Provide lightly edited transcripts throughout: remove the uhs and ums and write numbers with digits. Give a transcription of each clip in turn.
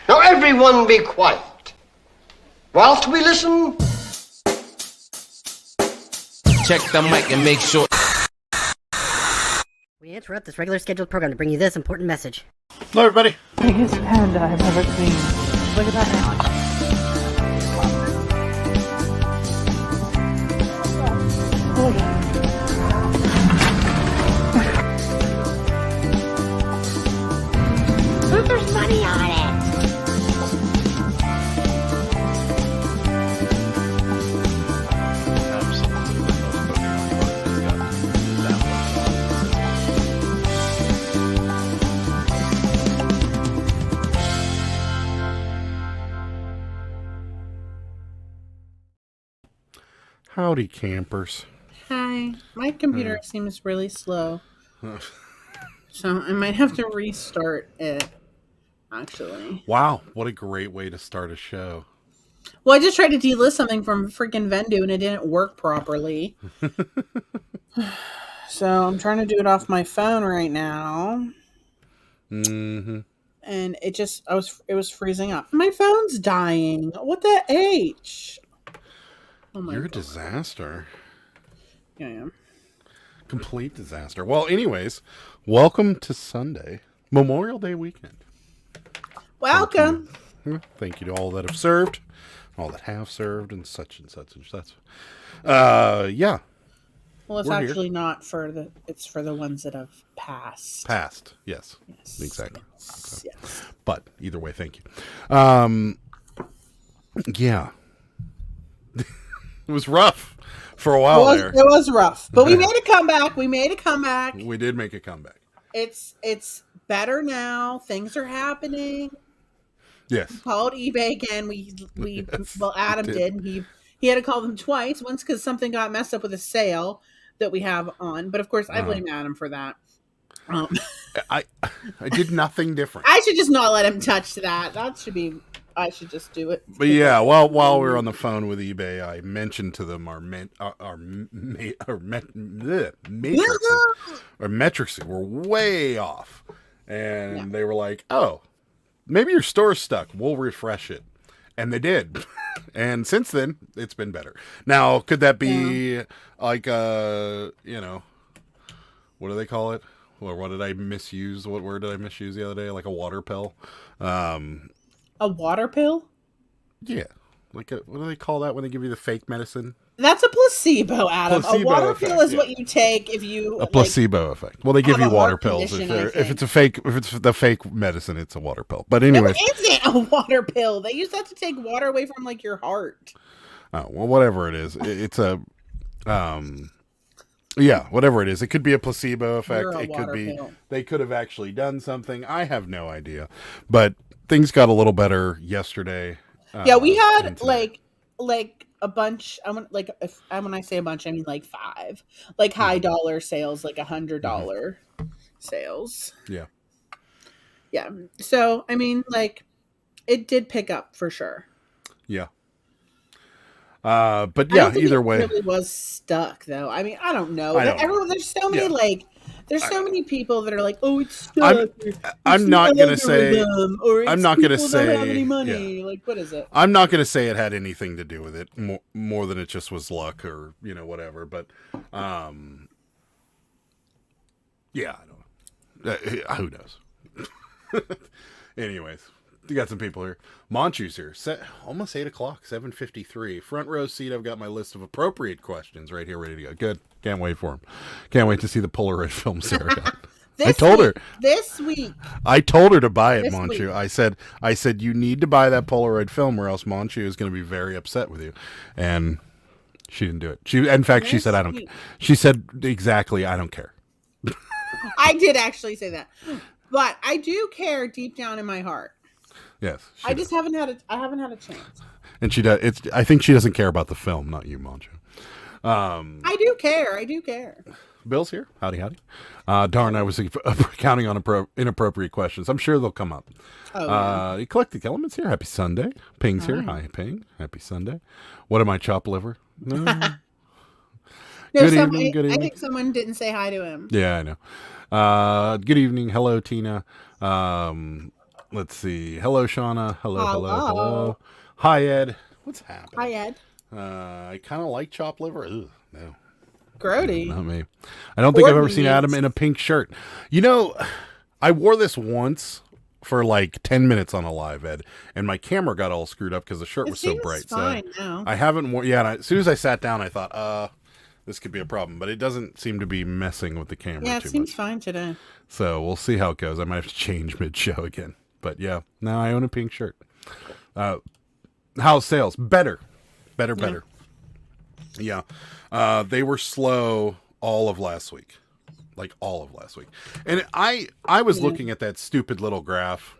Now everyone be quiet. Whilst we listen... Check the mic and make sure... We interrupt this regular scheduled program to bring you this important message. Hello, everybody. Biggest panda I've ever seen. Look at that now. Look at it. Look, there's money on it! Howdy, campers. Hi. My computer seems really slow. So I might have to restart it, actually. Wow, what a great way to start a show. Well, I just tried to delist something from freaking Vendu and it didn't work properly. So I'm trying to do it off my phone right now. Mm-hmm. And it was freezing up. My phone's dying. What the H? Oh my You're a God. disaster. Yeah, I am. Complete disaster. Well, anyways, welcome to Sunday, Memorial Day weekend. Welcome. Thank you to all that have served, all that have served, and such and such and such. Yeah. Well, it's We're here. actually not it's for the ones that have passed. Passed. Yes. Yes. Exactly. Yes. Yes. But either way, thank you. Yeah. It was rough for a while there. It was rough, but we made a comeback. We We did make a comeback. It's better now. Things are happening. Yes. We called eBay again. Yes, Well, Adam did. And he had to call them twice. Once because something got messed up with a sale that we have on. But of course, I blame Adam for that. I did nothing different. I should just not let him touch that. I should just do it. But yeah, while we were on the phone with eBay, I mentioned to them our metrics were way off, and they were like, "Oh, maybe your store's stuck. We'll refresh it," and they did. And since then, it's been better. Now, could that be like what do they call it? Or what did I misuse? What word did I misuse the other day? Like a water pill. A water pill? Yeah. Like what do they call that when they give you the fake medicine? That's a placebo, Adam. Placebo a water effect, pill is yeah. what you take if you A placebo effect. Well, they give have you a water heart pills condition, if it's the fake medicine, it's a water pill. But anyways, It isn't a water pill. They use that to take water away from like your heart. oh, well, whatever it is, it's a yeah, whatever it is. It could be a placebo effect. You're a It could water be pill. they could have actually done something. I have no idea. But things got a little better yesterday. Yeah, we had and today. like a bunch. When I say a bunch, I mean like 5, like high dollar sales, like $100 sales. Yeah. Yeah. So I mean, like, it did pick up for sure. Yeah. But I yeah, don't think either it way. really was stuck though. I mean, I don't know. I don't know. Everyone, there's so many there's so many people that are like, oh, it's stuck. I'm not gonna say. Or I'm not gonna people say. don't have any money. Like, what is it? I'm not going to say it had anything to do with it more than it just was luck or, whatever. But, yeah, I don't know. Who knows? Anyways, we got some people here. Monchu's here. Almost 8 o'clock, 7:53. Front row seat. I've got my list of appropriate questions right here ready to go. Good. Can't wait for them. Can't wait to see the Polaroid film Sarah got. I told her this week. I told her to buy it, This Monchu. week. I said you need to buy that Polaroid film, or else Monchu is going to be very upset with you. And she didn't do it. She said I don't. week. She said exactly I don't care. I did actually say that, but I do care deep down in my heart. Yes, I just haven't had a chance. and she does. I think she doesn't care about the film, not you, Monchu. I do care. Bill's here. Howdy. Darn, I was counting on inappropriate questions. I'm sure they'll come up. Eclectic Elements here. Happy Sunday. Ping's here. Hi, Ping. Happy Sunday. What am I, chop liver? No. Good evening. I think someone didn't say hi to him. Yeah, I know. Good evening. Hello, Tina. Let's see. Hello, Shauna. Hello, hello, Hello. hello. Hi, Ed. What's happening? Hi, Ed. I kind of like chopped liver. Ugh, no. Grody. Not me. I don't think I've ever seen meat. Adam in a pink shirt. You know, I wore this once for like 10 minutes on a live, Ed, and my camera got all screwed up because the shirt was so bright. Fine so now. I haven't worn. Yeah, and as soon as I sat down, I thought, this could be a problem, but it doesn't seem to be messing with the camera Yeah, it too seems much. fine today. So we'll see how it goes. I might have to change mid-show again. But yeah, now I own a pink shirt. How's sales? Better. Yeah. They were slow all of last week. Like all of last week. And I was looking at that stupid little graph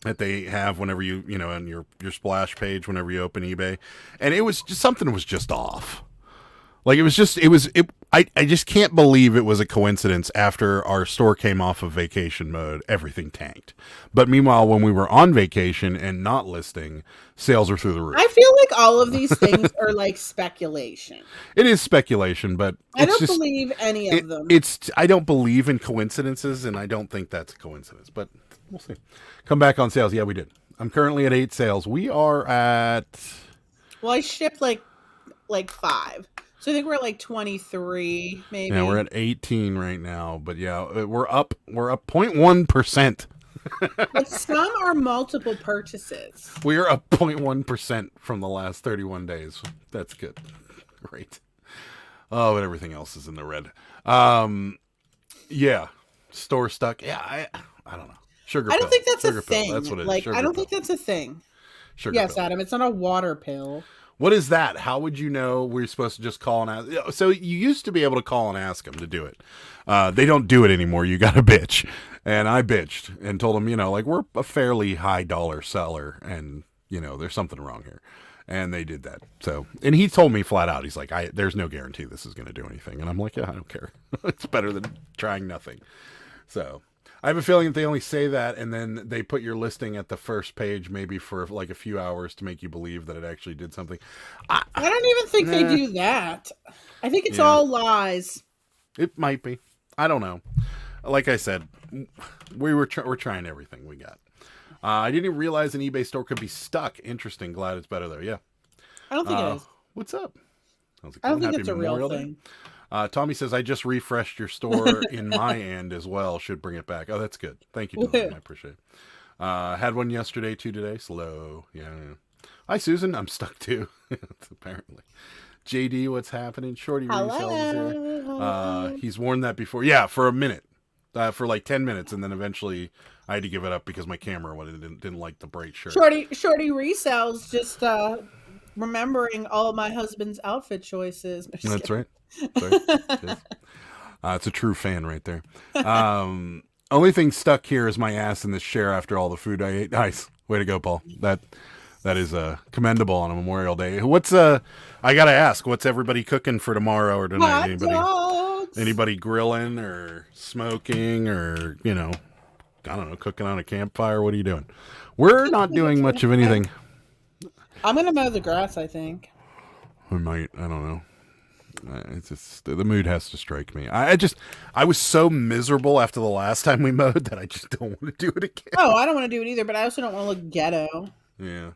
that they have whenever you know, on your splash page, whenever you open eBay. And it was just, something was just off. Like I just can't believe it was a coincidence after our store came off of vacation mode, everything tanked. But meanwhile, when we were on vacation and not listing, sales are through the roof. I feel like all of these things are like speculation. It is speculation, but I don't believe any of them. I don't believe in coincidences, and I don't think that's a coincidence, but we'll see. Come back on sales. Yeah, we did. I'm currently at 8 sales. We are at... Well, I shipped like 5. So I think we're at like 23, maybe. Yeah, we're at 18 right now, but yeah, we're up 0.1%. But some are multiple purchases. We are up 0.1% from the last 31 days. That's good. Great. Oh, but everything else is in the red. Yeah. Store stuck. Yeah, I don't know. Sugar pill. I don't think that's Sugar a pill. thing. That's what it is. Like, Sugar I don't pill. think that's a thing. Sugar Yes, pill. Adam, it's not a water pill. What is that? How would you know we're supposed to just call and ask? So you used to be able to call and ask them to do it. They don't do it anymore. You got to bitch. And I bitched and told them, like, we're a fairly high dollar seller and, there's something wrong here. And they did that. So, and he told me flat out, he's like, there's no guarantee this is going to do anything. And I'm like, yeah, I don't care. It's better than trying nothing. So I have a feeling that they only say that and then they put your listing at the first page maybe for like a few hours to make you believe that it actually did something. I don't even think they do that. I think it's all lies. It might be. I don't know. Like I said, we're trying everything we got. I didn't even realize an eBay store could be stuck. Interesting. Glad it's better there. Yeah. I don't think it is. What's up? How's it I don't going? think Happy it's a real Memorial Day. thing. Tommy says, I just refreshed your store in my end as well. Should bring it back. Oh, that's good. Thank you, Tommy. I appreciate it. Had one yesterday, 2 today. Slow. Yeah. Hi, Susan. I'm stuck too. Apparently. JD, what's happening? Shorty resells here. He's worn that before. Yeah, for a minute. For like 10 minutes, and then eventually I had to give it up because my camera didn't like the bright shirt. Shorty resells, just remembering all of my husband's outfit choices. That's right. It's a true fan right there. Only thing stuck here is my ass in this chair after all the food I ate. Nice. Way to go, Paul. That is commendable on a Memorial Day. What's I gotta ask, what's everybody cooking for tomorrow or tonight? Anybody grilling or smoking or, I don't know, cooking on a campfire? What are you doing? We're not doing much of anything. I'm going to mow the grass, I think. I might. I don't know. It's just, the mood has to strike me. I was so miserable after the last time we mowed that I just don't want to do it again. Oh, I don't want to do it either, but I also don't want to look ghetto. Yeah.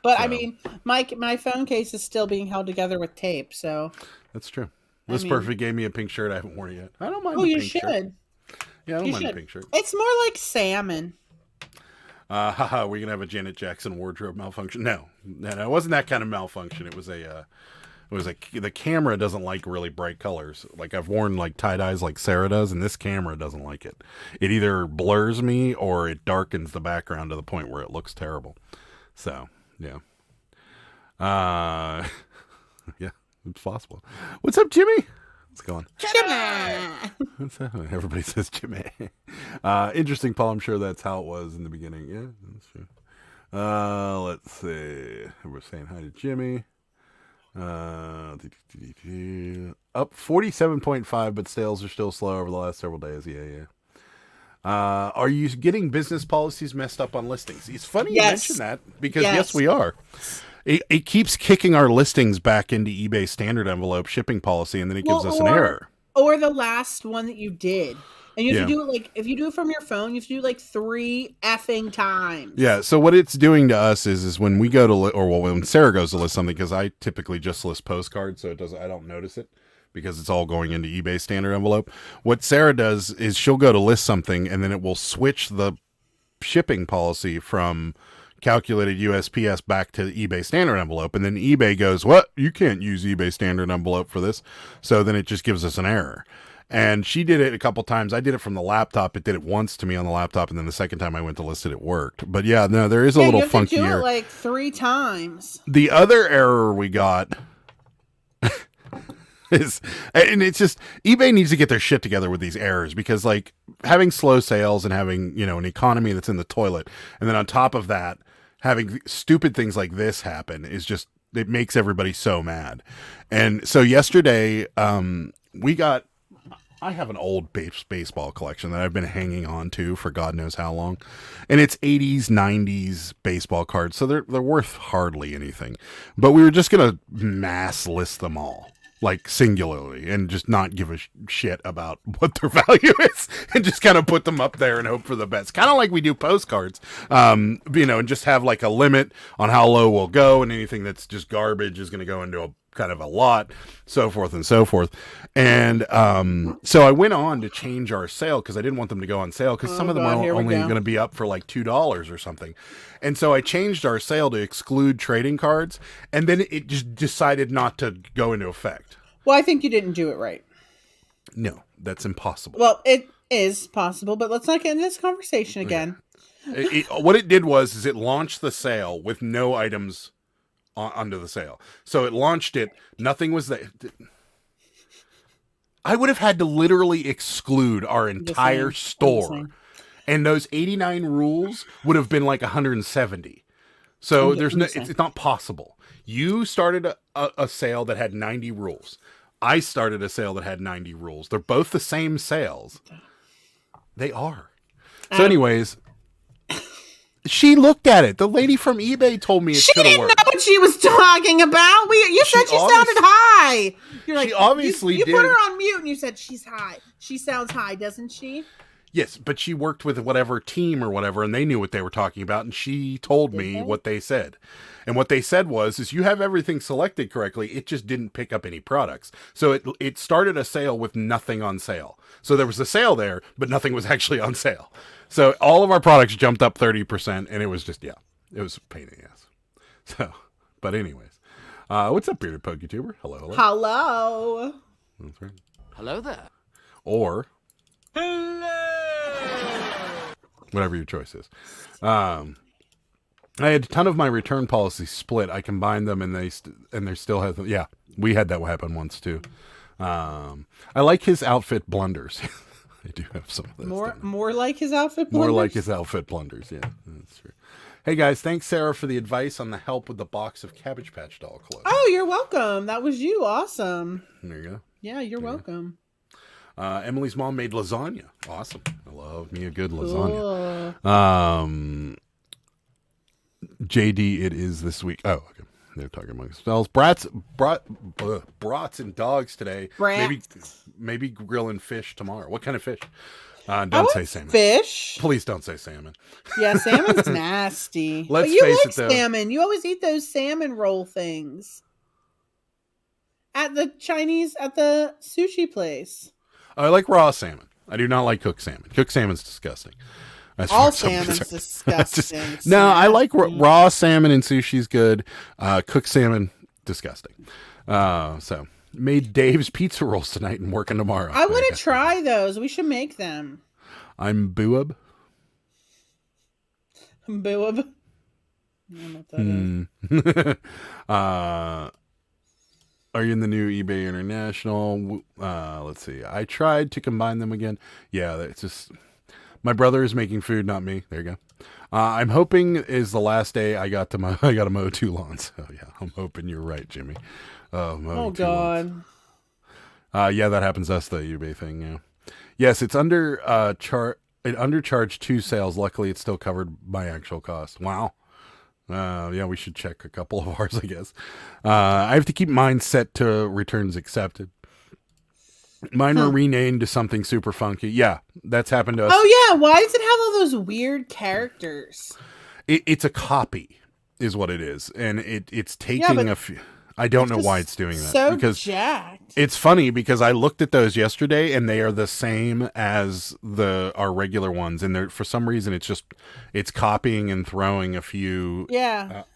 But, I mean, my phone case is still being held together with tape, so... That's true. This Perfect gave me a pink shirt. I haven't worn it yet. I don't mind Oh, the you pink should. shirt. Yeah, I don't You mind the should. pink shirt. It's more like salmon. We're going to have a Janet Jackson wardrobe malfunction. No, it wasn't that kind of malfunction. It was the camera doesn't like really bright colors. Like I've worn like tie-dyes like Sarah does, and this camera doesn't like it. It either blurs me or it darkens the background to the point where it looks terrible. So, yeah. Yeah, it's possible. What's up, Jimmy? What's going on? What's happening? Everybody says Jimmy. Interesting, Paul. I'm sure that's how it was in the beginning. Yeah, that's true. Let's see. We're saying hi to Jimmy. Up 47.5, but sales are still slow over the last several days. Yeah. Are you getting business policies messed up on listings? It's funny you mention that because yes, we are. It keeps kicking our listings back into eBay standard envelope shipping policy, and then it gives us an error. Or the last one that you did. And you have to do it like, if you do it from your phone, you have to do it like 3 effing times. Yeah. So what it's doing to us is when we go to when Sarah goes to list something, because I typically just list postcards, so I don't notice it because it's all going into eBay standard envelope. What Sarah does is she'll go to list something, and then it will switch the shipping policy from calculated USPS back to eBay standard envelope, and then eBay goes, "What? You can't use eBay standard envelope for this." So then it just gives us an error. And she did it a couple times. I did it from the laptop. It did it once to me on the laptop, and then the second time I went to list it, it worked. But yeah, no, there is a little funky you have to do error. it like 3 times. The other error we got is, and it's just, eBay needs to get their shit together with these errors, because like having slow sales and having, you know, an economy that's in the toilet, and then on top of that, having stupid things like this happen is just, it makes everybody so mad. And so yesterday, I have an old baseball collection that I've been hanging on to for God knows how long. And it's 80s, 90s baseball cards, so they're worth hardly anything. But we were just going to mass list them all, like singularly, and just not give a shit about what their value is, and just kind of put them up there and hope for the best. Kind of like we do postcards, you know, and just have like a limit on how low we'll go, and anything that's just garbage is going to go into a kind of a lot, so forth and so forth. And so I went on to change our sale, because I didn't want them to go on sale, because some of them are only going to be up for like $2 or something. And so I changed our sale to exclude trading cards, and then it just decided not to go into effect. Well, I think you didn't do it right. No, that's impossible. Well, it is possible, but let's not get into this conversation again. Yeah. What it did was it launched the sale with no items under the sale. So it launched it, nothing was there. I would have had to literally exclude our entire store, and those 89 rules would have been like 170. So it's not possible. You started a sale that had 90 rules. I started a sale that had 90 rules. They're both the same sales. They are. So anyways, she looked at it. The lady from eBay told me it should have worked. She didn't know what she was talking about. You said she sounded high. You're like, she obviously you did. put her on mute and you said she's high. She sounds high, doesn't she? Yes, but she worked with whatever team or whatever, and they knew what they were talking about, and she told me what they said. And what they said is you have everything selected correctly, it just didn't pick up any products. So it started a sale with nothing on sale. So there was a sale there, but nothing was actually on sale. So all of our products jumped up 30%, and it was just, it was a pain in the ass. So, but anyways, what's up, Bearded Poke YouTuber? Hello. Hello. That's right. Hello there. Or whatever your choice is. I had a ton of my return policies split. I combined them, and they still have. Yeah, we had that happen once too. I like his outfit blunders. I do have some of those. More like his outfit blunders? More like his outfit blunders. Yeah, that's true. Hey guys, thanks Sarah for the advice on the help with the box of Cabbage Patch doll clothes. Oh, you're welcome. That was you. Awesome. There you go. Yeah, you're welcome. Emily's mom made lasagna. Awesome. I love me a good lasagna. JD, it is this week. Oh, okay. They're talking among themselves. Brats and dogs today. Maybe grilling fish tomorrow. What kind of fish? Don't say salmon. Fish. Please don't say salmon. Yeah, salmon's nasty. Let's but you face like it, though. Salmon. You always eat those salmon roll things at the sushi place. I like raw salmon. I do not like cooked salmon. Cooked salmon's disgusting. All salmon's disgusting. No, I like raw salmon, and sushi's good. Cooked salmon, disgusting. So made Dave's pizza rolls tonight and working tomorrow. I want to try those. We should make them. I'm Booab. Booab. I don't know what that is. Are you in the new eBay International? Let's see. I tried to combine them again. Yeah, it's just my brother is making food, not me. There you go. I'm hoping is the last day I got to mow 2 lawns. Oh yeah, I'm hoping you're right, Jimmy. Oh God. Yeah, that happens to us, the eBay thing. Yeah. Yes, it's under it undercharged 2 sales. Luckily, it's still covered my actual cost. Wow. Yeah, we should check a couple of ours, I guess. I have to keep mine set to returns accepted. Mine were renamed to something super funky. Yeah, that's happened to us. Oh yeah, why does it have all those weird characters? It's a copy, is what it is, and it's taking a few. I don't know why it's doing that. So because jacked. it's funny because I looked at those yesterday and they are the same as our regular ones, and they're, for some reason it's copying and throwing a few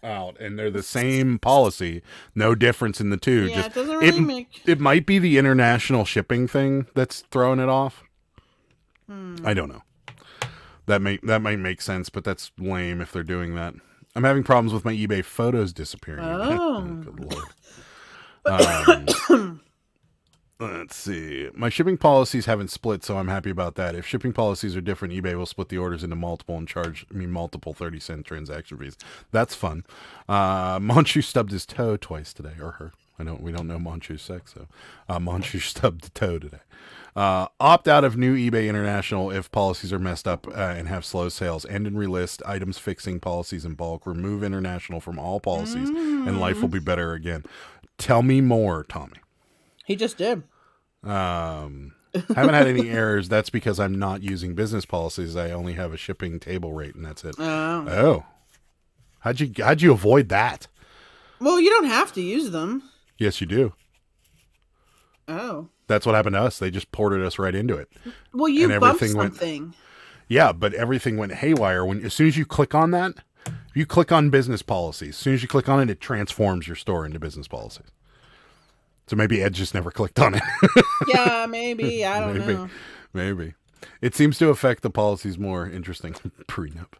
out, and they're the same policy, no difference in the two. Yeah, it doesn't really make. It might be the international shipping thing that's throwing it off. I don't know. That might make sense, but that's lame if they're doing that. I'm having problems with my eBay photos disappearing. Oh. Good Lord. Let's see. My shipping policies haven't split, so I'm happy about that. If shipping policies are different, eBay will split the orders into multiple and charge me multiple 30-cent transaction fees. That's fun. Manchu stubbed his toe twice today, or her. We don't know Manchu's sex, so Manchu stubbed the toe today. Opt out of new eBay International if policies are messed up and have slow sales. End and relist items fixing policies in bulk. Remove international from all policies, and life will be better again. Tell me more, Tommy. He just did. Haven't had any errors. That's because I'm not using business policies. I only have a shipping table rate, and that's it. Oh. How'd you avoid that? Well, you don't have to use them. Yes, you do. Oh. That's what happened to us. They just ported us right into it. Well, you bumped something. Yeah, but everything went haywire as soon as you click on that. If you click on business policies, as soon as you click on it, it transforms your store into business policies. So maybe Ed just never clicked on it. Yeah, maybe. I don't know. Maybe. It seems to affect the policies more. Interesting. Prenup.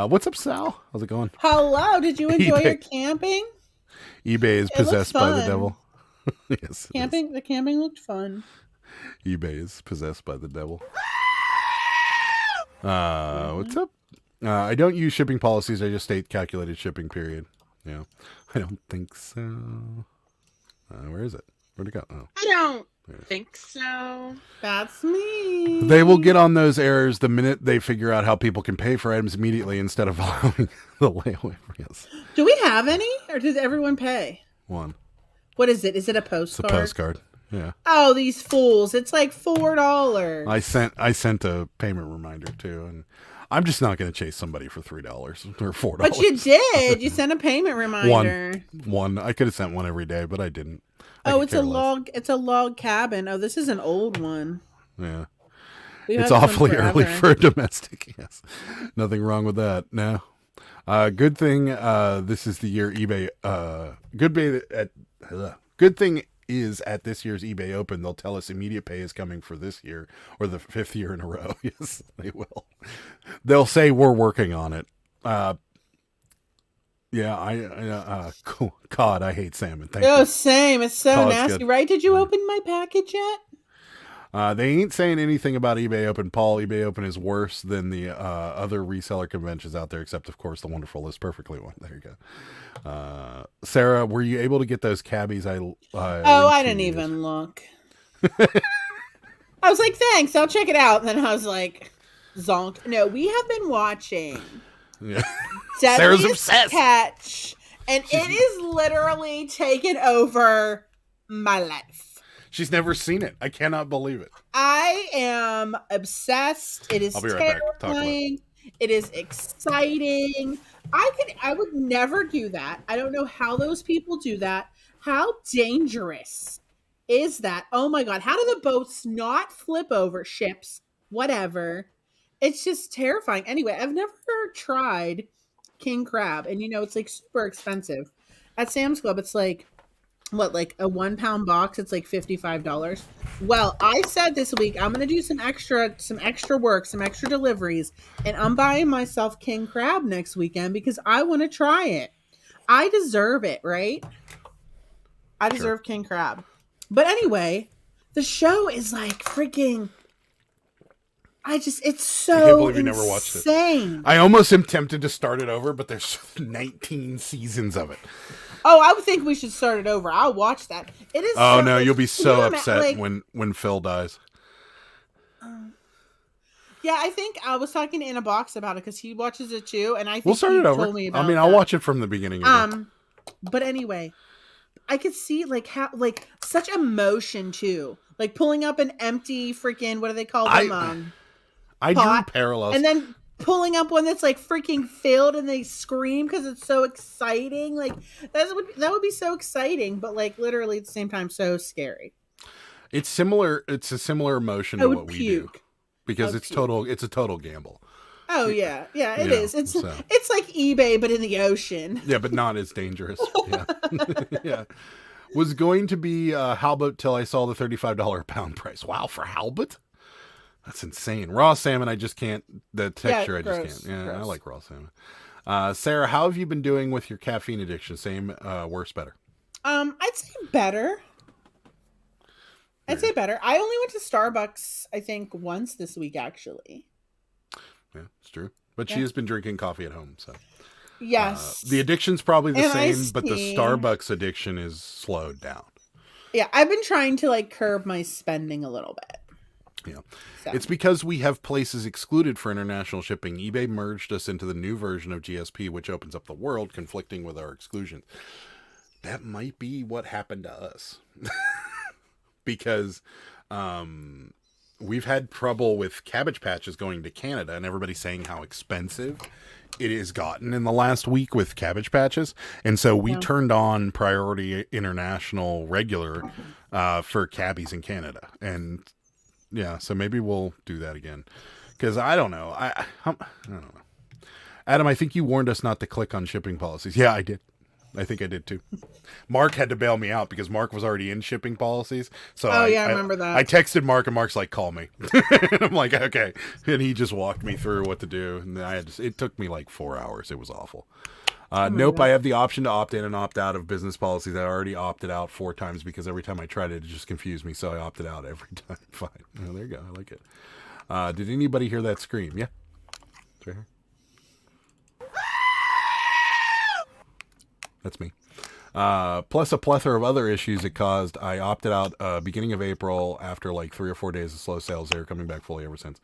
What's up, Sal? How's it going? Hello. Did you enjoy your camping? eBay is possessed by the devil. Yes. The camping looked fun. eBay is possessed by the devil. What's up? I don't use shipping policies. I just state calculated shipping period. Yeah. I don't think so. Where is it? Where'd it go? Oh. I don't think so. That's me. They will get on those errors the minute they figure out how people can pay for items immediately instead of allowing the layaway. Yes. Do we have any, or does everyone pay? One. What is it? Is it a postcard? It's a postcard. Yeah. Oh, these fools! It's like $4. I sent a payment reminder too, and I'm just not going to chase somebody for $3 or $4. But you did. You sent a payment reminder. One. I could have sent one every day, but I didn't. It's a log. It's a log cabin. Oh, this is an old one. Yeah. It's awfully early for a domestic. Yes. Nothing wrong with that. No. Good thing. This is the year eBay. Good thing is at this year's eBay Open, they'll tell us immediate pay is coming for this year or the 5th year in a row. Yes, they will. They'll say we're working on it. Yeah, cool. God, I hate salmon. Thank you. Same. It's so nasty, good. Right? Did you open my package yet? They ain't saying anything about eBay Open, Paul. eBay Open is worse than the other reseller conventions out there, except, of course, the wonderful List Perfectly one. There you go. Sarah, were you able to get those cabbies? I didn't even look. I was like, thanks, I'll check it out. And then I was like, zonk. No, we have been watching Sarah's obsessed. Patch, and it is literally taken over my life. She's never seen it. I cannot believe it. I am obsessed. It is terrifying. It is exciting. I would never do that. I don't know how those people do that. How dangerous is that? Oh my God. How do the boats not flip over? Ships, whatever. It's just terrifying. Anyway, I've never tried king crab. And it's like super expensive. At Sam's Club, it's like, what, like a 1 pound box? It's like $55. Well, I said this week I'm gonna do some extra work, some extra deliveries, and I'm buying myself king crab next weekend because I want to try it. I deserve it, right? I deserve king crab. But anyway, the show is like freaking. It's so I can't believe you never watched it. I almost am tempted to start it over, but there's 19 seasons of it. Oh, I would think we should start it over. I'll watch that. It is. Oh no, you'll be so upset when Phil dies. Yeah, I think I was talking to In a Box about it because he watches it too, and I think we'll start it over. Told me about I'll watch it from the beginning. But anyway, I could see like how like such emotion too, like pulling up an empty freaking what do they call them? I drew pot, parallels, and then pulling up one that's like freaking filled, and they scream because it's so exciting. Like that would be so exciting, but like literally at the same time so scary. It's similar. It's a similar emotion to what we do because it's a total gamble. Oh yeah, it is. It's like eBay but in the ocean. Yeah, but not as dangerous. Yeah, yeah. Was going to be halibut till I saw the $35 a pound price. Wow, for halibut? That's insane. Raw salmon, I just can't. The texture, I just can't. Yeah, gross. I like raw salmon. Sarah, how have you been doing with your caffeine addiction? Same, worse, better? I'd say better. I'd say better. I only went to Starbucks, I think, once this week, actually. Yeah, it's true. But she has been drinking coffee at home, so. Yes. The addiction's probably the same, but the Starbucks addiction is slowed down. Yeah, I've been trying to like curb my spending a little bit. Yeah. So. It's because we have places excluded for international shipping. eBay merged us into the new version of GSP, which opens up the world, conflicting with our exclusions. That might be what happened to us. Because we've had trouble with Cabbage Patches going to Canada, and everybody saying how expensive it has gotten in the last week with Cabbage Patches. And so we turned on Priority International regular for cabbies in Canada. And yeah, so maybe we'll do that again. Because I don't know. I don't know. Adam, I think you warned us not to click on shipping policies. Yeah, I did. I think I did too. Mark had to bail me out because Mark was already in shipping policies. So I remember that. I texted Mark and Mark's like, call me. And I'm like, okay. And he just walked me through what to do. And it took me like 4 hours. It was awful. Nope, I have the option to opt in and opt out of business policies. I already opted out 4 times because every time I tried it just confused me. So I opted out every time. Fine. Oh, there you go. I like it. Did anybody hear that scream? Yeah. It's right here. That's me. Plus a plethora of other issues it caused. I opted out beginning of April after like 3 or 4 days of slow sales. They're coming back fully ever since.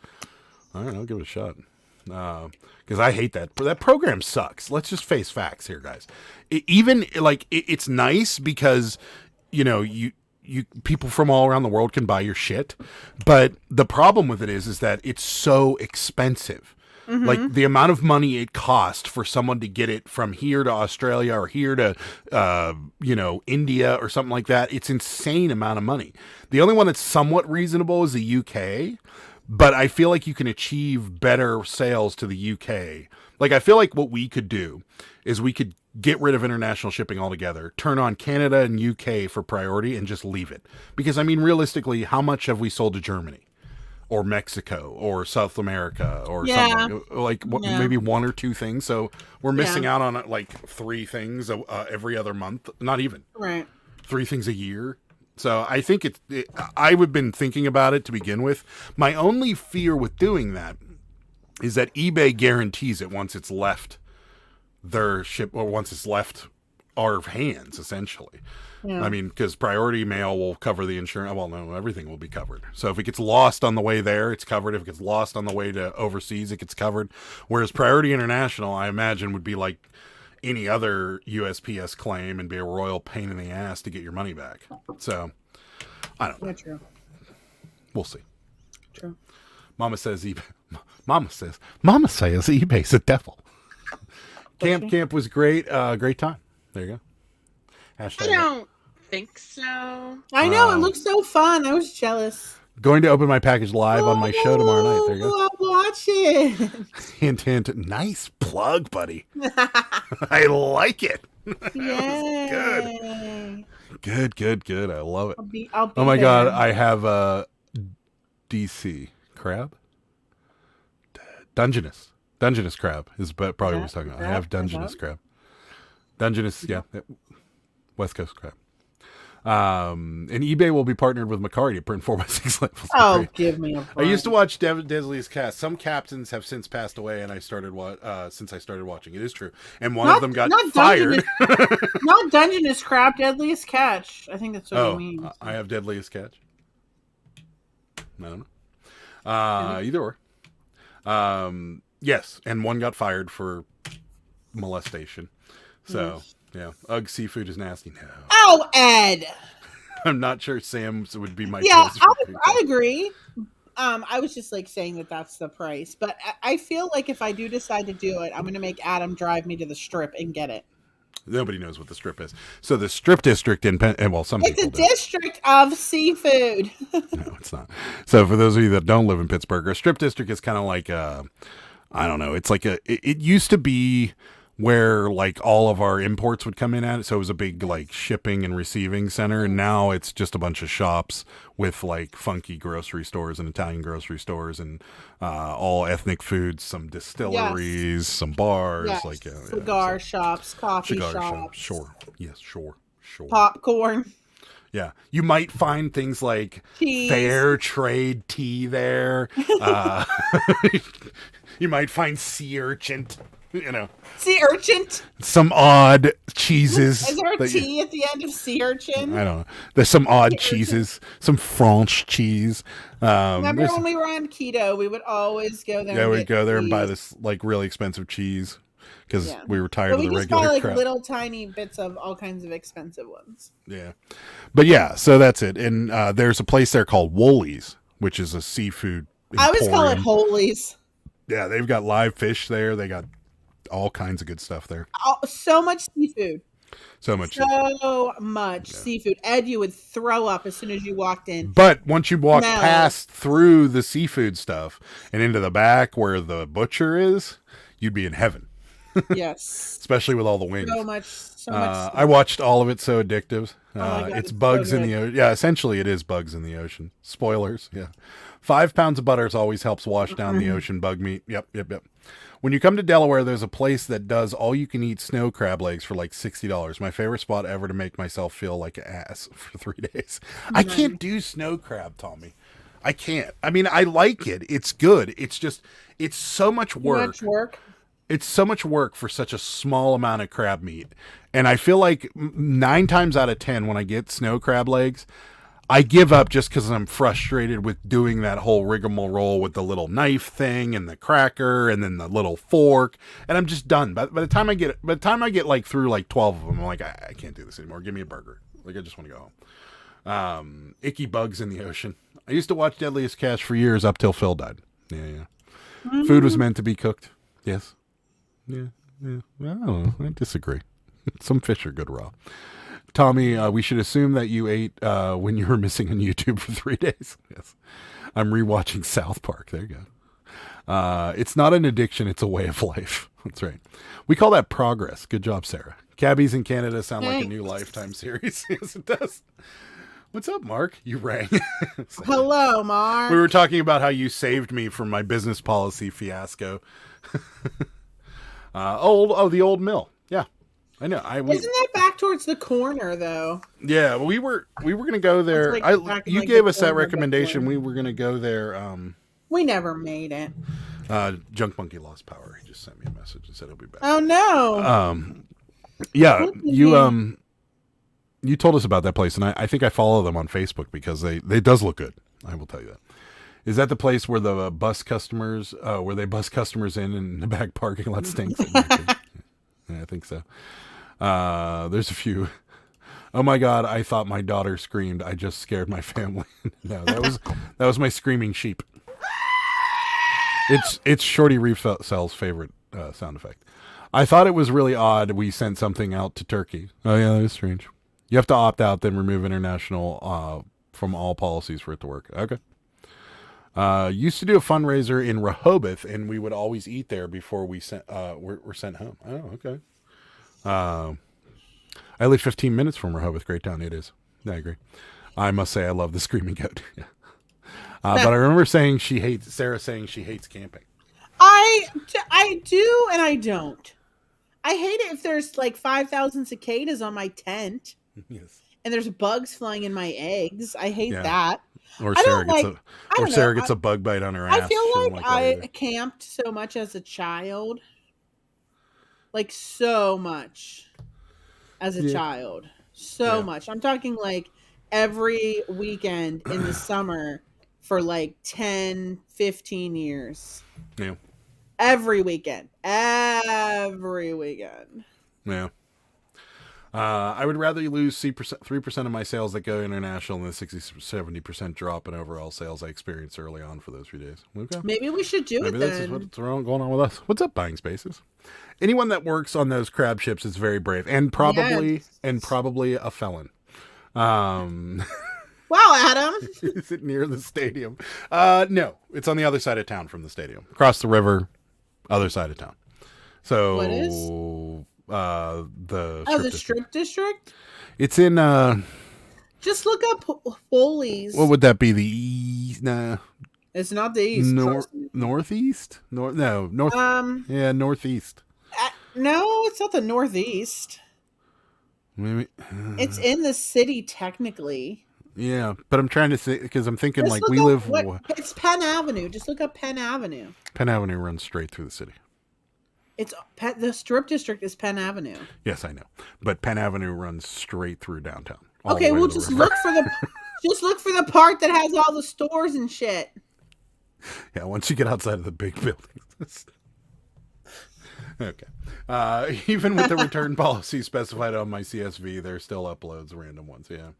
All right, I'll give it a shot. Because I hate that. That program sucks. Let's just face facts here, guys. It's nice because, you people from all around the world can buy your shit. But the problem with it is that it's so expensive. Mm-hmm. Like the amount of money it cost for someone to get it from here to Australia or here to, India or something like that. It's insane amount of money. The only one that's somewhat reasonable is the UK, but I feel like you can achieve better sales to the UK. Like I feel like what we could do is we could get rid of international shipping altogether, turn on Canada and UK for priority and just leave it. Because I mean, realistically, how much have we sold to Germany? Or Mexico, or South America, or something like maybe 1 or 2 things. So we're missing out on like 3 things every other month. Not even 3 things a year. So I think I've been thinking about it to begin with. My only fear with doing that is that eBay guarantees it once it's left their ship or once it's left our hands, essentially. Yeah. I mean, because priority mail will cover the insurance. Well, no, everything will be covered. So if it gets lost on the way there, it's covered. If it gets lost on the way to overseas, it gets covered. Whereas Priority International, I imagine, would be like any other USPS claim and be a royal pain in the ass to get your money back. So, I don't know. Not true. We'll see. True. Mama says eBay's a devil. Camp was great. Great time. There you go. Hashtag I don't think so. I know, it looks so fun. I was jealous. Going to open my package live on my show tomorrow night. There you go. I'll watch it. Hint, hint. Nice plug, buddy. I like it. Yay. Good. I love it. I'll be oh my there. God, I have DC crab. Dungeness crab is probably what he's talking about. I have Dungeness crab. Dungeness, yeah. West Coast crab. And eBay will be partnered with MIckie to print 4x6 labels. Oh, give me a break. I used to watch Deadliest Cast. Some captains have since passed away, and I started since I started watching. It is true, and one of them got fired. Not Dungeness crab, Deadliest Catch. I think that's what it means. I have Deadliest Catch. I don't know. Either or. Yes, and one got fired for molestation. So Yeah. Ugh, seafood is nasty. No. Oh, Ed. I'm not sure Sam's would be my Yeah, choice. For I agree. I was just like saying that that's the price, but I feel like if I do decide to do it, I'm going to make Adam drive me to the Strip and get it. Nobody knows what the Strip is. So the Strip District in some it's people a do. district of seafood. No, it's not. So for those of you that don't live in Pittsburgh, a Strip District is kind of like I don't know. It's like it used to be where like all of our imports would come in at it. So it was a big like shipping and receiving center. And now it's just a bunch of shops with like funky grocery stores and Italian grocery stores and all ethnic foods, some distilleries, some bars, like cigar shops, coffee shops. Sure. Yes, sure. Popcorn. Yeah. You might find things like cheese. Fair trade tea there. You might find sea urchin. Sea urchin. Some odd cheeses. Is there a T at the end of sea urchin? I don't know. There's some odd cheeses. Some French cheese. Remember when we were on keto, we would always go there. Yeah, we'd go there and buy this like really expensive cheese because we were tired of the regular buy, like, crap. Little tiny bits of all kinds of expensive ones. Yeah, but yeah, so that's it. And there's a place there called Woolies, which is a seafood emporium. I always call it Holies. Yeah, they've got live fish there. They got all kinds of good stuff there. So much seafood. So much seafood. Ed, you would throw up as soon as you walked in. But once you walk past through the seafood stuff and into the back where the butcher is, you'd be in heaven. Yes. Especially with all the wings. So much. I watched all of it. So addictive. God, it's bugs in the ocean. Yeah, essentially it is bugs in the ocean. Spoilers. Yeah. 5 pounds of butter always helps wash down the ocean bug meat. Yep. When you come to Delaware, there's a place that does all-you-can-eat snow crab legs for like $60. My favorite spot ever to make myself feel like an ass for 3 days. I can't do snow crab, Tommy. I can't. I mean, I like it. It's good. It's just, it's so much work. It's so much work for such a small amount of crab meat. And I feel like 9 times out of 10 when I get snow crab legs, I give up just because I'm frustrated with doing that whole rigmarole with the little knife thing and the cracker and then the little fork, and I'm just done. By the time I get like through like 12 of them, I'm like, I can't do this anymore. Give me a burger. Like I just want to go home. Icky bugs in the ocean. I used to watch Deadliest Catch for years up till Phil died. Yeah. Food was meant to be cooked. Yes. Yeah. I don't know. I disagree. Some fish are good raw. Tommy, we should assume that you ate when you were missing on YouTube for 3 days. Yes. I'm rewatching South Park. There you go. It's not an addiction. It's a way of life. That's right. We call that progress. Good job, Sarah. Cabbies in Canada sound like a new Lifetime series. Yes, it does. What's up, Mark? You rang. Hello, Mark. We were talking about how you saved me from my business policy fiasco. The old mill. Yeah. I know. Isn't that back towards the corner though? Yeah, we were gonna go there. You gave us that recommendation. We were gonna go there. We never made it. Junk Monkey lost power. He just sent me a message and said he'll be back. Oh no. Yeah, you told us about that place, and I think I follow them on Facebook because they does look good. I will tell you that. Is that the place where the bus customers in the back parking lot stinks? Yeah, I think so. There's a few. Oh my God! I thought my daughter screamed. I just scared my family. No, that was my screaming sheep. It's Shorty Reefcell's favorite sound effect. I thought it was really odd. We sent something out to Turkey. Oh yeah, that is strange. You have to opt out, then remove international from all policies for it to work. Okay. Used to do a fundraiser in Rehoboth, and we would always eat there before we were sent home. Oh, okay. I live 15 minutes from Rehoboth. Great town it is. I agree. I must say I love the Screaming Goat. Yeah. But I remember Sarah saying she hates camping. I do and I don't. I hate it if there's like 5,000 cicadas on my tent. Yes. And there's bugs flying in my eggs. I hate that. Or Sarah gets a bug bite on her ass. I feel like I camped so much as a child. Like so much as a child. So much. I'm talking like every weekend in the summer for like 10, 15 years. Yeah. Every weekend. Yeah. I would rather lose 3% of my sales that go international than the 60-70% drop in overall sales I experienced early on for those few days. Okay. Maybe we should do Maybe it this then. is what's going on with us. What's up, Buying Spaces? Anyone that works on those crab ships is very brave and probably a felon. Wow, Adam. Is it near the stadium? No, it's on the other side of town from the stadium. Across the river, other side of town. So What is? The Strip District? It's in Just look up Foley's. what would that be? The east? Nah. It's not the east. Northeast? North? Yeah, northeast. No, it's not the northeast. Maybe. It's in the city technically. Yeah, but I'm trying to say because I'm thinking Just like look we up live. It's Penn Avenue. Just look up Penn Avenue. Penn Avenue runs straight through the city. The Strip District is Penn Avenue. Yes, I know, but Penn Avenue runs straight through downtown. Okay, well just look for the part that has all the stores and shit. Yeah, once you get outside of the big buildings. Okay. Even with the return policy specified on my CSV, there still uploads random ones. Yeah.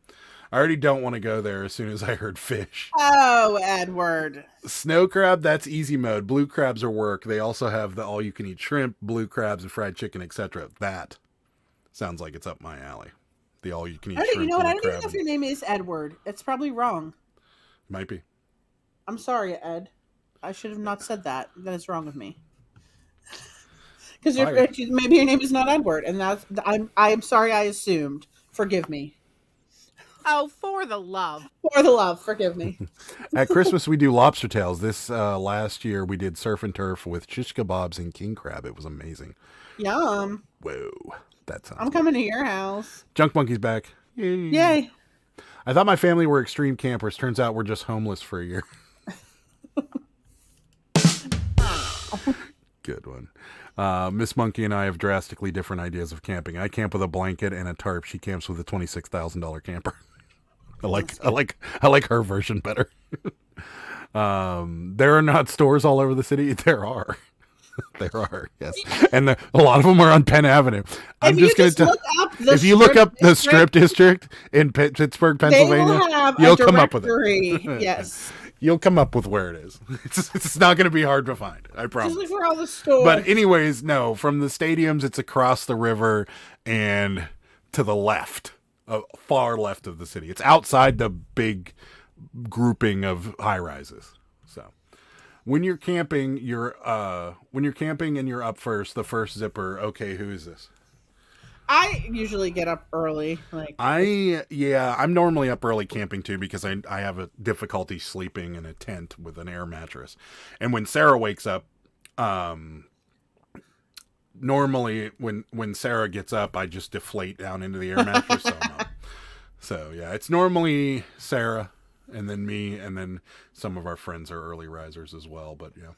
I already don't want to go there as soon as I heard fish. Oh, Edward. Snow crab, that's easy mode. Blue crabs are work. They also have the all-you-can-eat shrimp, blue crabs, and fried chicken, etc. That sounds like it's up my alley. The all-you-can-eat shrimp. You know what? I blue don't even crab. know if your name is Edward. It's probably wrong. Might be. I'm sorry, Ed. I should have not said that. That is wrong of me. Because maybe your name is not Edward, and I'm sorry. I assumed. Forgive me. Oh, for the love. For the love, forgive me. At Christmas, we do lobster tails. This last year, we did surf and turf with shish kebabs and king crab. It was amazing. Yum. Whoa, that sounds. I'm coming to your house. Junk Monkey's back. Yay. Yay. I thought my family were extreme campers. Turns out we're just homeless for a year. Good one. Miss Monkey and I have drastically different ideas of camping. I camp with a blanket and a tarp. She camps with a $26,000 camper. I like her version better. There are not stores all over the city. There are. There are, yes. And a lot of them are on Penn Avenue. I'm just going to tell if you look up the Strip District in Pittsburgh, Pennsylvania, you'll come up with it. Yes. You'll come up with where it is. It's not going to be hard to find. I promise. Just look for all the stores. But anyways, no, from the stadiums, it's across the river and to the left, far left of the city. It's outside the big grouping of high rises. So when you're camping, and you're up first, the first zipper. Okay, who is this? I usually get up early. I'm normally up early camping too because I have a difficulty sleeping in a tent with an air mattress. And when Sarah wakes up, normally when Sarah gets up, I just deflate down into the air mattress. So yeah, it's normally Sarah and then me and then some of our friends are early risers as well. But yeah,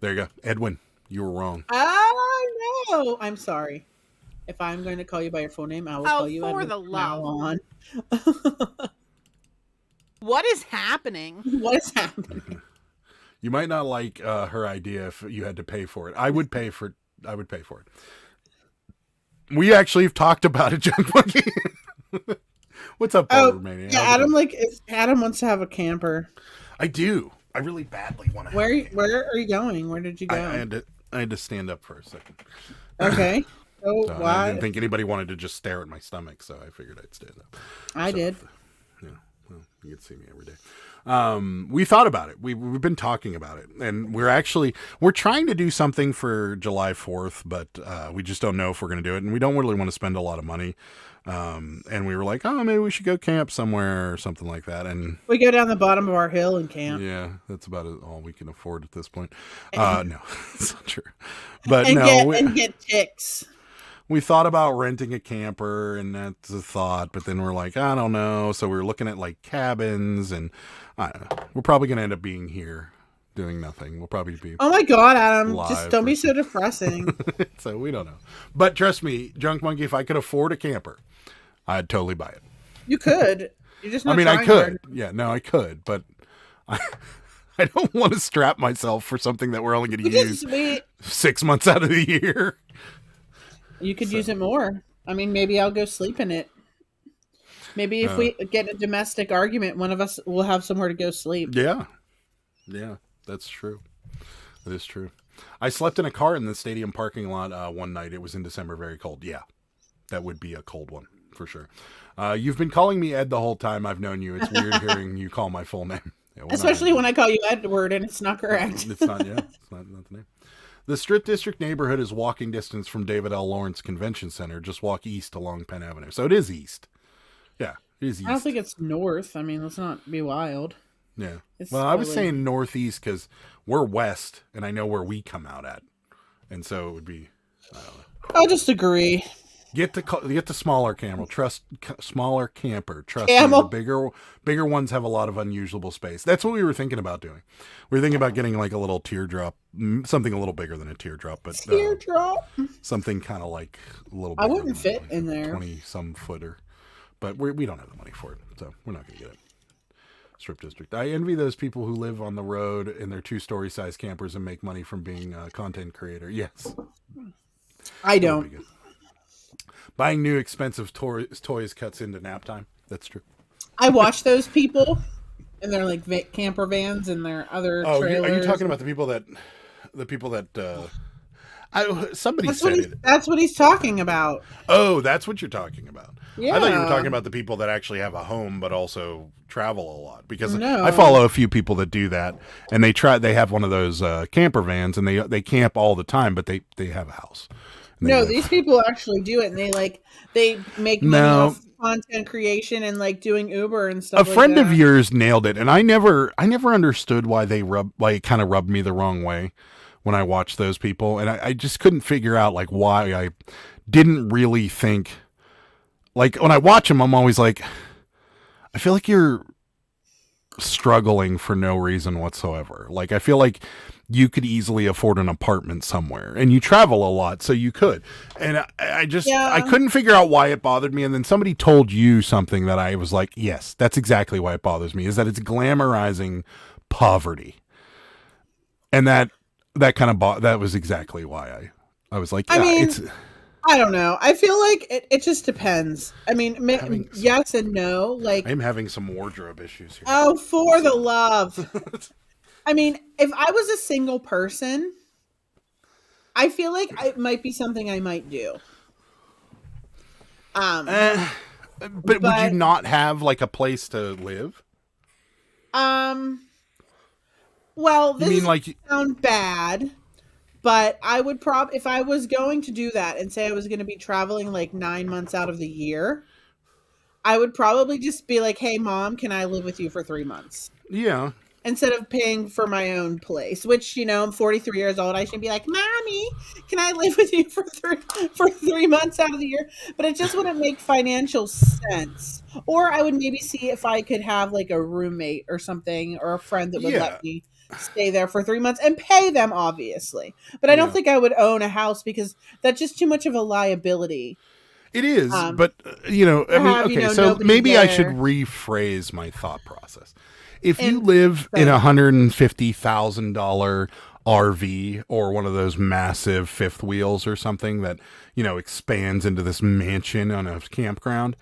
there you go. Edwin, you were wrong. Oh no, I'm sorry. If I'm going to call you by your full name, I will call you for Edward the love. on. What is happening? What is happening? You might not like her idea if you had to pay for it. I would pay for it. We actually have talked about it, Junk Monkey. What's up, Romania? Yeah, Adam wants to have a camper. I do. I really badly want to. Where are you going? Where did you go? I had to stand up for a second. Okay. So why? I didn't think anybody wanted to just stare at my stomach, so I figured I'd stand up. I did. Yeah, well, you can see me every day. We thought about it. We've been talking about it, and we're trying to do something for July 4th, but we just don't know if we're going to do it, and we don't really want to spend a lot of money. And we were like, oh, maybe we should go camp somewhere or something like that. And we go down the bottom of our hill and camp. Yeah, that's about all we can afford at this point. No, it's not true. But get ticks. We thought about renting a camper, and that's a thought, but then we're like, I don't know. So we were looking at like cabins, and I don't know. We're probably going to end up being here doing nothing. We'll probably be. Oh my God, Adam. Just don't be so depressing. So we don't know. But trust me, Junk Monkey, if I could afford a camper, I'd totally buy it. You could. You're just not I could. hard. Yeah, no, I could, but I don't want to strap myself for something that we're only going to use 6 months out of the year. You could use it more. I mean, maybe I'll go sleep in it. Maybe if we get in a domestic argument, one of us will have somewhere to go sleep. Yeah. Yeah, that's true. That is true. I slept in a car in the stadium parking lot one night. It was in December, very cold. Yeah, that would be a cold one for sure. You've been calling me Ed the whole time I've known you. It's weird hearing you call my full name. Yeah, Especially when I call you Edward and it's not correct. It's not, yeah, it's not the name. The Strip District neighborhood is walking distance from David L. Lawrence Convention Center. Just walk east along Penn Avenue. So it is east. Yeah, it is east. I don't think it's north. I mean, let's not be wild. Yeah. It's Well, I was totally- saying northeast because we're west, and I know where we come out at. And so it would be, I don't know. I'll just agree. Get the smaller camper. Smaller camper. Trust Camel. me, the bigger ones have a lot of unusable space. That's what we were thinking about doing. We were thinking about getting like a little teardrop, something a little bigger than a teardrop, but Teardrop. something kind of like a little. I bigger wouldn't than, fit like, in there. 20-some footer, but we don't have the money for it, so we're not going to get it. Strip District. I envy those people who live on the road in their 2-story size campers and make money from being a content creator. Yes. I That would be don't. good. Buying new expensive toys cuts into nap time. That's true. I watch those people and they're like camper vans and their other Oh, trailers. are you talking about the people that somebody That's said what, it. that's what he's talking about. Oh, that's what you're talking about. Yeah. I thought you were talking about the people that actually have a home but also travel a lot, because No. I follow a few people that do that, and they have one of those camper vans, and they camp all the time, but they have a house. And they No, live. these people actually do it, and they make money No. off content creation and like doing Uber and stuff. A friend like of that. yours nailed it, and I never understood why it kind of rubbed me the wrong way when I watched those people, and I just couldn't figure out like why I didn't really think. Like when I watch them, I'm always like, I feel like you're struggling for no reason whatsoever. Like I feel like you could easily afford an apartment somewhere, and you travel a lot, so you could. And I just I couldn't figure out why it bothered me. And then somebody told you something that I was like, yes, that's exactly why it bothers me. Is that it's glamorizing poverty, and that kind of that was exactly why I was like, yeah, I mean, it's. I don't know. I feel like it just depends. I mean, yes and no. Like, I'm having some wardrobe issues here. oh, for the love. I mean, if I was a single person, I feel like it might be something I might do. But would you not have like a place to live? Well, this mean, like- sound bad, but I would if I was going to do that and say I was going to be traveling like 9 months out of the year, I would probably just be like, "Hey, Mom, can I live with you for 3 months?" Yeah. Instead of paying for my own place, which, you know, I'm 43 years old. I should be like, "Mommy, can I live with you for 3 months out of the year?" But it just wouldn't make financial sense. Or I would maybe see if I could have like a roommate or something, or a friend that would Yeah. let me stay there for 3 months and pay them, obviously. But I don't Yeah. think I would own a house because that's just too much of a liability. It is, but you know, I mean, have, you okay, know, so nobody maybe I should there. rephrase my thought process. If you And- live in a $150,000 RV or one of those massive fifth wheels or something that, you know, expands into this mansion on a campground,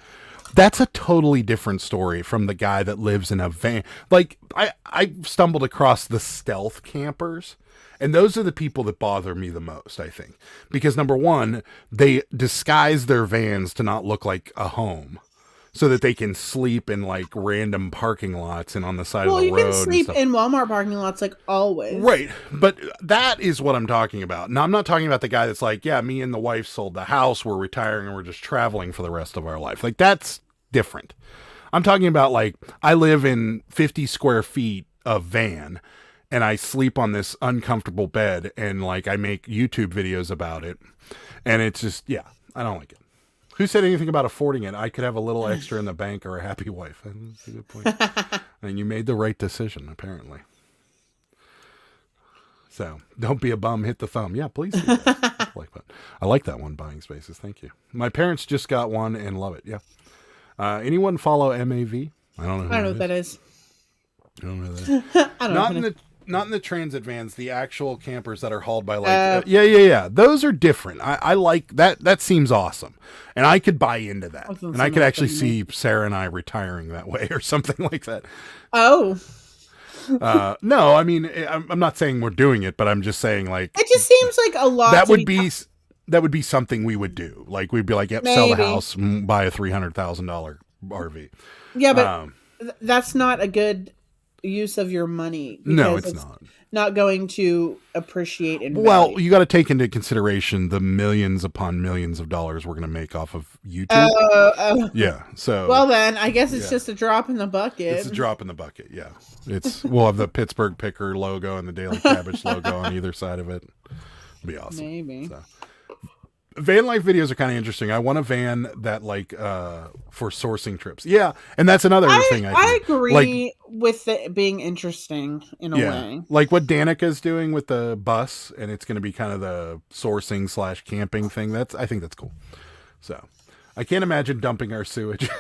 that's a totally different story from the guy that lives in a van. Like I stumbled across the stealth campers, and those are the people that bother me the most, I think. Because number one, they disguise their vans to not look like a home, so that they can sleep in like random parking lots and on the side Well, of the you road. can and sleep stuff. in Walmart parking lots like always. Right. But that is what I'm talking about. Now, I'm not talking about the guy that's like, yeah, me and the wife sold the house, we're retiring, and we're just traveling for the rest of our life. Like, that's different. I'm talking about like, I live in 50 square feet of van, and I sleep on this uncomfortable bed, and like, I make YouTube videos about it. And it's just, yeah, I don't like it. Who said anything about affording it? I could have a little extra in the bank or a happy wife. That's a good point. And you made the right decision, apparently. So don't be a bum. Hit the thumb. Yeah, please. Do that. I like that one. Buying spaces. Thank you. My parents just got one and love it. Yeah. Anyone follow MAV? I don't know. I don't know what that is. I don't know that. I don't Not know. in the not in the transit vans, the actual campers that are hauled by like yeah. Those are different. I like that. That seems awesome, and I could buy into that. And I could actually see Sarah and I retiring that way or something like that. Oh. No, I mean, I'm not saying we're doing it, but I'm just saying like it just seems like a lot. That would be something we would do. Like we'd be like, yep, sell the house, buy a $300,000 RV. Yeah, but that's not a good use of your money. No, it's not going to appreciate in Well, value. you got to take into consideration the millions upon millions of dollars we're going to make off of YouTube. Yeah. So well, then I guess it's just a drop in the bucket. It's a drop in the bucket. Yeah. We'll have the Pittsburgh Picker logo and the Daily Cabbage logo on either side of it. It'll be awesome. Maybe. So. Van life videos are kind of interesting. I want a van that like for sourcing trips. Yeah, and that's another thing. I agree with it being interesting in a way. Like what Danica's doing with the bus, and it's going to be kind of the sourcing / camping thing. I think that's cool. So I can't imagine dumping our sewage.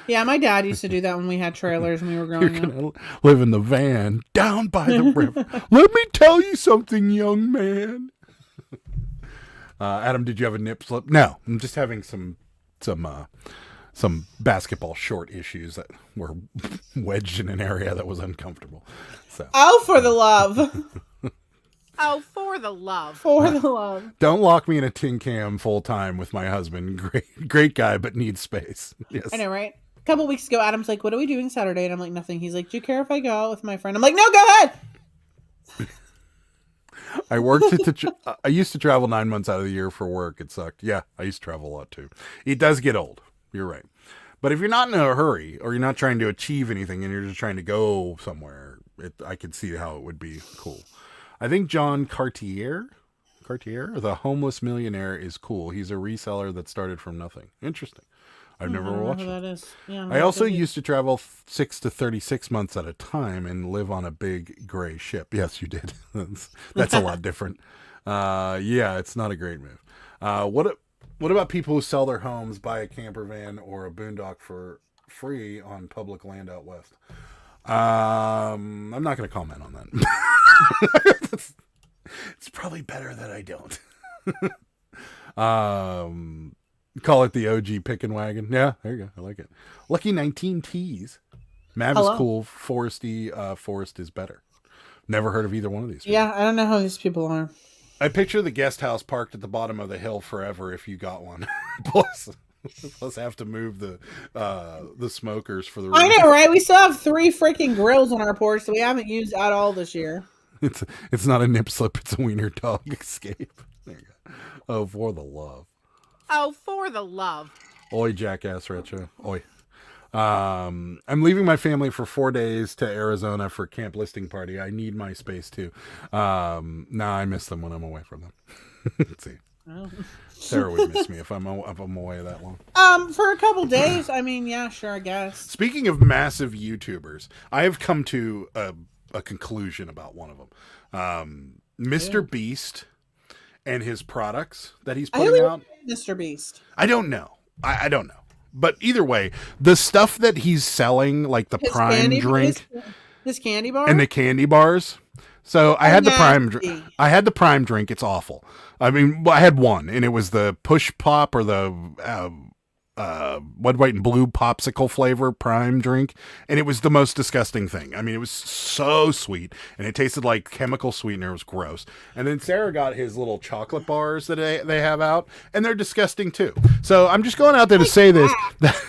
Yeah, my dad used to do that when we had trailers when we were growing up. Gonna live in the van down by the river. Let me tell you something, young man. Adam, did you have a nip slip? No, I'm just having some basketball short issues that were wedged in an area that was uncomfortable. So. Oh, for the love. Oh, for the love. For the love. Don't lock me in a tin can full time with my husband. Great guy, but needs space. Yes. I know, right? A couple weeks ago, Adam's like, what are we doing Saturday? And I'm like, nothing. He's like, do you care if I go out with my friend? I'm like, no, go ahead. I worked I used to travel 9 months out of the year for work. It sucked. Yeah, I used to travel a lot too. It does get old. You're right. But if you're not in a hurry or you're not trying to achieve anything and you're just trying to go somewhere, I could see how it would be cool. I think John Cartier, the homeless millionaire, is cool. He's a reseller that started from nothing. Interesting. I've never watched it. That is. Yeah, I also used to travel 6 to 36 months at a time and live on a big gray ship. Yes, you did. That's a lot different. Yeah, it's not a great move. What about people who sell their homes, buy a camper van or a boondock for free on public land out west? I'm not going to comment on that. It's probably better that I don't. Call it the OG pickin' wagon. Yeah, there you go. I like it. Lucky 19 T's. Mav is cool. Foresty. Forest is better. Never heard of either one of these people. Yeah, I don't know who these people are. I picture the guest house parked at the bottom of the hill forever if you got one. Plus have to move the smokers for the roof. I know, right? We still have 3 freaking grills on our porch that we haven't used at all this year. It's not a nip slip. It's a wiener dog escape. There you go. Oh, for the love. Oh, for the love. Oi, jackass retro. Oi. I'm leaving my family for 4 days to Arizona for camp listing party. I need my space too. Now I miss them when I'm away from them. Let's see. Oh. Sarah would miss me if I'm away that long. For a couple days. I mean, yeah, sure, I guess. Speaking of massive YouTubers, I have come to a conclusion about one of them. MrBeast and his products that he's putting out. MrBeast. I don't know. I don't know. But either way, the stuff that he's selling, like the Prime drink, his candy bar, and the candy bars. So I had the Prime drink. It's awful. I mean, I had one, and it was the Push Pop or the red, white, and blue popsicle flavor Prime drink, and it was the most disgusting thing. I mean, it was so sweet, and it tasted like chemical sweetener. It was gross. And then Sarah got his little chocolate bars that they have out, and they're disgusting too. So I'm just going out there to say this, that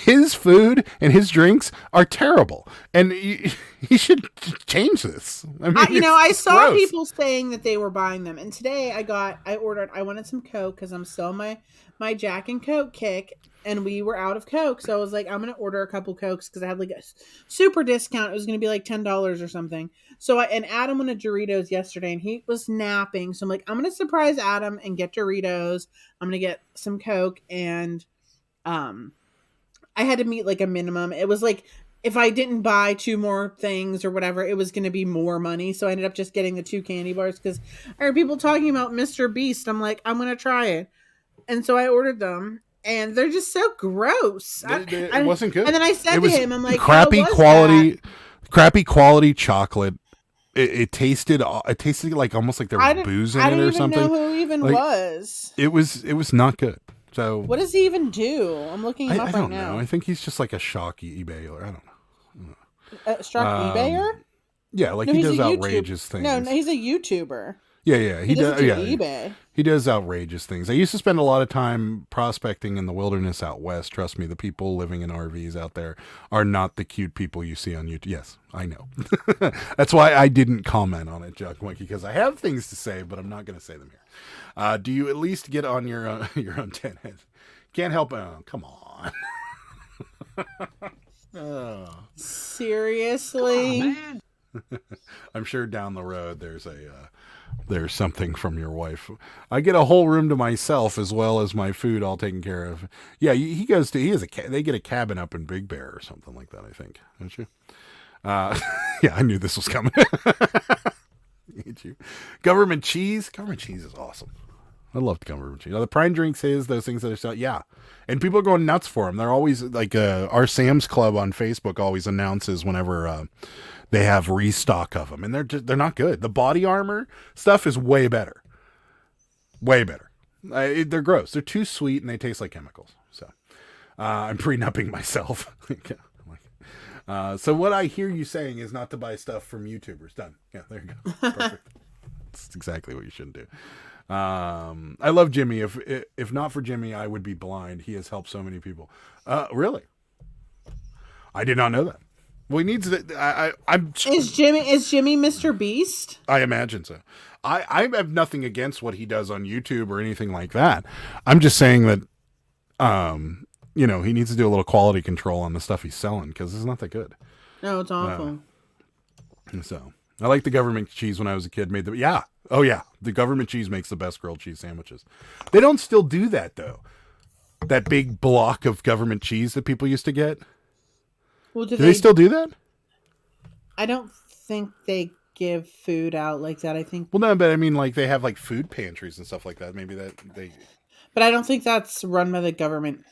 his food and his drinks are terrible, and he should change this. I mean, I saw people saying that they were buying them, and today I wanted some Coke because I'm still my Jack and Coke kick, and we were out of Coke, so I was like, I'm gonna order a couple Cokes because I had like a super discount. It was gonna be like $10 or something. So and Adam went to Doritos yesterday, and he was napping. So I'm like, I'm gonna surprise Adam and get Doritos. I'm gonna get some Coke, and I had to meet like a minimum. It was like if I didn't buy 2 more things or whatever, it was gonna be more money. So I ended up just getting the 2 candy bars because I heard people talking about MrBeast. I'm like, I'm gonna try it. And so I ordered them, and they're just so gross. It wasn't good. And then I said to him, I'm like, crappy quality chocolate it tasted like almost like there was booze in it or something. I don't even know who even like, was. It was not good. So what does he even do? I'm looking him up right now. I don't know. I think he's just like a shocky eBayer. I don't know. A shock eBayer? Yeah, like he does outrageous things. No, he's a YouTuber. Yeah, he does. Yeah, eBay. He does outrageous things. I used to spend a lot of time prospecting in the wilderness out west. Trust me, the people living in RVs out there are not the cute people you see on YouTube. Yes, I know. That's why I didn't comment on it, MIckie, because I have things to say, but I'm not going to say them here. Do you at least get on your own tent? Can't help it. Oh, come on. Oh. Seriously? Come on, man. I'm sure down the road there's something from your wife. I get a whole room to myself as well as my food all taken care of. Yeah, they get a cabin up in Big Bear or something like that, I think. Don't you? Yeah, I knew this was coming. Hate you. Government cheese. Government cheese is awesome. I love government cheese. The prime drinks is those things that are selling. Yeah. And people are going nuts for them. They're always like, our Sam's Club on Facebook always announces whenever, they have restock of them, and they're not good. The body armor stuff is way better. Way better. They're gross. They're too sweet, and they taste like chemicals. So I'm pre-nupping myself. So what I hear you saying is not to buy stuff from YouTubers. Done. Yeah, there you go. Perfect. That's exactly what you should do. I love Jimmy. If not for Jimmy, I would be blind. He has helped so many people. Really? I did not know that. Well, he needs to. Is Jimmy MrBeast? I imagine so. I have nothing against what he does on YouTube or anything like that. I'm just saying that, he needs to do a little quality control on the stuff he's selling because it's not that good. No, it's awful. So I like the government cheese when I was a kid. The government cheese makes the best grilled cheese sandwiches. They don't still do that though. That big block of government cheese that people used to get. Well, do they still do that? I don't think they give food out like that. I think. Well, no, but I mean, like they have like food pantries and stuff like that. Maybe that they. But I don't think that's run by the government.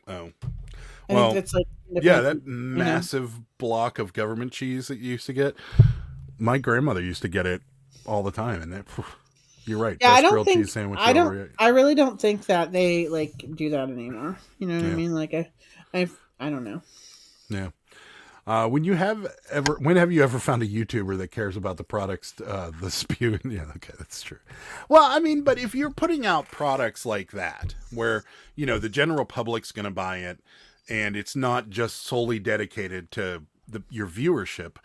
Oh. I think that's like. Yeah, that massive block of government cheese that you used to get. My grandmother used to get it all the time, and you're right. Yeah, best grilled cheese sandwich. I really don't think that they like do that anymore. You know what I mean? Like I don't know. Yeah. When have you ever found a YouTuber that cares about the products, the spew? Yeah, okay, that's true. Well, I mean, but if you're putting out products like that, where, the general public's going to buy it, and it's not just solely dedicated to your viewership,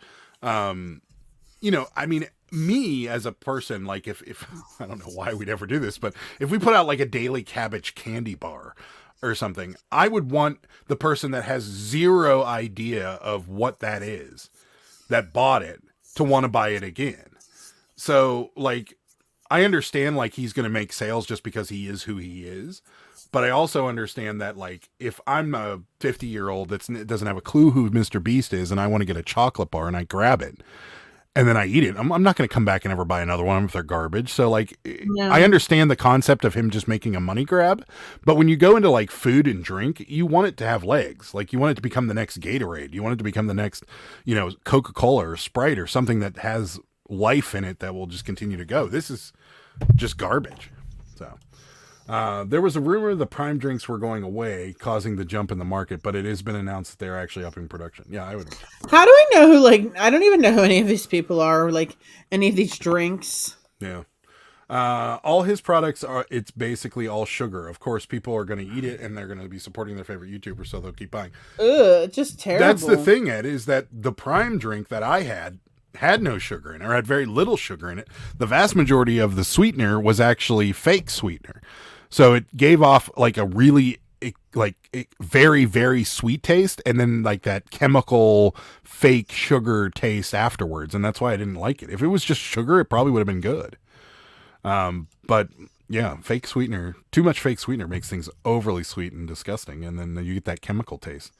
I mean, me as a person, like if I don't know why we'd ever do this, but if we put out like a daily cabbage candy bar, or something, I would want the person that has zero idea of what that is, that bought it, to want to buy it again. So, like, I understand, like, he's going to make sales just because he is who he is. But I also understand that, like, if I'm a 50-year-old that doesn't have a clue who MrBeast is, and I want to get a chocolate bar and I grab it, and then I eat it, I'm not going to come back and ever buy another one if they're garbage. So, like, I understand the concept of him just making a money grab. But when you go into, like, food and drink, you want it to have legs. Like, you want it to become the next Gatorade. You want it to become the next, Coca-Cola or Sprite or something that has life in it that will just continue to go. This is just garbage. So, there was a rumor the prime drinks were going away, causing the jump in the market, but it has been announced that they're actually upping production. Yeah, I would. How do I know who, I don't even know who any of these people are, or, any of these drinks. Yeah. All his products it's basically all sugar. Of course, people are going to eat it and they're going to be supporting their favorite YouTuber, so they'll keep buying. Ugh, just terrible. That's the thing, Ed, is that the prime drink that I had no sugar in it, or had very little sugar in it. The vast majority of the sweetener was actually fake sweetener. So it gave off like a really very, very sweet taste, and then like that chemical fake sugar taste afterwards. And that's why I didn't like it. If it was just sugar, it probably would have been good. But yeah, fake sweetener, too much fake sweetener makes things overly sweet and disgusting. And then you get that chemical taste.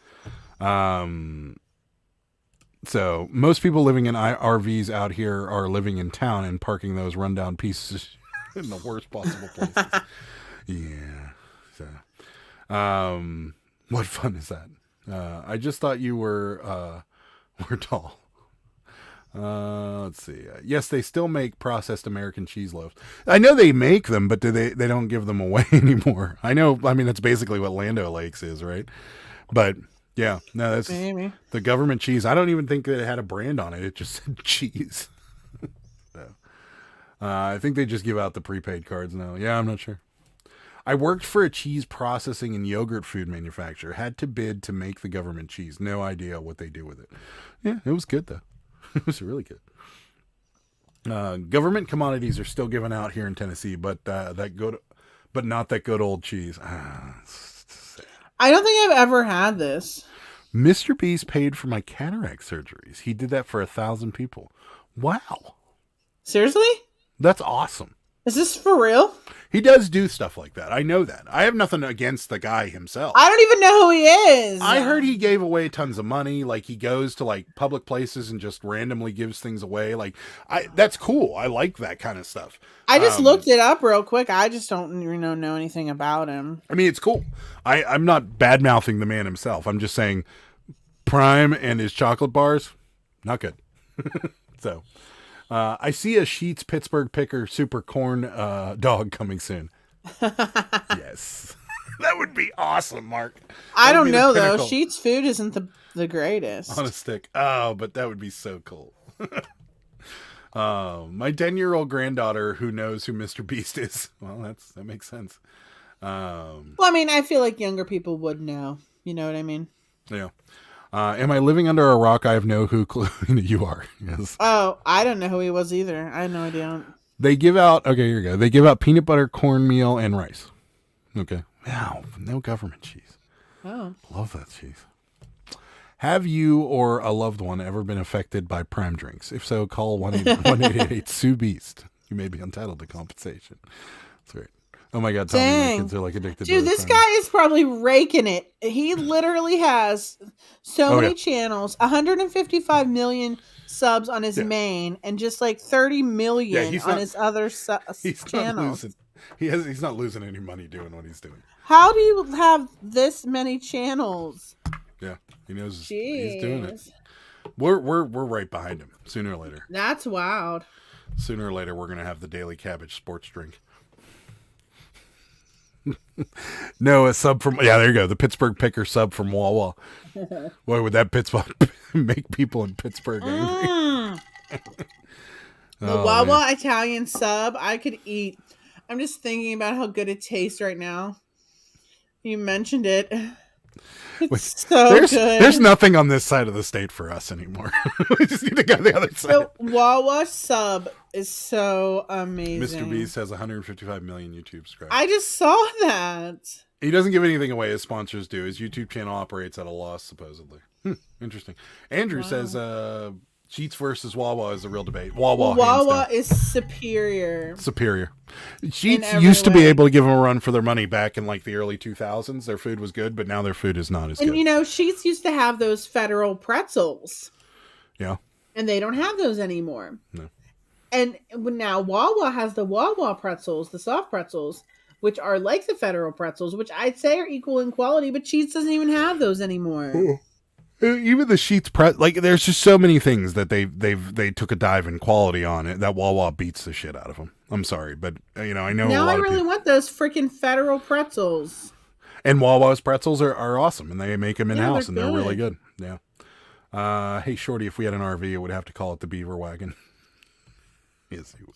So most people living in RVs out here are living in town and parking those rundown pieces in the worst possible places. Yeah. So, what fun is that? I just thought you were tall. Let's see. Yes, they still make processed American cheese loaves. I know they make them, but they don't give them away anymore. I know. I mean, that's basically what Lando Lakes is, right? But yeah, no, that's Maybe. the government cheese. I don't even think that it had a brand on it. It just said cheese. So, I think they just give out the prepaid cards now. Yeah, I'm not sure. I worked for a cheese processing and yogurt food manufacturer. Had to bid to make the government cheese. No idea what they do with it. Yeah, it was good though. It was really good. Government commodities are still given out here in Tennessee, but not that good old cheese. I don't think I've ever had this. MrBeast paid for my cataract surgeries. He did that for 1,000 people. Wow, Seriously? that's awesome. Is this for real? He does do stuff like that. I know that. I have nothing against the guy himself. I don't even know who he is. I heard he gave away tons of money. Like he goes to like public places and just randomly gives things away. Like that's cool. I like that kind of stuff. I just looked it up real quick. I just don't know anything about him. I mean, it's cool. I'm not bad mouthing the man himself. I'm just saying Prime and his chocolate bars, not good. So I see a Sheetz Pittsburgh Picker Super Corn dog coming soon. Yes. That would be awesome, Mark. I don't know, though. Sheetz food isn't the greatest. On a stick. Oh, but that would be so cool. My 10-year-old granddaughter who knows who MrBeast is. Well, that makes sense. Well, I mean, I feel like younger people would know. You know what I mean? Yeah. Am I living under a rock? I have no clue who you are. Yes. Oh, I don't know who he was either. I had no idea. They give out, okay, here you go. They give out peanut butter, cornmeal, and rice. Okay. Wow. No government cheese. Oh. Love that cheese. Have you or a loved one ever been affected by Prime drinks? If so, call 1-888-SUE-BEAST. You may be entitled to compensation. That's great. Oh my God, tell me my kids are like addicted to Dude, this guy is probably raking it. He literally has so many channels, 155 million subs on his main, and just like 30 million on his other channels. He's not losing any money doing what he's doing. How do you have this many channels? Yeah, he knows he's doing it. We're right behind him. Sooner or later. That's wild. Sooner or later, we're gonna have the daily cabbage sports drink. No, a sub from there you go. The Pittsburgh Picker sub from Wawa. Boy, would that Pittsburgh make people in Pittsburgh angry? The Wawa Italian sub I could eat. I'm just thinking about how good it tastes right now. You mentioned it. It's so good. There's nothing on this side of the state for us anymore. We just need to go to the other side. So Wawa sub is so amazing. MrBeast has 155 million YouTube subscribers. I just saw that. He doesn't give anything away. His sponsors do. His YouTube channel operates at a loss, supposedly. Interesting. Andrew says Sheetz versus Wawa is a real debate. Wawa is superior. Sheetz used to be able to give them a run for their money back in like the early 2000s. Their food was good, but now their food is not as good. And you know, Sheetz used to have those federal pretzels. Yeah. And they don't have those anymore. No. And now Wawa has the Wawa pretzels, the soft pretzels, which are like the federal pretzels, which I'd say are equal in quality, but Sheetz doesn't even have those anymore. Ooh. Even the Sheetz like there's just so many things that they took a dive in quality on it that Wawa beats the shit out of them. I'm sorry, but I know now I really want those freaking federal pretzels. And Wawa's pretzels are awesome, and they make them in house, and they're really good. Yeah. Hey Shorty, if we had an RV, it would have to call it the Beaver Wagon. Yes, he would.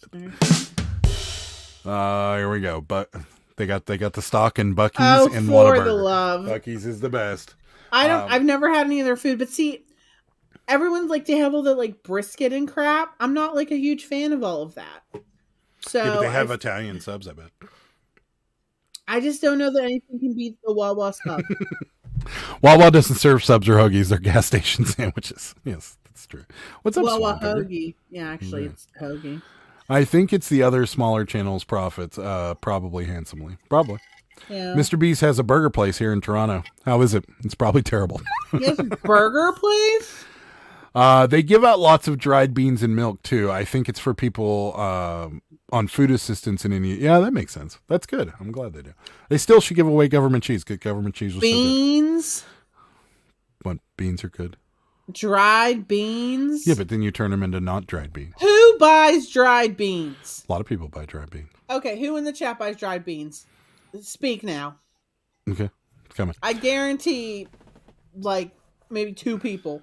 Here we go. But they got the stock in Buc-ee's and Whataburger. For the love. Buc-ee's is the best. I've never had any of their food, but see, everyone's like, they have all the like brisket and crap. I'm not like a huge fan of all of that. So but they have Italian subs, I bet. I just don't know that anything can beat the Wawa sub. Wawa doesn't serve subs or hoagies; they're gas station sandwiches. Yes, that's true. What's up, Wawa hoagie? Yeah, actually, it's hoagie. I think it's the other smaller channels' profits, probably handsomely, probably. Yeah. MrBeast has a burger place here in Toronto. How is it? It's probably terrible. He has a burger place? They give out lots of dried beans and milk too. I think it's for people on food assistance in India. Yeah, that makes sense. That's good. I'm glad they do. They still should give away government cheese. Good government cheese was beans. So good. What, beans are good? Dried beans? Yeah, but then you turn them into not dried beans. Who buys dried beans? A lot of people buy dried beans. Okay, who in the chat buys dried beans? Speak now. Okay, it's coming. I guarantee, like, maybe 2 people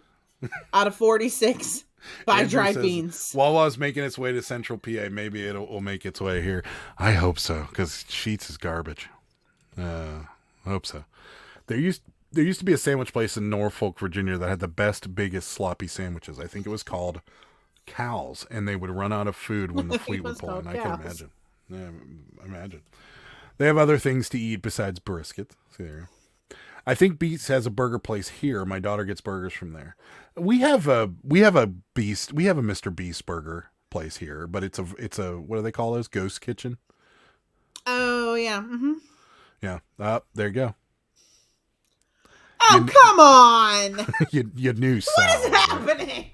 out of 46 buy Andrew dried says, beans. Wawa's making its way to Central PA. Maybe will make its way here. I hope so, because Sheetz is garbage. I hope so. There used to be a sandwich place in Norfolk, Virginia that had the best, biggest sloppy sandwiches. I think it was called Cows, and they would run out of food when the fleet would pull in. I can imagine. Yeah, imagine. They have other things to eat besides brisket. See there. I think Beast has a burger place here. My daughter gets burgers from there. We have a MrBeast burger place here, but it's a what do they call those? Ghost kitchen. Oh yeah. Mm-hmm. Yeah. There you go. Oh, come on! you knew, Sal. What is happening?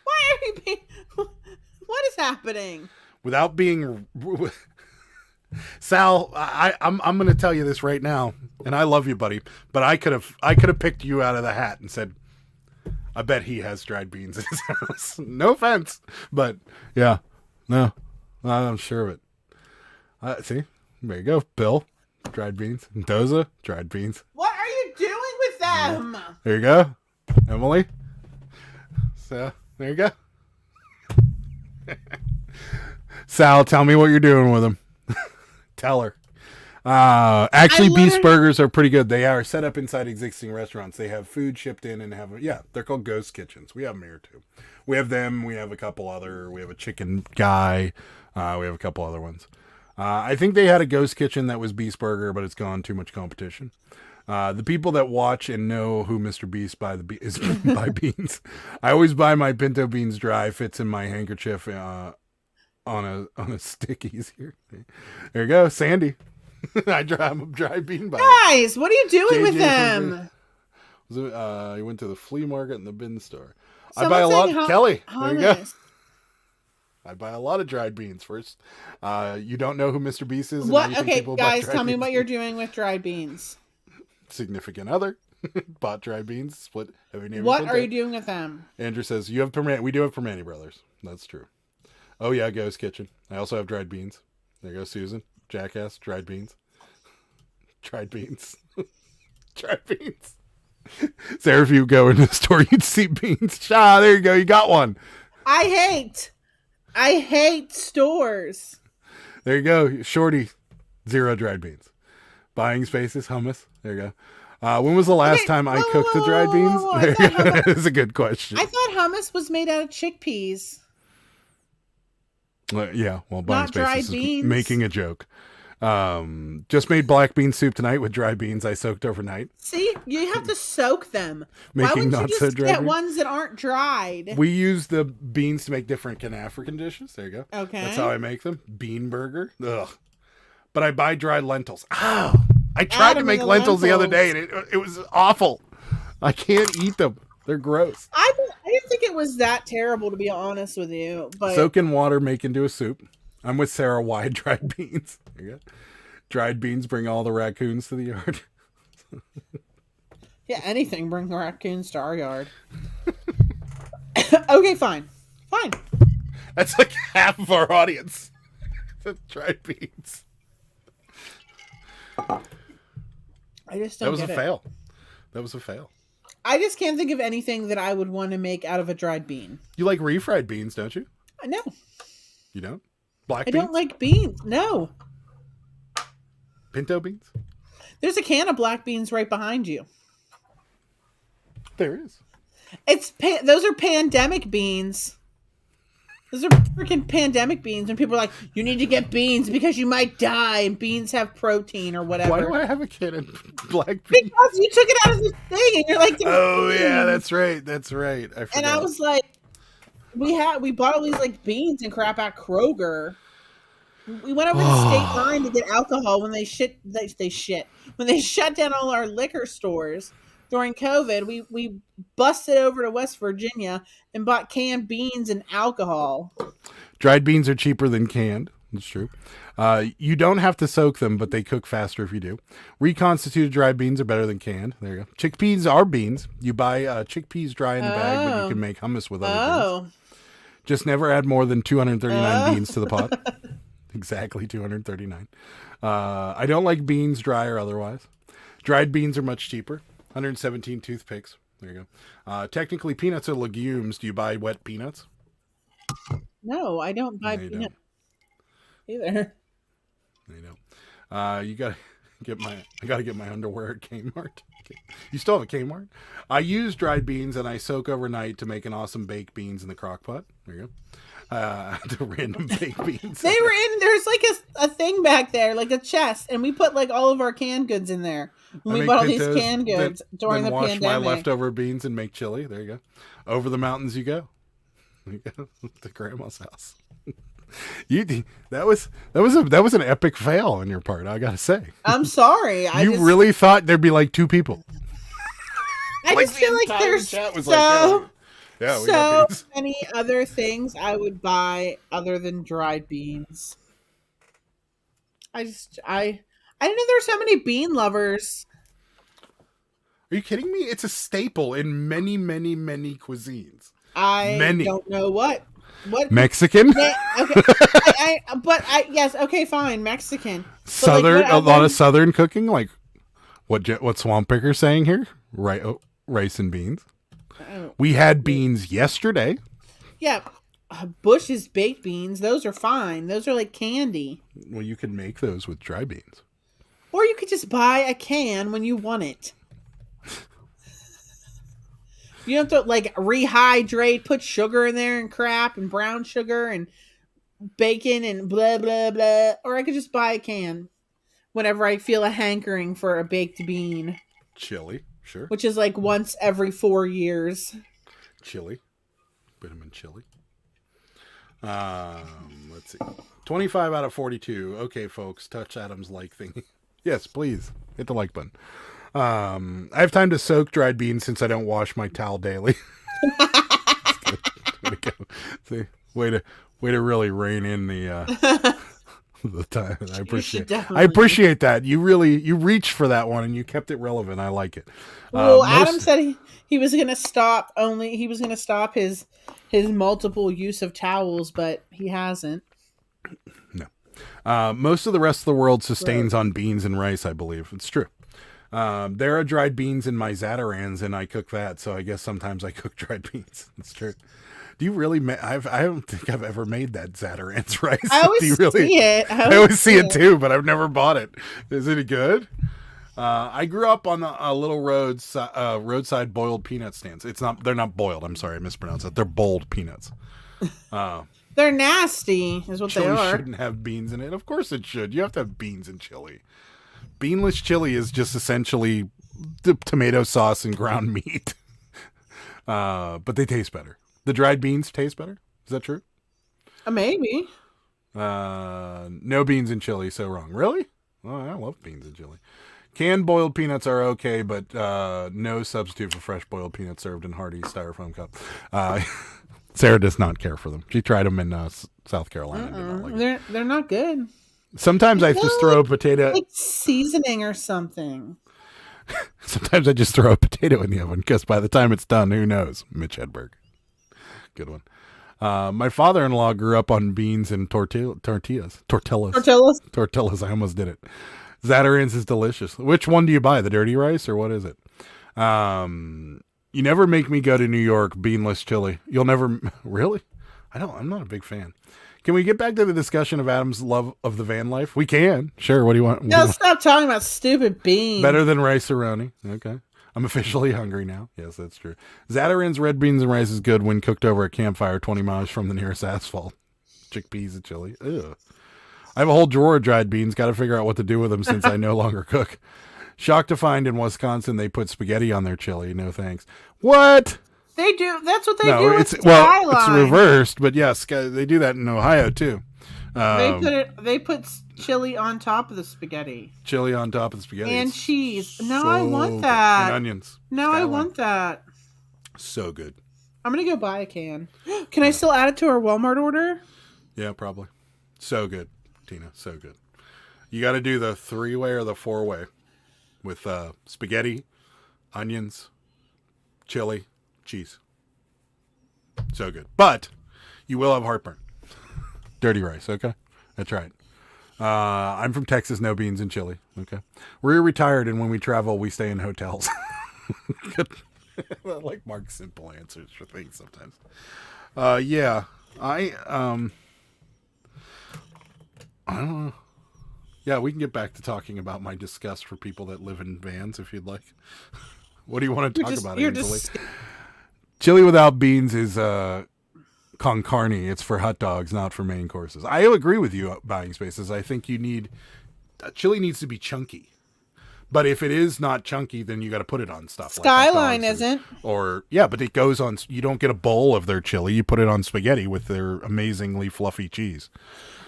Why are you being... What is happening? Without being... Sal, I'm going to tell you this right now, and I love you, buddy, but I could have picked you out of the hat and said, I bet he has dried beans in his house. No offense, but yeah, no, I'm sure of it. See, there you go, Bill, dried beans. Doza, dried beans. What are you doing with them? There you go, Emily. So there you go. Sal, tell me what you're doing with them. Tell her. Actually, Beast burgers are pretty good. They are set up inside existing restaurants. They have food shipped in and they're called ghost kitchens. We have them here too. We have them. We have a couple other. We have a chicken guy. We have a couple other ones. I think they had a ghost kitchen that was Beast Burger, but it's gone too much competition. The people that watch and know who MrBeast is buy beans. I always buy my pinto beans dry. Fits in my handkerchief on a stickies here. There you go, Sandy. I'm a dry bean buyer. Guys, what are you doing with them? I went to the flea market and the bin store. Someone I buy a lot. Kelly, hummus. there you go. I buy a lot of dried beans. First, you don't know who MrBeast is. What? Okay, guys, tell me what you're doing with dried beans. Significant other bought dried beans. Split every neighbor. What are you doing with them? Andrew says you have Permane. We do have Permane brothers. That's true. Oh yeah, Ghost Kitchen. I also have dried beans. There goes Susan. Jackass. Dried beans. Dried beans. Dried beans. Sarah, if you go in the store, you'd see beans. There you go. You got one. I hate stores. There you go. Shorty. 0 dried beans. Buying spaces. Hummus. There you go. When was the last time I cooked the dried beans? That is a good question. I thought hummus was made out of chickpeas. Yeah, well, buying spaces is making a joke. Just made black bean soup tonight with dry beans I soaked overnight. See, you have to soak them. Why wouldn't not you so just dry get beans? ones that aren't dried? We use the beans to make different African dishes. There you go. Okay. That's how I make them. Bean burger. Ugh. But I buy dried lentils. Oh, I tried to make lentils the other day, and it was awful. I can't eat them. They're gross. I didn't think it was that terrible, to be honest with you. But soak in water, make into a soup. I'm with Sarah. Why dried beans? There you go. Dried beans bring all the raccoons to the yard. Yeah, anything bring the raccoons to our yard. Okay, fine. That's like half of our audience. Dried beans. I just don't get it. That was a fail. I just can't think of anything that I would want to make out of a dried bean. You like refried beans, don't you? No. You don't? Black beans? I don't like beans. No. Pinto beans? There's a can of black beans right behind you. There is. Those are pandemic beans. Those are freaking pandemic beans. And people are like, you need to get beans because you might die, and beans have protein or whatever. Why do I have a can of black beans? Because you took it out of the thing, and you're like, oh yeah, that's right. I forgot. And I was like, we bought all these like beans and crap at Kroger. We went over the state line to get alcohol when they when they shut down all our liquor stores during COVID. We busted over to West Virginia and bought canned beans and alcohol. Dried beans are cheaper than canned. That's true. You don't have to soak them, but they cook faster if you do. Reconstituted dried beans are better than canned. There you go. Chickpeas are beans. You buy chickpeas dry in the bag, but you can make hummus with other beans. Just never add more than 239 beans to the pot. Exactly 239. I don't like beans dry or otherwise. Dried beans are much cheaper. 117 toothpicks. There you go. Technically, peanuts are legumes. Do you buy wet peanuts? No, I don't buy peanuts either. You don't. You gotta I gotta get my underwear at Kmart. You still have a Kmart? I use dried beans and I soak overnight to make an awesome baked beans in the crock pot. There you go. The random baked beans. They were in. There's like a thing back there, like a chest, and we put like all of our canned goods in there. When we bought all these canned goods during the wash pandemic. My leftover beans and make chili. There you go. Over the mountains you go. There you go. To grandma's house. That was an epic fail on your part, I gotta say. I'm sorry. You really thought there'd be like two people. I just feel like there's so many other things I would buy other than dried beans. I didn't know there were so many bean lovers. Are you kidding me? It's a staple in many, many, many cuisines. Don't know what Mexican? Okay. Yes, okay, fine, Mexican. Southern, like, a lot of Southern cooking, like what Swamp Picker's saying here, right? Oh, rice and beans. We had beans yesterday. Yeah, Bush's baked beans. Those are fine. Those are like candy. Well, you can make those with dry beans, or you could just buy a can when you want it. You don't have to like rehydrate, put sugar in there and crap and brown sugar and bacon and blah, blah, blah. Or I could just buy a can whenever I feel a hankering for a baked bean. Chili, sure. Which is like once every 4 years. Chili. Put them in chili. Let's see. 25 out of 42. Okay, folks. Touch Adam's like thing. Yes, please. Hit the like button. I have time to soak dried beans since I don't wash my towel daily. See, way to really rein in the time. I appreciate that. You reached for that one and you kept it relevant. I like it. Well, Adam said he was going to stop his multiple use of towels, but he hasn't. No. Most of the rest of the world sustains on beans and rice, I believe. It's true. There are dried beans in my Zatarans, and I cook that, so I guess sometimes I cook dried beans. That's true. Do you really? I don't think I've ever made that Zatarans rice. I always see it. I always see it too, but I've never bought it. Is it good? I grew up on a little roadside boiled peanut stands. They're not boiled. I'm sorry, I mispronounced it. They're boiled peanuts. They're nasty, is what they are. Chili shouldn't have beans in it. Of course it should. You have to have beans in chili. Beanless chili is just essentially the tomato sauce and ground meat. But they taste better. The dried beans taste better. Is that true? Maybe. No beans in chili, so wrong. Really? Oh, I love beans in chili. Canned boiled peanuts are okay, but no substitute for fresh boiled peanuts served in Hardy's styrofoam cup. Sarah does not care for them. She tried them in South Carolina. And did not like it. They're not good. Sometimes I just throw a potato. Like seasoning or something. Sometimes I just throw a potato in the oven because by the time it's done, who knows? Mitch Hedberg. Good one. My father-in-law grew up on beans and tortillas. Tortillas. I almost did it. Zatarans is delicious. Which one do you buy? The dirty rice or what is it? You never make me go to New York beanless chili. You'll never really? I'm not a big fan. Can we get back to the discussion of Adam's love of the van life? We can. Sure. What do you want? No, stop talking about stupid beans. Better than rice-a-roni. Okay. I'm officially hungry now. Yes, that's true. Zatarans red beans and rice is good when cooked over a campfire 20 miles from the nearest asphalt. Chickpeas and chili. Ugh. I have a whole drawer of dried beans. Got to figure out what to do with them since I no longer cook. Shocked to find in Wisconsin they put spaghetti on their chili. No thanks. What? They do. That's what they do. It's reversed, but yes, they do that in Ohio too. They put chili on top of the spaghetti. Chili on top of the spaghetti and cheese. No, I want that. And onions. No, I want that. So good. I'm gonna go buy a can. Can I still add it to our Walmart order? Yeah, probably. So good. Tina. So good. You got to do the 3-way or the 4-way with spaghetti, onions, chili, cheese. So good. But you will have heartburn. Dirty rice, okay? That's right. I'm from Texas, no beans and chili, okay? We're retired, and when we travel, we stay in hotels. I like Mark's simple answers for things sometimes. Yeah, I don't know. Yeah, we can get back to talking about my disgust for people that live in vans if you'd like. What do you want to talk about, Angela? Chili without beans is con carne. It's for hot dogs, not for main courses. I agree with you, Buying Spaces. I think you need... chili needs to be chunky. But if it is not chunky, then you got to put it on stuff. Skyline like isn't. Yeah, but it goes on... You don't get a bowl of their chili. You put it on spaghetti with their amazingly fluffy cheese.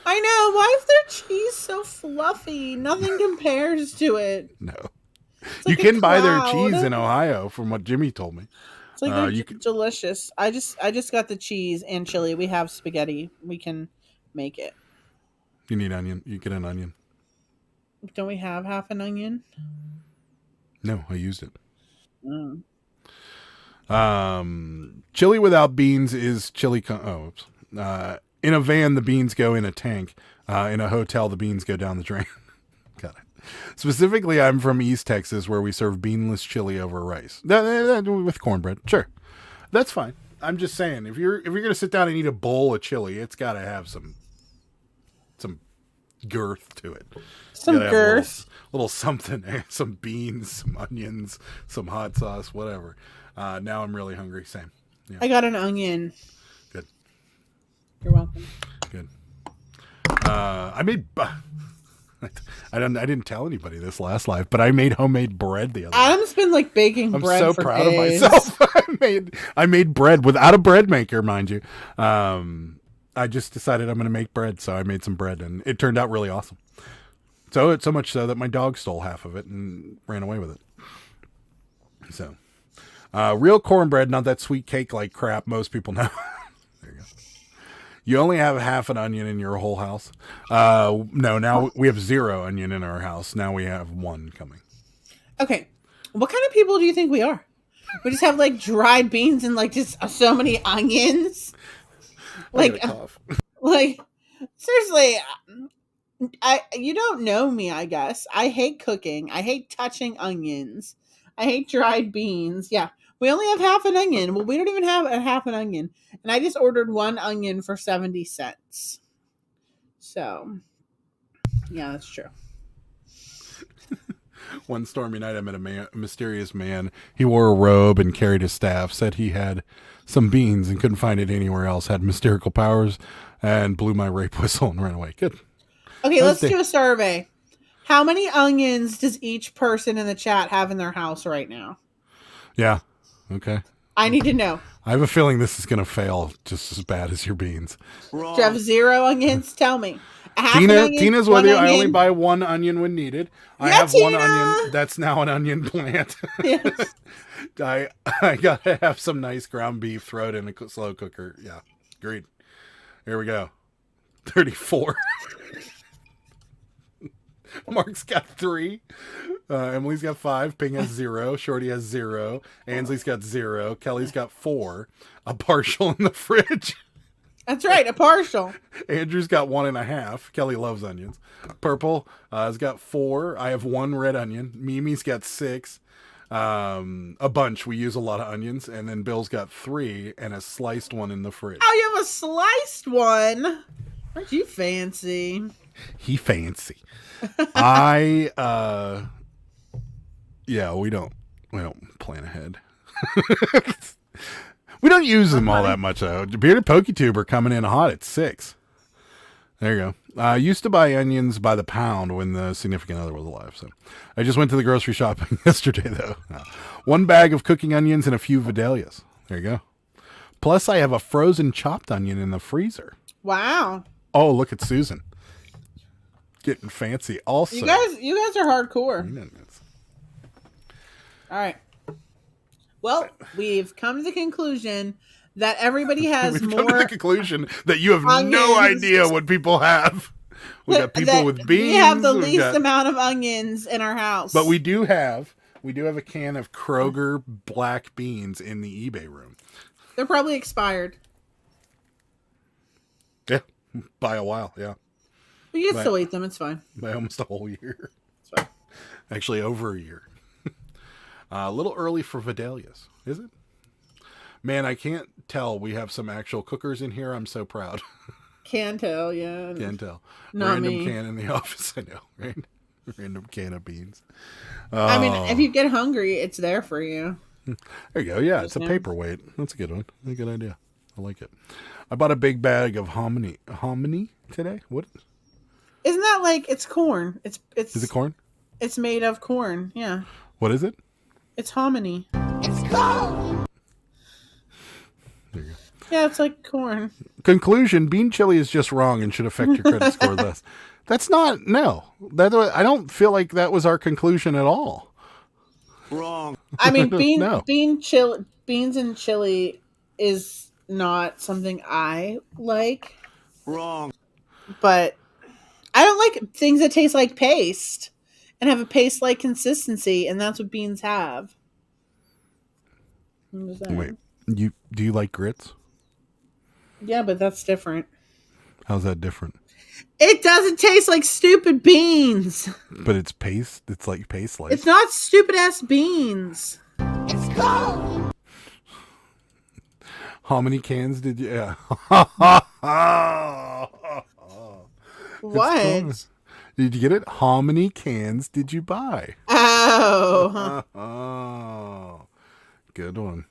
I know. Why is their cheese so fluffy? Nothing compares to it. No. It's You like can a buy their cloud. cheese in Ohio, from what Jimmy told me. It's like they're delicious. I just got the cheese and chili. We have spaghetti. We can make it. You need onion. You get an onion. Don't we have half an onion? No, I used it. Mm. Chili without beans is chili. In a van, the beans go in a tank. In a hotel, the beans go down the drain. Got it. Specifically, I'm from East Texas, where we serve beanless chili over rice with cornbread. Sure, that's fine. I'm just saying, if you're gonna sit down and eat a bowl of chili, it's got to have some girth to it. Some girth, little something, some beans, some onions, some hot sauce, whatever. Now I'm really hungry. Same. Yeah. I got an onion. Good. You're welcome. Good. I made. I didn't tell anybody this last live, but I made homemade bread the other day. Adam's been like baking I'm bread so for proud days. of myself. I made bread without a bread maker, mind you. I just decided I'm going to make bread, so I made some bread, and it turned out really awesome. So much so that my dog stole half of it and ran away with it. So, real cornbread, not that sweet cake like crap most people know. There you go. You only have half an onion in your whole house. No, now we have 0 onion in our house. Now we have 1 coming. Okay, what kind of people do you think we are? We just have like dried beans and like just so many onions. Like seriously, you don't know me, I guess. I hate cooking. I hate touching onions. I hate dried beans. Yeah. We only have half an onion. Well, we don't even have a half an onion. And I just ordered 1 onion for 70 cents. So, yeah, that's true. One stormy night, I met a mysterious man. He wore a robe and carried a staff, said he had some beans and couldn't find it anywhere else, had mystical powers, and blew my rape whistle and ran away. Good. Okay, let's do a survey. How many onions does each person in the chat have in their house right now? Yeah. Okay. I need to know. I have a feeling this is going to fail just as bad as your beans. Do you have 0 onions? Tell me. Tina's with you. I only buy 1 onion when needed. I have Tina. 1 onion. That's now an onion plant. Yes. I got to have some nice ground beef, throw it in a slow cooker. Yeah. Agreed. Here we go. 34. Mark's got 3. Emily's got 5. Ping has 0. Shorty has 0. Ansley's got 0. Kelly's got 4. A partial in the fridge. That's right, a partial. Andrew's got 1.5. Kelly loves onions. Purple has got 4. I have 1 red onion. Mimi's got 6. A bunch. We use a lot of onions. And then Bill's got 3 and a sliced one in the fridge. Oh, you have a sliced one. Aren't you fancy? He fancy. Yeah, we don't plan ahead. We don't use them all that much though. Bearded PokeTube are coming in hot at 6. There you go. I used to buy onions by the pound when the significant other was alive. So I just went to the grocery shopping yesterday though. 1 bag of cooking onions and a few Vidalias. There you go. Plus I have a frozen chopped onion in the freezer. Wow. Oh, look at Susan. Getting fancy also. You guys are hardcore. All right. Well, we've come to the conclusion that everybody has We've more. come to the conclusion that you have no onions. idea what people have. We got people with beans. We have the we've least got- amount of onions in our house. But we do have a can of Kroger black beans in the eBay room. They're probably expired. Yeah, by a while. Yeah, But you can still eat them. It's fine. by almost a whole year. It's fine. Actually, over a year. A little early for Vidalias, is it? Man, I can't tell. We have some actual cookers in here. I'm so proud. Can tell, yeah. Can't tell. Not Random me. can in the office. I know, right? Random can of beans. I mean, if you get hungry, it's there for you. There you go. Yeah, it's a Yeah. paperweight. That's a good one. That's a good idea. I like it. I bought a big bag of hominy today. What? Isn't that like it's corn? It's Is it corn? It's made of corn. Yeah, What is it? it's hominy. There you go. Yeah, it's like corn. Conclusion: bean chili is just wrong and should affect your credit score less. That's not. No, I don't feel like that was our conclusion at all. I mean, No. beans and chili is not something I like. Wrong. But I don't like things that taste like paste and have a paste-like consistency, and that's what beans have. I'm just saying. Wait, do you like grits? Yeah, but that's different. How's that different? It doesn't taste like stupid beans. But it's paste. It's like paste like. It's not stupid ass beans. How many cans did you? Yeah. What? Did you get it? How many cans did you buy? Oh. Oh, good one.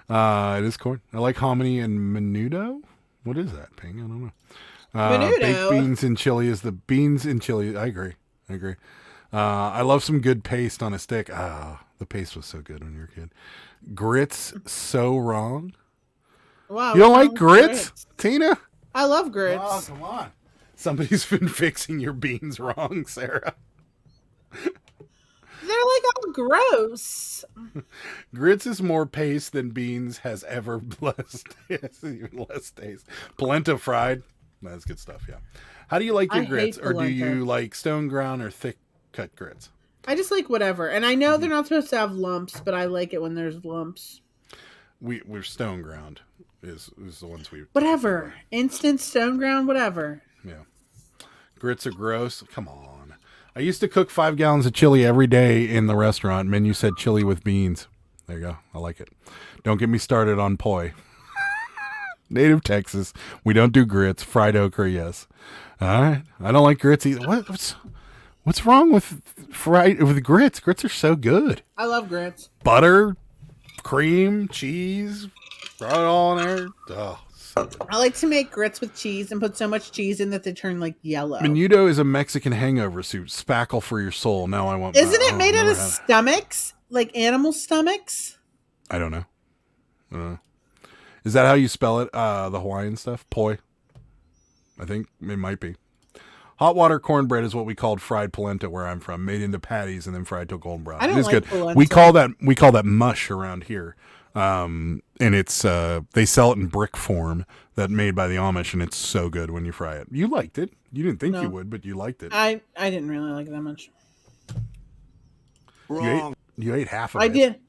It is corn. I like hominy and menudo. What is that, Ping? I don't know. Menudo? Baked beans and chili is the beans and chili. I agree. I love some good paste on a stick. The paste was so good when you were a kid. Grits, so wrong. Wow. You don't what's like wrong with grits, Tina? I love grits. Oh, come on. Somebody's been fixing your beans wrong, Sarah. They're like all gross. Grits is more paste than beans has ever blessed. It's even less taste. Polenta fried. That's good stuff, yeah. How do you like your I grits? hate Or do polenta. you like stone ground or thick cut grits? I just like whatever. And I know they're not supposed to have lumps, but I like it when there's lumps. We're stone ground is the ones we Whatever. Instant stone ground, whatever. Yeah. Grits are gross. Come on. I used to cook 5 gallons of chili every day in the restaurant. Menu said chili with beans. There you go. I like it. Don't get me started on poi. Native Texas. We don't do grits. Fried okra, yes. All right. I don't like grits either. What's wrong with grits? Grits are so good. I love grits. Butter, cream, cheese, throw it all in there. Oh, so good. I like to make grits with cheese and put so much cheese in that they turn like yellow. Menudo is a Mexican hangover soup. Spackle for your soul. Now I want. Isn't it oh, made out never of had it. stomachs? Like animal stomachs? I don't know. Is that how you spell it? The Hawaiian stuff? Poi. I think it might be. Hot water cornbread is what we called fried polenta where I'm from, made into patties and then fried to a golden brown. I don't It is like good. polenta. We call that mush around here. And it's they sell it in brick form that made by the Amish, and it's so good when you fry it. You liked it. You didn't think No. you would, but you liked it. I didn't really like it that much. You ate half of I it. did.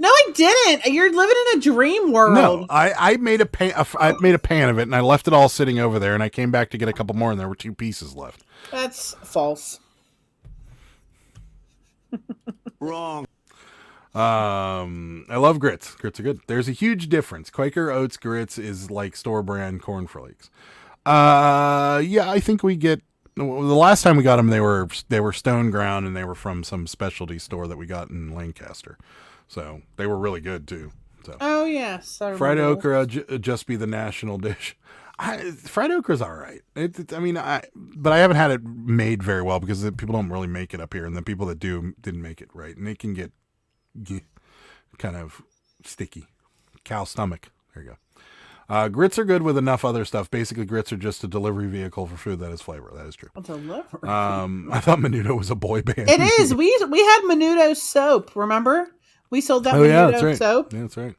No, I didn't. You're living in a dream world. No, I made a pan. I made a pan of it, and I left it all sitting over there. And I came back to get a couple more, and there were 2 pieces left. That's false. I love grits. Grits are good. There's a huge difference. Quaker Oats grits is like store brand cornflakes. Yeah, I think we get the last time we got them. They were stone ground, and they were from some specialty store that we got in Lancaster. So they were really good too. So Oh yes, I fried remember. okra just be the national dish. Fried okra's all right. But I haven't had it made very well because people don't really make it up here, and the people that do didn't make it right, and it can get kind of sticky. Cow stomach. There you go. Grits are good with enough other stuff. Basically, grits are just a delivery vehicle for food that has flavor. That is true. What's a liver? I thought Menudo was a boy band. It is. We had Menudo soap. Remember? We sold that Oh yeah, Menudo that's right. soap. Yeah, that's right.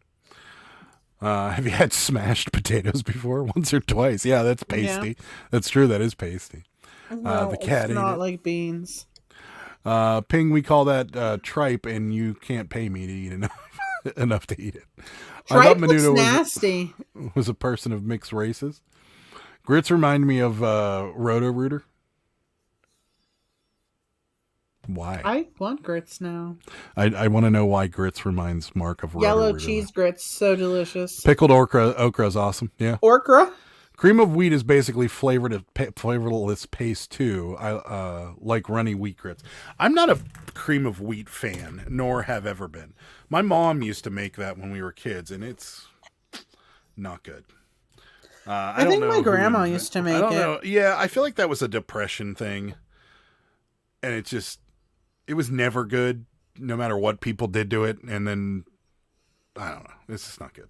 Have you had smashed potatoes before? Once or twice? Yeah, that's pasty. Yeah. That's true. That is pasty. No, The cat it's ate not it. like beans. Ping, we call that tripe, and you can't pay me to eat enough to eat it. I Tripe thought looks Menudo nasty. was a person of mixed races. Grits remind me of Roto-Rooter. Why? I want grits now. I want to know why grits reminds Mark of Yellow Roto-Rooter. cheese grits, so delicious. Pickled okra is awesome. Yeah. Okra? Cream of wheat is basically flavorless paste too. I like runny wheat grits. I'm not a cream of wheat fan, nor have ever been. My mom used to make that when we were kids, and it's not good. I think my grandma used to make I don't it. know. Yeah, I feel like that was a depression thing, and it was never good, no matter what people did to it. And then I don't know. It's just not good.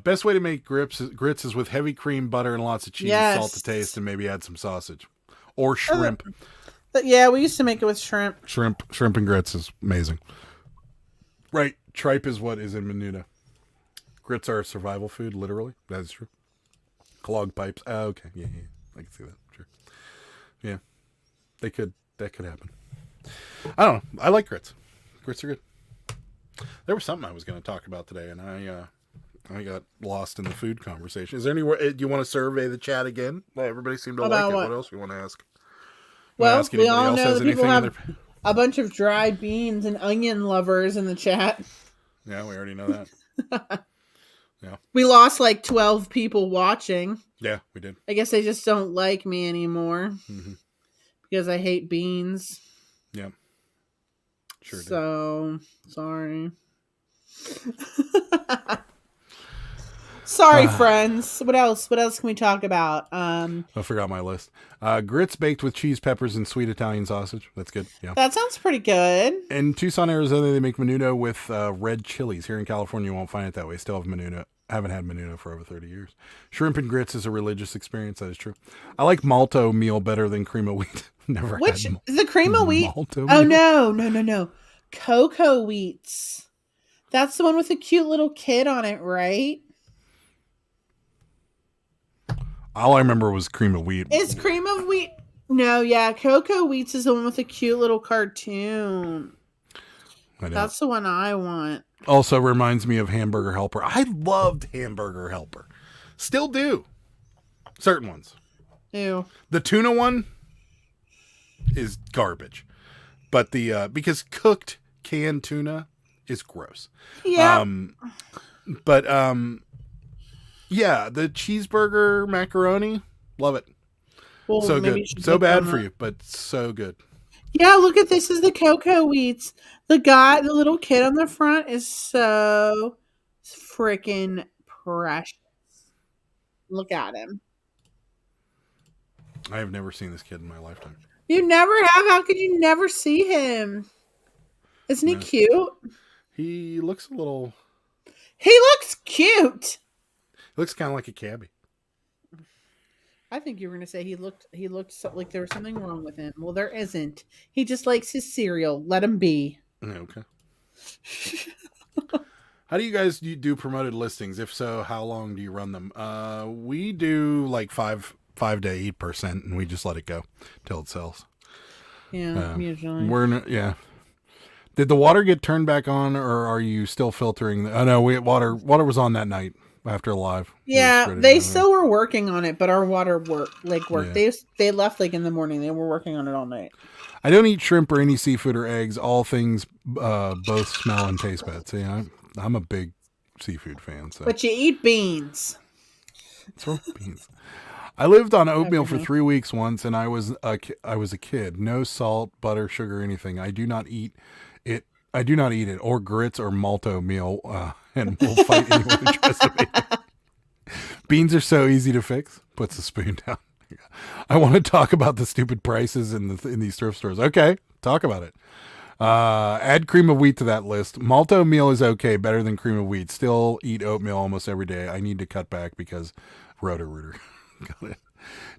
Best way to make grits is with heavy cream, butter, and lots of cheese, salt to taste, and maybe add some sausage or shrimp. But yeah, we used to make it with shrimp. Shrimp and grits is amazing. Right, tripe is what is in Menudo. Grits are a survival food, literally. That is true. Clogged pipes. Oh, okay, yeah, I can see that. Sure. Yeah, that could happen. I don't know. I like grits. Grits are good. There was something I was going to talk about today, and I got lost in the food conversation. Is there anywhere do you want to survey the chat again? Everybody seemed to like it. What else do you want to ask? Well, we all know that people have a bunch of dry beans and onion lovers in the chat. Yeah, we already know that. Yeah. We lost like 12 people watching. Yeah, we did. I guess they just don't like me anymore because I hate beans. Yeah. Sure did. So, sorry. Sorry, friends. What else? What else can we talk about? I forgot my list. Grits baked with cheese, peppers, and sweet Italian sausage. That's good. Yeah. That sounds pretty good. In Tucson, Arizona, they make menudo with red chilies. Here in California, you won't find it that way. Still have menudo. Haven't had menudo for over 30 years. Shrimp and grits is a religious experience. That is true. I like malto meal better than cream of wheat. Never Which had the cream of wheat? Malto Oh meal. no. Cocoa wheats. That's the one with a cute little kid on it, right? All I remember was cream of wheat. Is cream of wheat? No, yeah. Cocoa wheats is the one with a cute little cartoon. That's the one I want. Also reminds me of Hamburger Helper. I loved Hamburger Helper. Still do. Certain ones. Ew. The tuna one is garbage. But because cooked canned tuna is gross. Yeah. Yeah, the cheeseburger macaroni, love it. Well, so good. So bad for you, but so good. Yeah, look at this. Is the cocoa wheats. The little kid on the front is so freaking precious. Look at him. I have never seen this kid in my lifetime. You never have? How could you never see him? Isn't he cute? He looks a little... He looks cute. He looks kind of like a cabbie. I think you were going to say he looked like there was something wrong with him. Well, there isn't. He just likes his cereal. Let him be. Okay. How do you guys do promoted listings? If so, how long do you run them? We do like 5 to 8%, and we just let it go till it sells. Yeah, usually. Yeah. Did the water get turned back on, or are you still filtering? Oh no, water was on that night after live. Yeah, they still were working on it, but our water worked. Yeah. They left like in the morning. They were working on it all night. I don't eat shrimp or any seafood or eggs. All things both smell and taste bad. See, I'm a big seafood fan. So. But you eat beans. What's wrong with beans? I lived on oatmeal for 3 weeks once, and I was a kid. No salt, butter, sugar, anything. I do not eat it, or grits or malto meal, and will fight anyone who tries to make it. Beans are so easy to fix. Puts the spoon down. I want to talk about the stupid prices in these thrift stores. Okay, talk about it. Add cream of wheat to that list. Malto meal is okay, better than cream of wheat. Still eat oatmeal almost every day. I need to cut back because Roto-Rooter. Got it.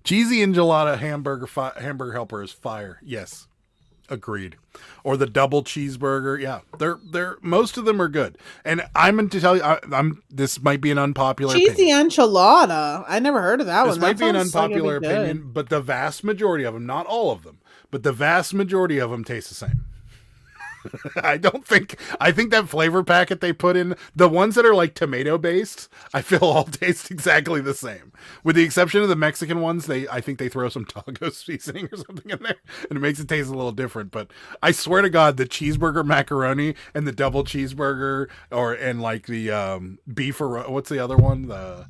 Cheesy enchilada hamburger Helper is fire. Yes. Agreed. Or the double cheeseburger. Yeah, they're most of them are good. And I'm going to tell you, this might be an unpopular Cheesy opinion. enchilada. I never heard of that one. This might be an sounds like it'd unpopular be good. opinion, but the vast majority of them, not all of them, but the vast majority of them taste the same. I think that flavor packet they put in, the ones that are like tomato based, I feel all taste exactly the same. With the exception of the Mexican ones, I think they throw some taco seasoning or something in there and it makes it taste a little different. But I swear to God, the cheeseburger macaroni and the double cheeseburger and like the beef or what's the other one? I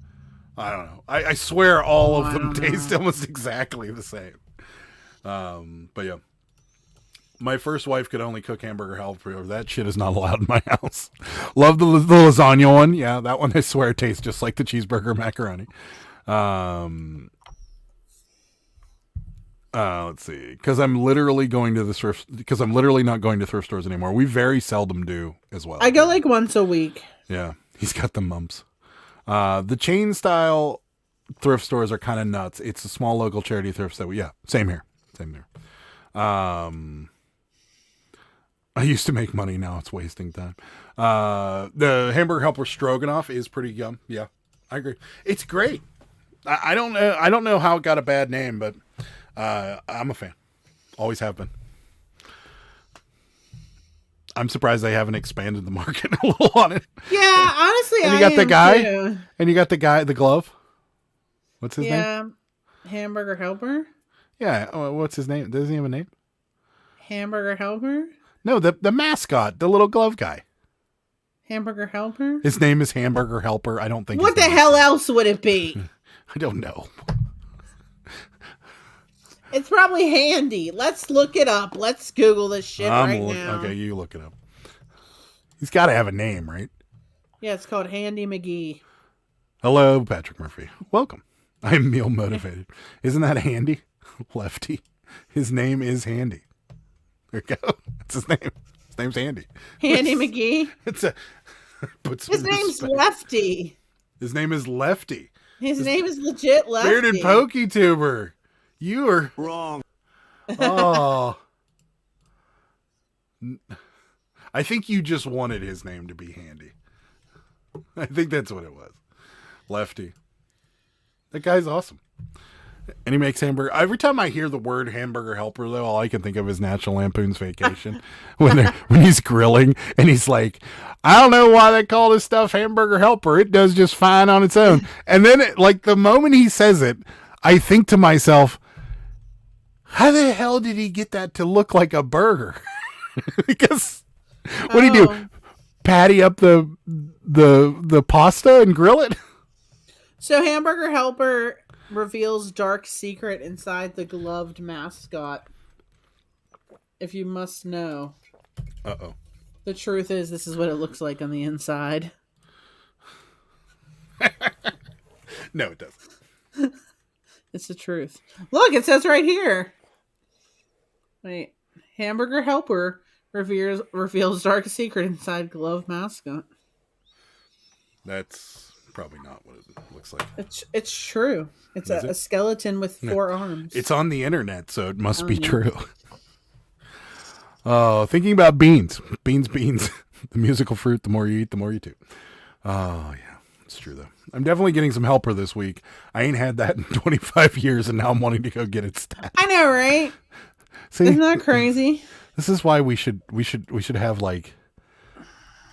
don't know. I swear all of them taste almost exactly the same. But yeah. My first wife could only cook Hamburger Helper. That shit is not allowed in my house. Love the lasagna one. Yeah, that one I swear tastes just like the cheeseburger macaroni. Let's see. Because I'm literally not going to thrift stores anymore. We very seldom do as well. I go like once a week. Yeah, he's got the mumps. The chain style thrift stores are kind of nuts. It's a small local charity thrift store. Yeah, same here. I used to make money. Now it's wasting time. The Hamburger Helper Stroganoff is pretty yum. Yeah, I agree. It's great. I don't know how it got a bad name, but I'm a fan. Always have been. I'm surprised they haven't expanded the market a little on it. Yeah, honestly, and you got the guy, too. And you got the guy, the glove. What's his name? Yeah, Hamburger Helper. Yeah, what's his name? Does he have a name? Hamburger Helper. No, the mascot, the little glove guy. Hamburger Helper? His name is Hamburger Helper. I don't think. What the hell else would it be? I don't know. It's probably Handy. Let's look it up. Let's Google this shit now. Okay, you look it up. He's got to have a name, right? Yeah, it's called Handy McGee. Hello, Patrick Murphy. Welcome. I'm meal motivated. Isn't that Handy? Lefty. His name is Handy. There you go. That's his name. His name's Handy. Handy McGee. His name's Lefty. His name is Lefty. His name is legit Lefty. Bearded PokeTuber. You are wrong. Oh. I think you just wanted his name to be Handy. I think that's what it was. Lefty. That guy's awesome. And he makes hamburger. Every time I hear the word Hamburger Helper, though, all I can think of is National Lampoon's Vacation. when he's grilling and he's like, I don't know why they call this stuff Hamburger Helper. It does just fine on its own. And then, the moment he says it, I think to myself, how the hell did he get that to look like a burger? Because what do you do? Patty up the pasta and grill it? So Hamburger Helper reveals dark secret inside the gloved mascot. If you must know. Uh-oh. The truth is, this is what it looks like on the inside. No, it doesn't. It's the truth. Look, it says right here. Wait. Hamburger Helper reveals dark secret inside glove mascot. That's probably not what it looks like. It's true. It's a skeleton with 4 arms. It's on the internet, so it must be true. Oh, thinking about beans. Beans. The musical fruit, the more you eat, the more you do. Oh, yeah. It's true, though. I'm definitely getting some Helper this week. I ain't had that in 25 years, and now I'm wanting to go get it stat. I know, right? See, isn't that crazy? This is why we should have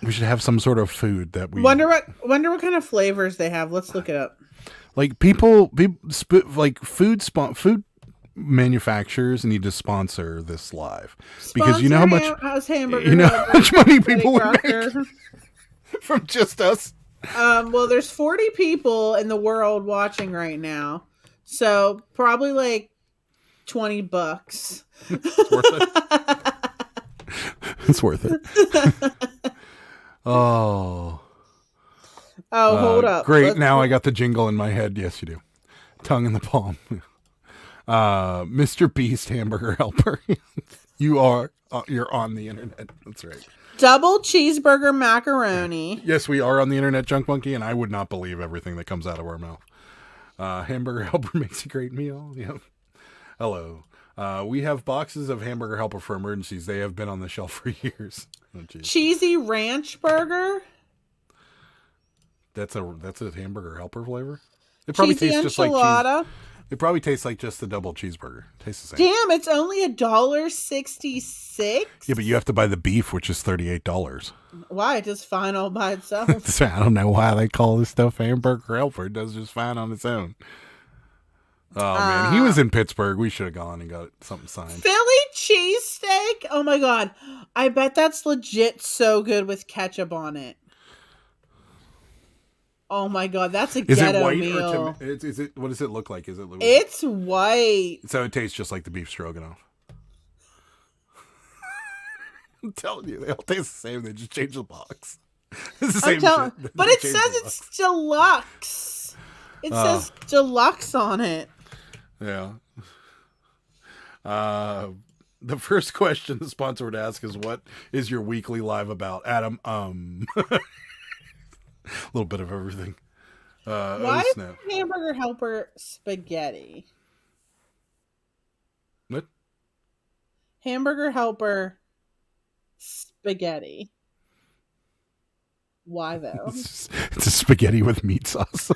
we should have some sort of food that we wonder what kind of flavors they have. Let's look it up. Like food manufacturers need to sponsor this live because you know how much how much money people would make from just us. Well, there's 40 people in the world watching right now, so probably like $20. It's worth it. It's worth it. Oh, hold up. Great. Now I got the jingle in my head. Yes, you do. Tongue in the palm. MrBeast Hamburger Helper. You're on the internet. That's right. Double cheeseburger macaroni. Yes, we are on the internet, Junk Monkey, and I would not believe everything that comes out of our mouth. Hamburger Helper makes a great meal. Yep. Hello. We have boxes of Hamburger Helper for emergencies. They have been on the shelf for years. Oh, cheesy ranch burger. That's a Hamburger Helper flavor. It probably Cheesy tastes just like enchilada. cheese. It probably tastes like just the double cheeseburger. It tastes the same. Damn, it's only $1.66. Yeah, but you have to buy the beef, which is $38. Why? It does fine all by itself. I don't know why they call this stuff Hamburger Helper. It does just fine on its own. Oh man, he was in Pittsburgh. We should have gone and got something signed. Philly cheesesteak. Oh my god, I bet that's legit so good with ketchup on it. Oh my god, that's a ghetto meal. Is it? What does it look like? It's white. So it tastes just like the beef stroganoff. I'm telling you, they all taste the same. They just change the box. It's the same shit. But it says it's deluxe. It says deluxe on it. Yeah. The first question the sponsor would ask is, "What is your weekly live about?" Adam, a little bit of everything. Why is Hamburger Helper spaghetti? What? Hamburger Helper spaghetti. Why though? It's a spaghetti with meat sauce.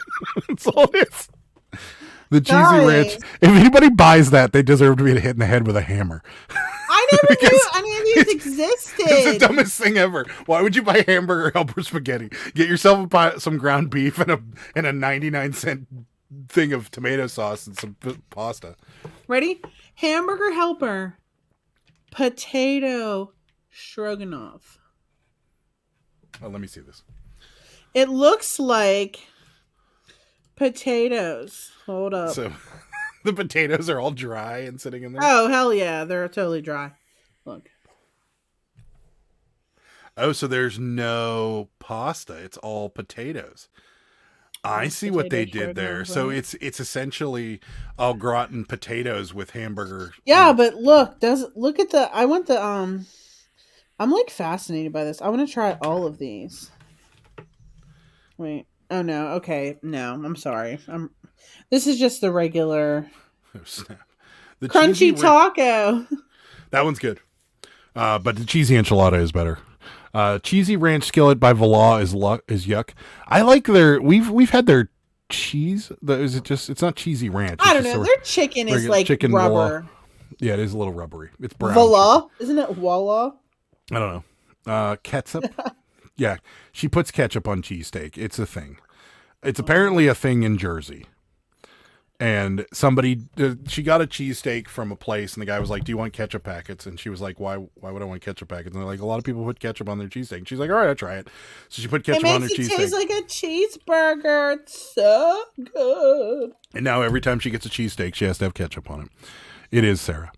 That's all it is. The cheesy ranch. If anybody buys that, they deserve to be hit in the head with a hammer. I never knew any of these existed. It's the dumbest thing ever. Why would you buy Hamburger Helper spaghetti? Get yourself some ground beef and a 99-cent thing of tomato sauce and some pasta. Ready? Hamburger Helper potato stroganoff. Oh, let me see this. It looks like potatoes. Hold up. So the potatoes are all dry and sitting in there? Oh, hell yeah. They're totally dry. Look. Oh, so there's no pasta. It's all potatoes. I see what they did there. So it's essentially au gratin potatoes with hamburger. Yeah, but look at the I'm like fascinated by this. I want to try all of these. Wait. Oh no. Okay. No, I'm sorry. This is just the regular Oh, snap. The crunchy taco. That one's good. But the cheesy enchilada is better. Cheesy ranch skillet by Voila is yuck. I like we've had their cheese. It's not cheesy ranch. I don't know. Their chicken is like chicken rubber. Voila. Yeah, it is a little rubbery. It's brown. Voila? Isn't it Voila? I don't know. Ketchup. Yeah, she puts ketchup on cheesesteak. It's a thing. It's apparently a thing in Jersey. And she got a cheesesteak from a place, and the guy was like, "Do you want ketchup packets?" And she was like, "Why would I want ketchup packets?" And they're like, "A lot of people put ketchup on their cheesesteak." And she's like, "All right, I'll try it." So she put ketchup on her cheesesteak. It tastes like a cheeseburger. It's so good. And now every time she gets a cheesesteak, she has to have ketchup on it. It is Sarah.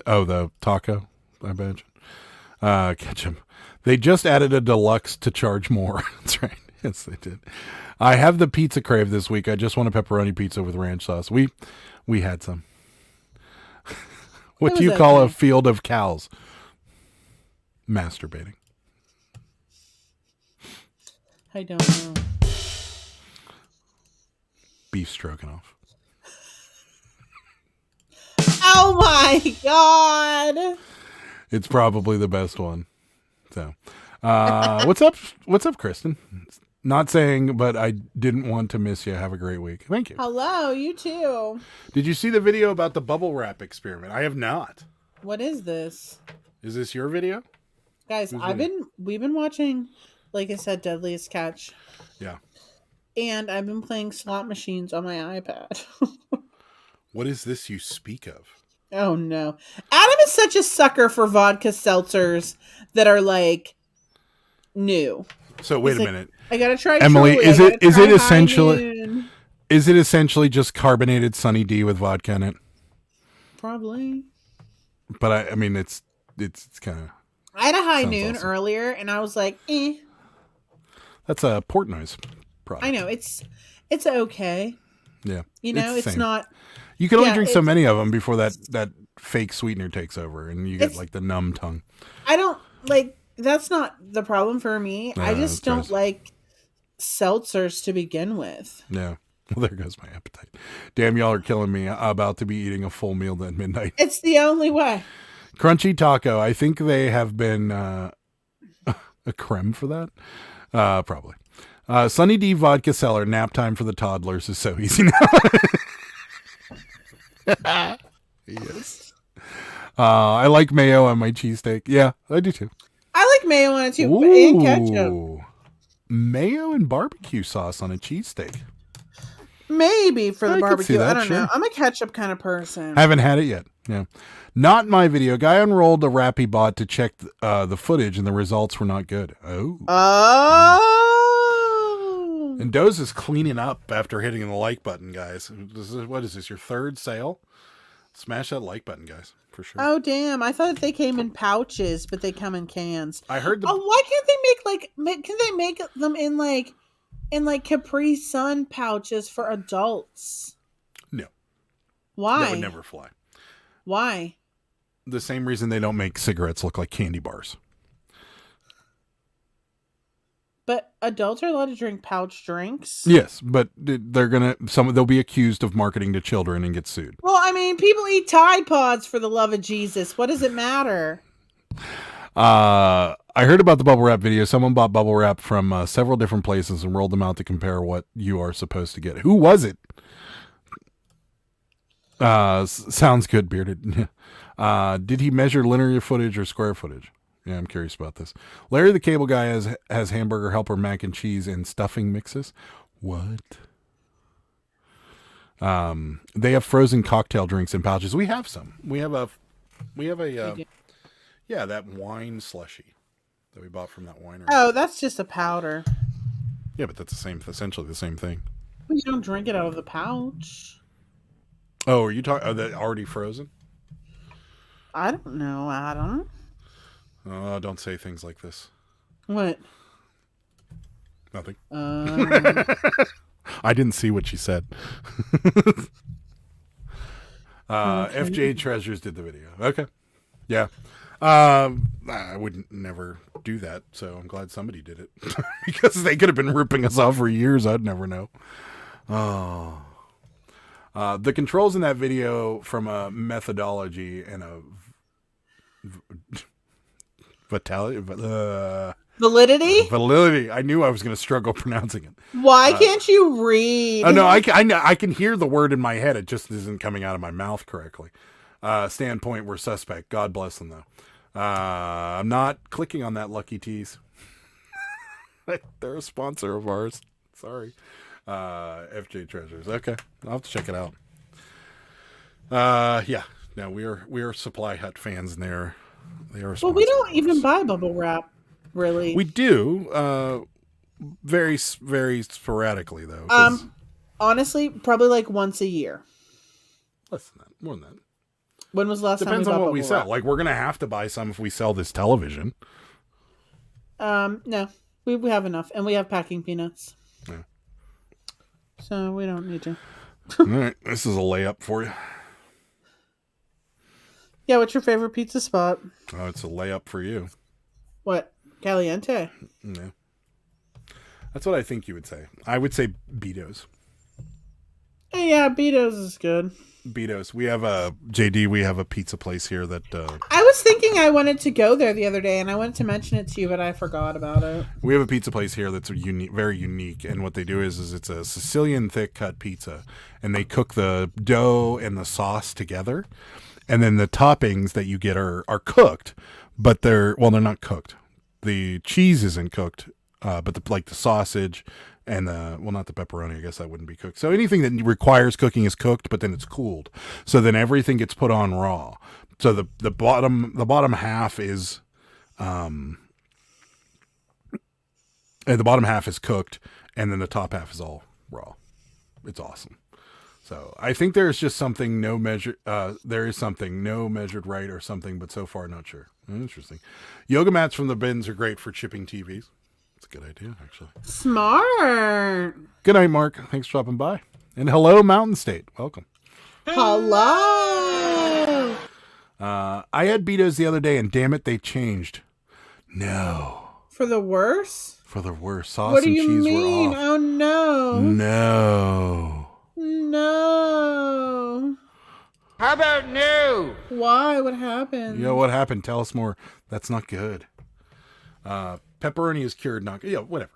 Oh, the taco, I imagine. Ketchup. They just added a deluxe to charge more. That's right. Yes, they did. I have the pizza crave this week. I just want a pepperoni pizza with ranch sauce. We had some. What do you call a field of cows? Masturbating. I don't know. Beef stroganoff. Oh my god! It's probably the best one. So, what's up? What's up, Kristen? Not saying, but I didn't want to miss you. Have a great week. Thank you. Hello, you too. Did you see the video about the bubble wrap experiment? I have not. What is this? Is this your video? Guys, we've been watching, like I said, Deadliest Catch. Yeah. And I've been playing slot machines on my iPad. What is this you speak of? Oh no. Adam is such a sucker for vodka seltzers that are like new. So wait a minute. I gotta try. Emily, is it essentially just carbonated Sunny D with vodka in it? Probably. But I mean it's kind of. I had a High Noon earlier, and I was like, eh. That's a Portnoy's product. I know it's okay. Yeah, it's not. You can only drink so many of them before that fake sweetener takes over, and you get like the numb tongue. I don't like. That's not the problem for me. I just don't like seltzers to begin with. Yeah. Well, there goes my appetite. Damn, y'all are killing me. About to be eating a full meal at midnight. It's the only way. Crunchy Taco. I think they have been a creme for that. Probably. Sunny D Vodka Cellar. Nap time for the toddlers is so easy now. Yes. I like mayo on my cheesesteak. Yeah, I do too. I like mayo on it too, and ketchup. Mayo and barbecue sauce on a cheesesteak. Maybe for the I could see barbecue. that, I don't sure. know. I'm a ketchup kind of person. Haven't had it yet. Yeah. Not my video. Guy unrolled a rap he bought to check the footage, and the results were not good. Oh. Oh. And Doze is cleaning up after hitting the like button, guys. What is this, your third sale? Smash that like button, guys, for sure. Oh, damn. I thought they came in pouches, but they come in cans. I heard Oh, why can't they can they make them in Capri Sun pouches for adults? No. Why? That would never fly. Why? The same reason they don't make cigarettes look like candy bars. But adults are allowed to drink pouch drinks? Yes, but they'll be accused of marketing to children and get sued. Well, I mean, people eat Tide Pods for the love of Jesus. What does it matter? I heard about the bubble wrap video. Someone bought bubble wrap from several different places and rolled them out to compare what you are supposed to get. Who was it? Sounds good, Bearded. Did he measure linear footage or square footage? Yeah, I'm curious about this. Larry the Cable Guy has Hamburger Helper mac and cheese and stuffing mixes. What? They have frozen cocktail drinks in pouches. We have some. We have a that wine slushy that we bought from that winery. Oh, that's just a powder. Yeah, but that's essentially the same thing. You don't drink it out of the pouch. Oh, are you talking? Are they already frozen? I don't know, Adam. Oh, don't say things like this. What? Nothing. I didn't see what she said. FJ Treasures did the video. Okay. Yeah. I would never do that, so I'm glad somebody did it. Because they could have been ripping us off for years. I'd never know. Oh. The controls in that video from a methodology and a validity. I knew I was going to struggle pronouncing it. Why can't you read? Oh no, I can hear the word in my head. It just isn't coming out of my mouth correctly. Standpoint, we're suspect. God bless them though. I'm not clicking on that Lucky Tees. They're a sponsor of ours. Sorry. FJ Treasures. Okay, I'll have to check it out. Yeah. No, we are Supply Hut fans, and they are. Well, we don't even buy bubble wrap, really. We do, very, very sporadically though. Honestly, probably like once a year. Less than that, more than that. When was the last time we Depends bought on what bubble we sell. wrap? Like we're gonna have to buy some if we sell this television. No, we have enough, and we have packing peanuts. Yeah. So we don't need to. All right, this is a layup for you. Yeah, what's your favorite pizza spot? Oh, it's a layup for you. What? Caliente? Yeah. That's what I think you would say. I would say Beato's. Hey, yeah, Beato's is good. Beato's. We have a JD. We have a pizza place here that. I was thinking I wanted to go there the other day, and I wanted to mention it to you, but I forgot about it. We have a pizza place here that's unique, very unique, and what they do is it's a Sicilian thick cut pizza, and they cook the dough and the sauce together, and then the toppings that you get are cooked, but they're not cooked. The cheese isn't cooked, but the sausage. And not the pepperoni. I guess that wouldn't be cooked. So anything that requires cooking is cooked, but then it's cooled. So then everything gets put on raw. So the bottom half is, and the bottom half is cooked, and then the top half is all raw. It's awesome. So I think there's just something there is something no measured right or something, but so far not sure. Interesting. Yoga mats from the bins are great for chipping TVs. It's a good idea, actually. Smart. Good night, Mark. Thanks for dropping by. And hello, Mountain State. Welcome. Hello. I had Beato's the other day, and damn it, they changed. No. For the worse? For the worse. Sauce What do and you cheese mean? were off. Oh no. No. No. How about no? Why? What happened? You know what happened? Tell us more. That's not good. Pepperoni is cured. Not good. Yeah, whatever.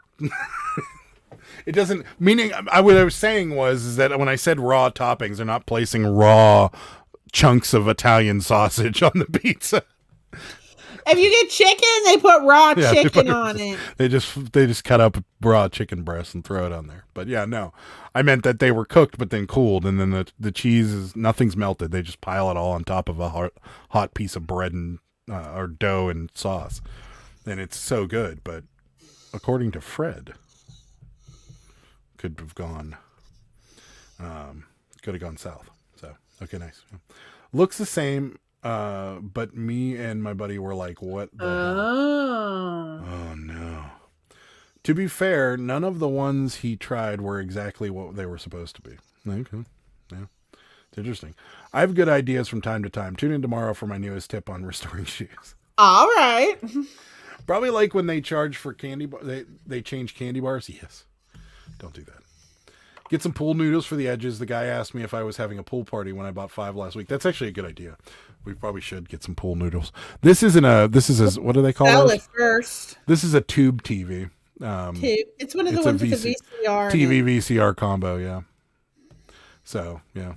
It doesn't. Meaning, what I was saying is that when I said raw toppings, they're not placing raw chunks of Italian sausage on the pizza. If you get chicken, they put raw chicken on it. They just cut up raw chicken breasts and throw it on there. But yeah, no, I meant that they were cooked but then cooled, and then the cheese is nothing's melted. They just pile it all on top of a hot piece of bread and or dough and sauce, and it's so good. But according to Fred, could have gone south. So okay, nice. Looks the same. But me and my buddy were like, what the hell? Oh no. To be fair, none of the ones he tried were exactly what they were supposed to be. Okay. Yeah. It's interesting. I have good ideas from time to time. Tune in tomorrow for my newest tip on restoring shoes. All right. Probably like when they charge for candy they change candy bars. Yes. Don't do that. Get some pool noodles for the edges. The guy asked me if I was having a pool party when I bought 5 last week. That's actually a good idea. We probably should get some pool noodles. This is what do they call Sell it? it first. This is a tube TV. It's one of the ones with the VCR. TV VCR combo, yeah. So, yeah.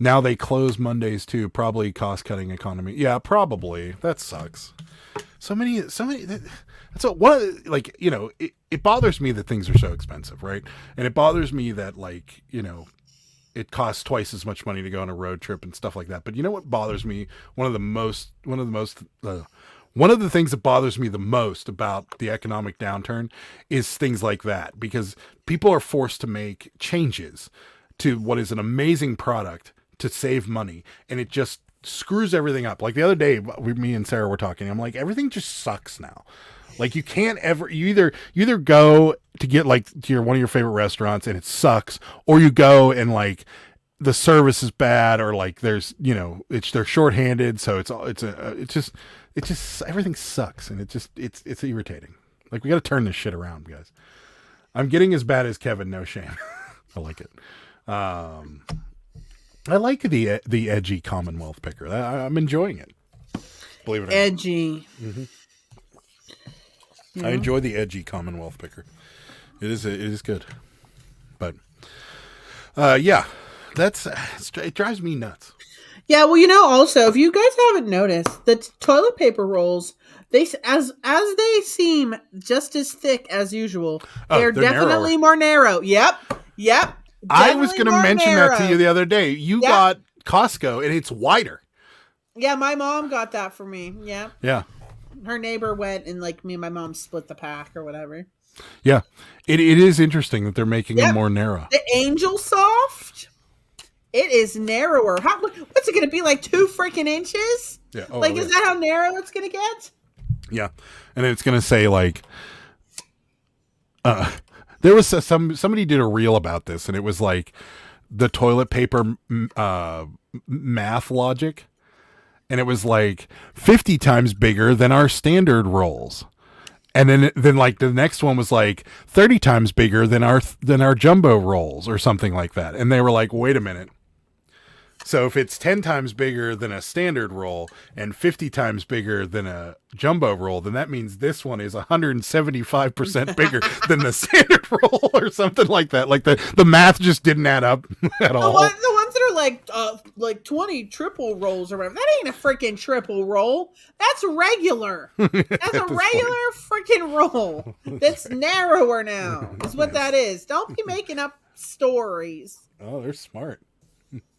Now they close Mondays too. Probably cost cutting economy. Yeah, probably. That sucks. So many. That's what like, you know, it bothers me that things are so expensive, right? And it bothers me that, like, you know, it costs twice as much money to go on a road trip and stuff like that. But you know what bothers me? One of the things that bothers me the most about the economic downturn is things like that, because people are forced to make changes to what is an amazing product to save money, and it just screws everything up. Like the other day, me and Sarah were talking. I'm like, everything just sucks now. Like you can't ever, you either go to get like to one of your favorite restaurants and it sucks, or you go and like the service is bad, or like there's, you know, they're shorthanded. So it's just everything sucks. And it's irritating. Like we got to turn this shit around, guys. I'm getting as bad as Kevin. No shame. I like it. I like the edgy Commonwealth picker. I'm enjoying it. Believe it or not. Edgy. Mm-hmm. I enjoy the edgy Commonwealth picker. It is good. But yeah, it drives me nuts. Yeah, well, you know, also, if you guys haven't noticed, the toilet paper rolls, as they seem just as thick as usual, they're definitely narrower. More narrow. Yep. I was going to mention that to you the other day. You got Costco and it's wider. Yeah, my mom got that for me. Yeah. Yeah. Her neighbor went and like me and my mom split the pack or whatever. Yeah. It is interesting that they're making them more narrow. The Angel Soft, it is narrower. What's it going to be, like 2 freaking inches? Yeah. Oh, is that how narrow it's going to get? Yeah. And it's going to say like, there was somebody did a reel about this, and it was like the toilet paper math logic. And it was like 50 times bigger than our standard rolls. And then like the next one was like 30 times bigger than our jumbo rolls or something like that. And they were like, wait a minute. So if it's 10 times bigger than a standard roll and 50 times bigger than a jumbo roll, then that means this one is 175% bigger than the standard roll or something like that. Like the math just didn't add up at all. The ones that are like 20 triple rolls or whatever, that ain't a freaking triple roll. That's regular. That's a regular freaking roll. That's narrower now is what that is. Don't be making up stories. Oh, they're smart.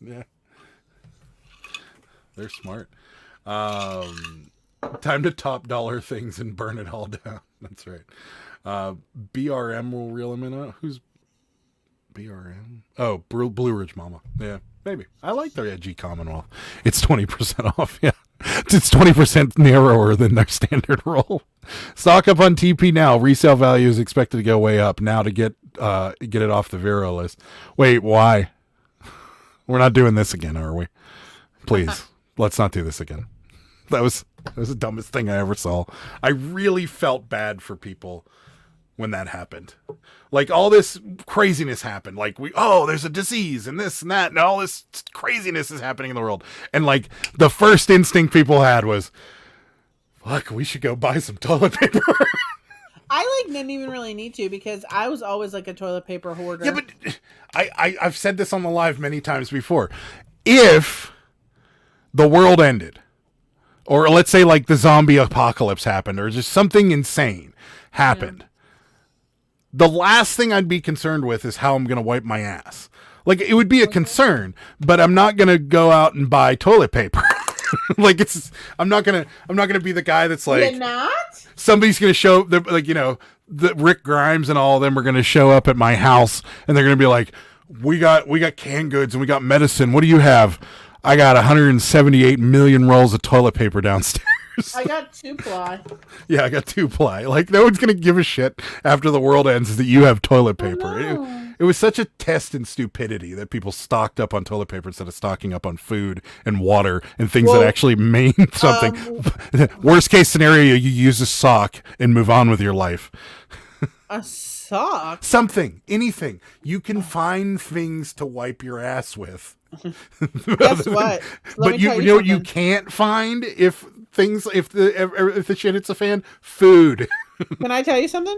Yeah. They're smart. Time to top dollar things and burn it all down. That's right. BRM will reel them in. Who's BRM? Oh, Blue Ridge Mama. Yeah, maybe. I like their edgy Commonwealth. It's 20% off. Yeah. It's 20% narrower than their standard roll. Stock up on TP now. Resale value is expected to go way up now to get it off the Vero list. Wait, why? We're not doing this again, are we? Please. Let's not do this again. That was It was the dumbest thing I ever saw. I really felt bad for people when that happened. Like, all this craziness happened. Like, there's a disease and this and that, and all this craziness is happening in the world. And, like, the first instinct people had was, fuck, we should go buy some toilet paper. I didn't even really need to, because I was always like a toilet paper hoarder. Yeah, but I've said this on the live many times before. If the world ended, or let's say like the zombie apocalypse happened, or just something insane happened, the last thing I'd be concerned with is how I'm going to wipe my ass. Like, it would be a concern, but I'm not going to go out and buy toilet paper. Like, I'm not gonna be the guy that's like, you're not? Somebody's gonna show up, like, the Rick Grimes and all of them are gonna show up at my house, and they're gonna be like, we got canned goods and we got medicine. What do you have? I got 178 million rolls of toilet paper downstairs. I got 2-ply. Yeah, I got 2-ply. Like, no one's gonna give a shit after the world ends that you have toilet paper. It was such a test in stupidity that people stocked up on toilet paper instead of stocking up on food and water and things that actually mean something. Worst case scenario, you use a sock and move on with your life. A sock? Something, anything. You can find things to wipe your ass with. Guess what? But you know what you can't find if the shit hits a fan? Food. Can I tell you something?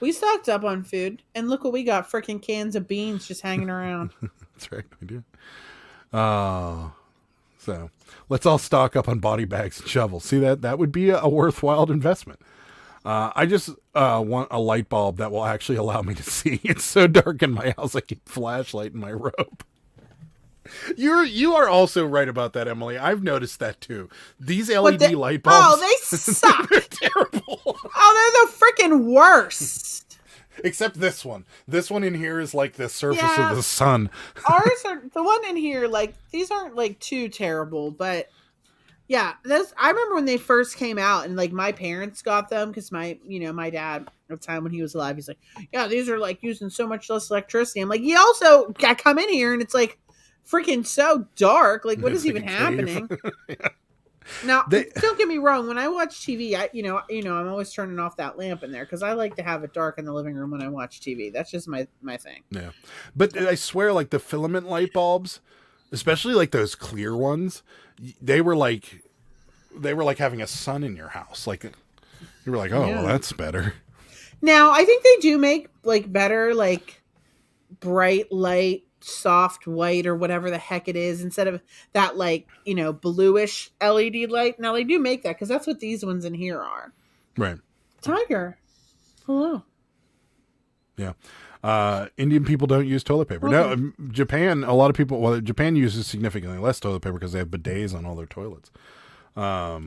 We stocked up on food, and look what we got. Freaking cans of beans just hanging around. That's right, we do. So let's all stock up on body bags and shovels. See, that would be a worthwhile investment. I just want a light bulb that will actually allow me to see. It's so dark in my house, I keep flashlight in my robe. You are also right about that, Emily. I've noticed that too. These LED light bulbs. Oh, they suck. They're terrible. Oh, they're the freaking worst. Except this one. This one in here is like the surface of the sun. Ours are the one in here. Like, these aren't like too terrible, but yeah, I remember when they first came out, and like my parents got them because my dad at the time when he was alive, he's like, yeah, these are like using so much less electricity. I'm like, you also got come in here and it's like freaking so dark. Like, what is even happening? Yeah. Now, don't get me wrong. When I watch TV, I'm always turning off that lamp in there because I like to have it dark in the living room when I watch TV. That's just my thing. Yeah, but I swear, like the filament light bulbs, especially like those clear ones, they were like having a sun in your house. Like, you were like, oh, well, that's better. Now, I think they do make like better, like bright light, soft white or whatever the heck it is, instead of that like bluish LED light. Now they do make that because that's what these ones in here are. Right. Tiger, hello. Yeah. Indian people don't use toilet paper. Okay. No, Japan, a lot of people. Well, Japan uses significantly less toilet paper because they have bidets on all their toilets. I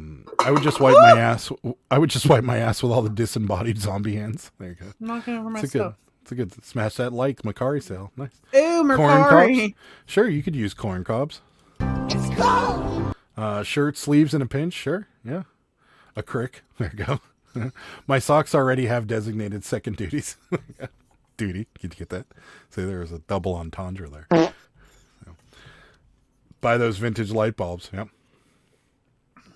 would just wipe my ass. I would just wipe my ass with all the disembodied zombie hands. There you go. I'm not gonna over my stuff. It's a good smash that like Macari sale. Nice. Ooh, Macari. Corn cobs. Sure, you could use corn cobs. It's cold. Shirt sleeves in a pinch. Sure, yeah. A crick. There you go. My socks already have designated second duties. Duty. Did you get that? See, there was a double entendre there. So, buy those vintage light bulbs. Yep.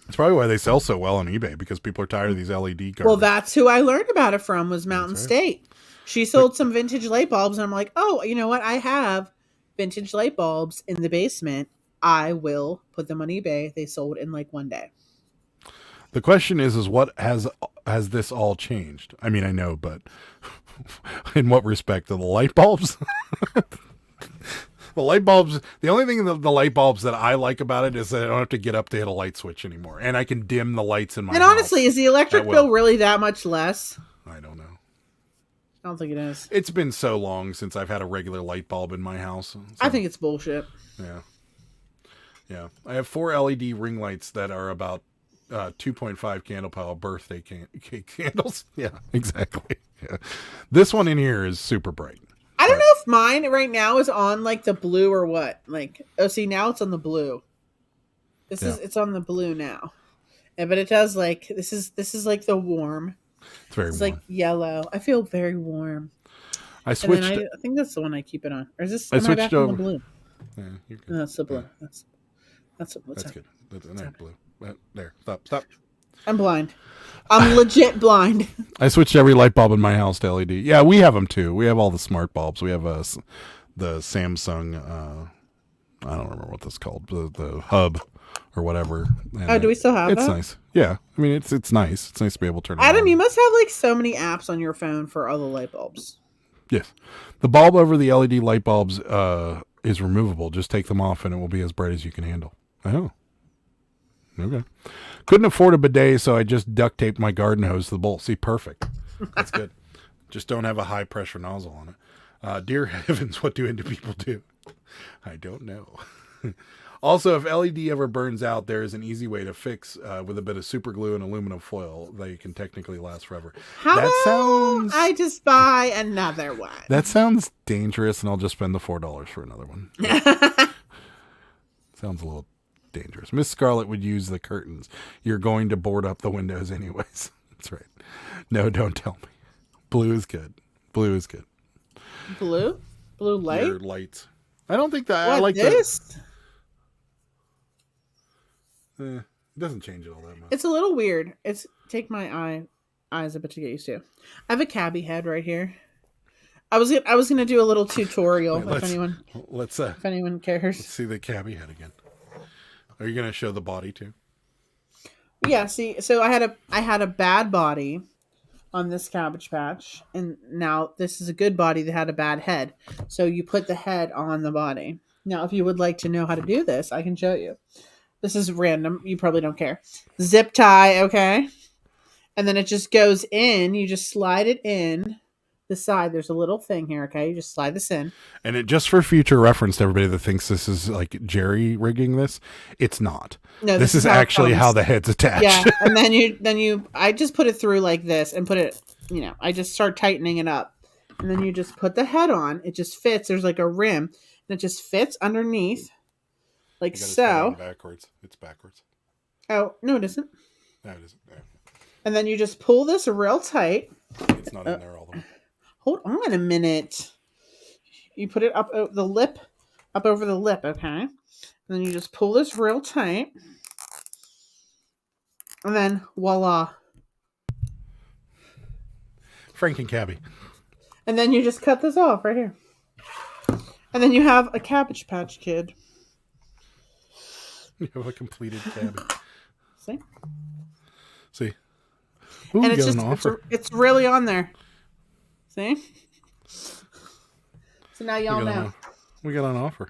That's probably why they sell so well on eBay, because people are tired of these LED garbage. Well, that's who I learned about it from, was Mountain State. She sold some vintage light bulbs, and I'm like, oh, you know what? I have vintage light bulbs in the basement. I will put them on eBay. They sold in like one day. The question is what has this all changed? I mean, I know, but in what respect? To the light bulbs? The light bulbs, the only thing the light bulbs that I like about it is that I don't have to get up to hit a light switch anymore. And I can dim the lights in my house. And honestly, is the electric bill really that much less? I don't know. I don't think it is. It's been so long since I've had a regular light bulb in my house. So. I think it's bullshit. Yeah. Yeah. I have 4 LED ring lights that are about 2.5 candle power birthday cake candles. Yeah, exactly. Yeah. This one in here is super bright. I don't know if mine right now is on like the blue or what. Like, oh, see, now it's on the blue. It's on the blue now. Yeah, but it does like this is like the warm. It's very warm. Like yellow. I feel very warm. I switched. I think that's the one I keep it on. Or is this? I switched back over. On the blue? Yeah, no, that's the blue. Yeah. That's good. That's blue. There. Stop. I'm blind. I'm legit blind. I switched every light bulb in my house to LED. Yeah, we have them too. We have all the smart bulbs. We have the Samsung. I don't remember what that's called. The hub or whatever. And do we still have it's that? nice. Yeah, I mean it's nice. It's nice to be able to turn it Adam, on. you must have like so many apps on your phone for all the light bulbs. Yes, the bulb over the LED light bulbs is removable. Just take them off, and it will be as bright as you can handle. Oh, okay. Couldn't afford a bidet, so I just duct taped my garden hose to the bowl. See, perfect. That's good. Just don't have a high pressure nozzle on it. Dear heavens, what do into people do? I don't know. Also, if LED ever burns out, there is an easy way to fix with a bit of super glue and aluminum foil. They can technically last forever. I just buy another one? That sounds dangerous, and I'll just spend the $4 for another one. Sounds a little dangerous. Miss Scarlett would use the curtains. You're going to board up the windows anyways. That's right. No, don't tell me. Blue is good. Blue is good. Blue light. Your lights. I don't think that What, I like this. It doesn't change it all that much. It's a little weird. It's take my eyes a bit to get used to. I have a cabbie head right here. I was gonna do a little tutorial if anyone cares. Let's see the cabbie head again. Are you gonna show the body too? Yeah. See, so I had a bad body on this Cabbage Patch, and now this is a good body that had a bad head. So you put the head on the body. Now, if you would like to know how to do this, I can show you. This is random. You probably don't care. Zip tie, okay? And then it just goes in. You just slide it in the side. There's a little thing here, okay? You just slide this in. And it just for future reference to everybody that thinks this is like jerry rigging this, it's not. No, this is actually how the head's attached. Yeah, and then I just put it through like this and put it, I just start tightening it up. And then you just put the head on. It just fits. There's like a rim, and it just fits underneath. Like so. Backwards. It's backwards. Oh, no, it isn't. No, it isn't. No. And then you just pull this real tight. It's not in there all the way. Hold on a minute. You put it up over the lip, okay? And then you just pull this real tight. And then voila. Frank and Cabby. And then you just cut this off right here. And then you have a Cabbage Patch Kid. You have a completed cabby. See? Ooh, And it's really on there. See? So now y'all know. We got an offer.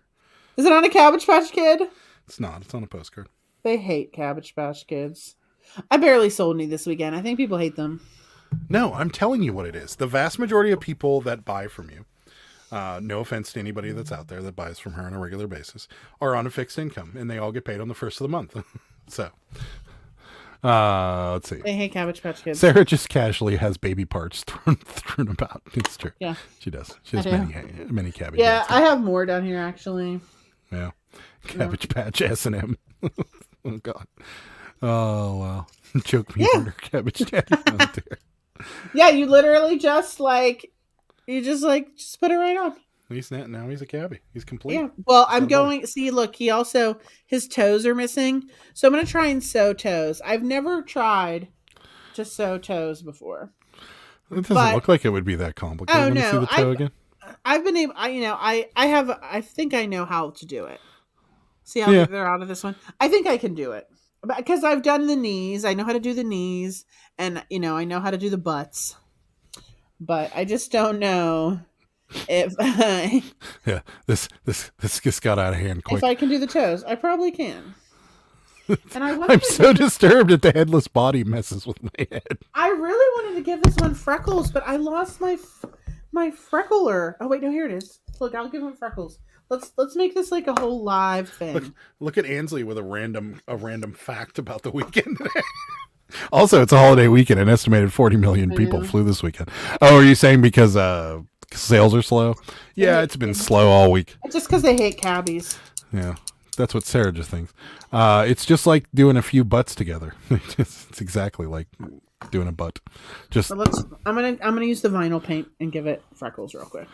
Is it on a Cabbage Patch Kid? It's not. It's on a postcard. They hate Cabbage Patch Kids. I barely sold any this weekend. I think people hate them. No, I'm telling you what it is. The vast majority of people that buy from you, no offense to anybody that's out there that buys from her on a regular basis, are on a fixed income, and they all get paid on the first of the month. So, let's see. They hate Cabbage Patch Kids. Sarah just casually has baby parts thrown about. It's true. Yeah. She does. She has many cabbage. Yeah, I have more down here, actually. Yeah. Cabbage Patch S&M. Oh, God. Oh, wow. Choke me harder, Cabbage Daddy. Oh, dear. Yeah, you literally just put it right on. Now he's a cabbie. He's complete. Yeah. Well, I'm going. See, look, his toes are missing. So I'm going to try and sew toes. I've never tried to sew toes before. It doesn't look like it would be that complicated. Oh, Let me no. see the toe again. I've been able, I think I know how to do it. See how they're out of this one? I think I can do it. Because I've done the knees. I know how to do the knees. And, I know how to do the butts. But I just don't know if Yeah, this just got out of hand quick. if I can do the toes. I probably can. And I'm so disturbed that the headless body messes with my head. I really wanted to give this one Freckles, but I lost my freckler. Oh wait, no, here it is. Look, I'll give him Freckles. Let's make this like a whole live thing. Look at Ansley with a random fact about the weekend. Also, it's a holiday weekend. An estimated 40 million people flew this weekend. Oh, are you saying because sales are slow? Yeah, it's been slow all week. It's just because they hate cabbies. Yeah, that's what Sarah just thinks. It's just like doing a few butts together. It's exactly like doing a butt. Just So I'm gonna use the vinyl paint and give it Freckles real quick.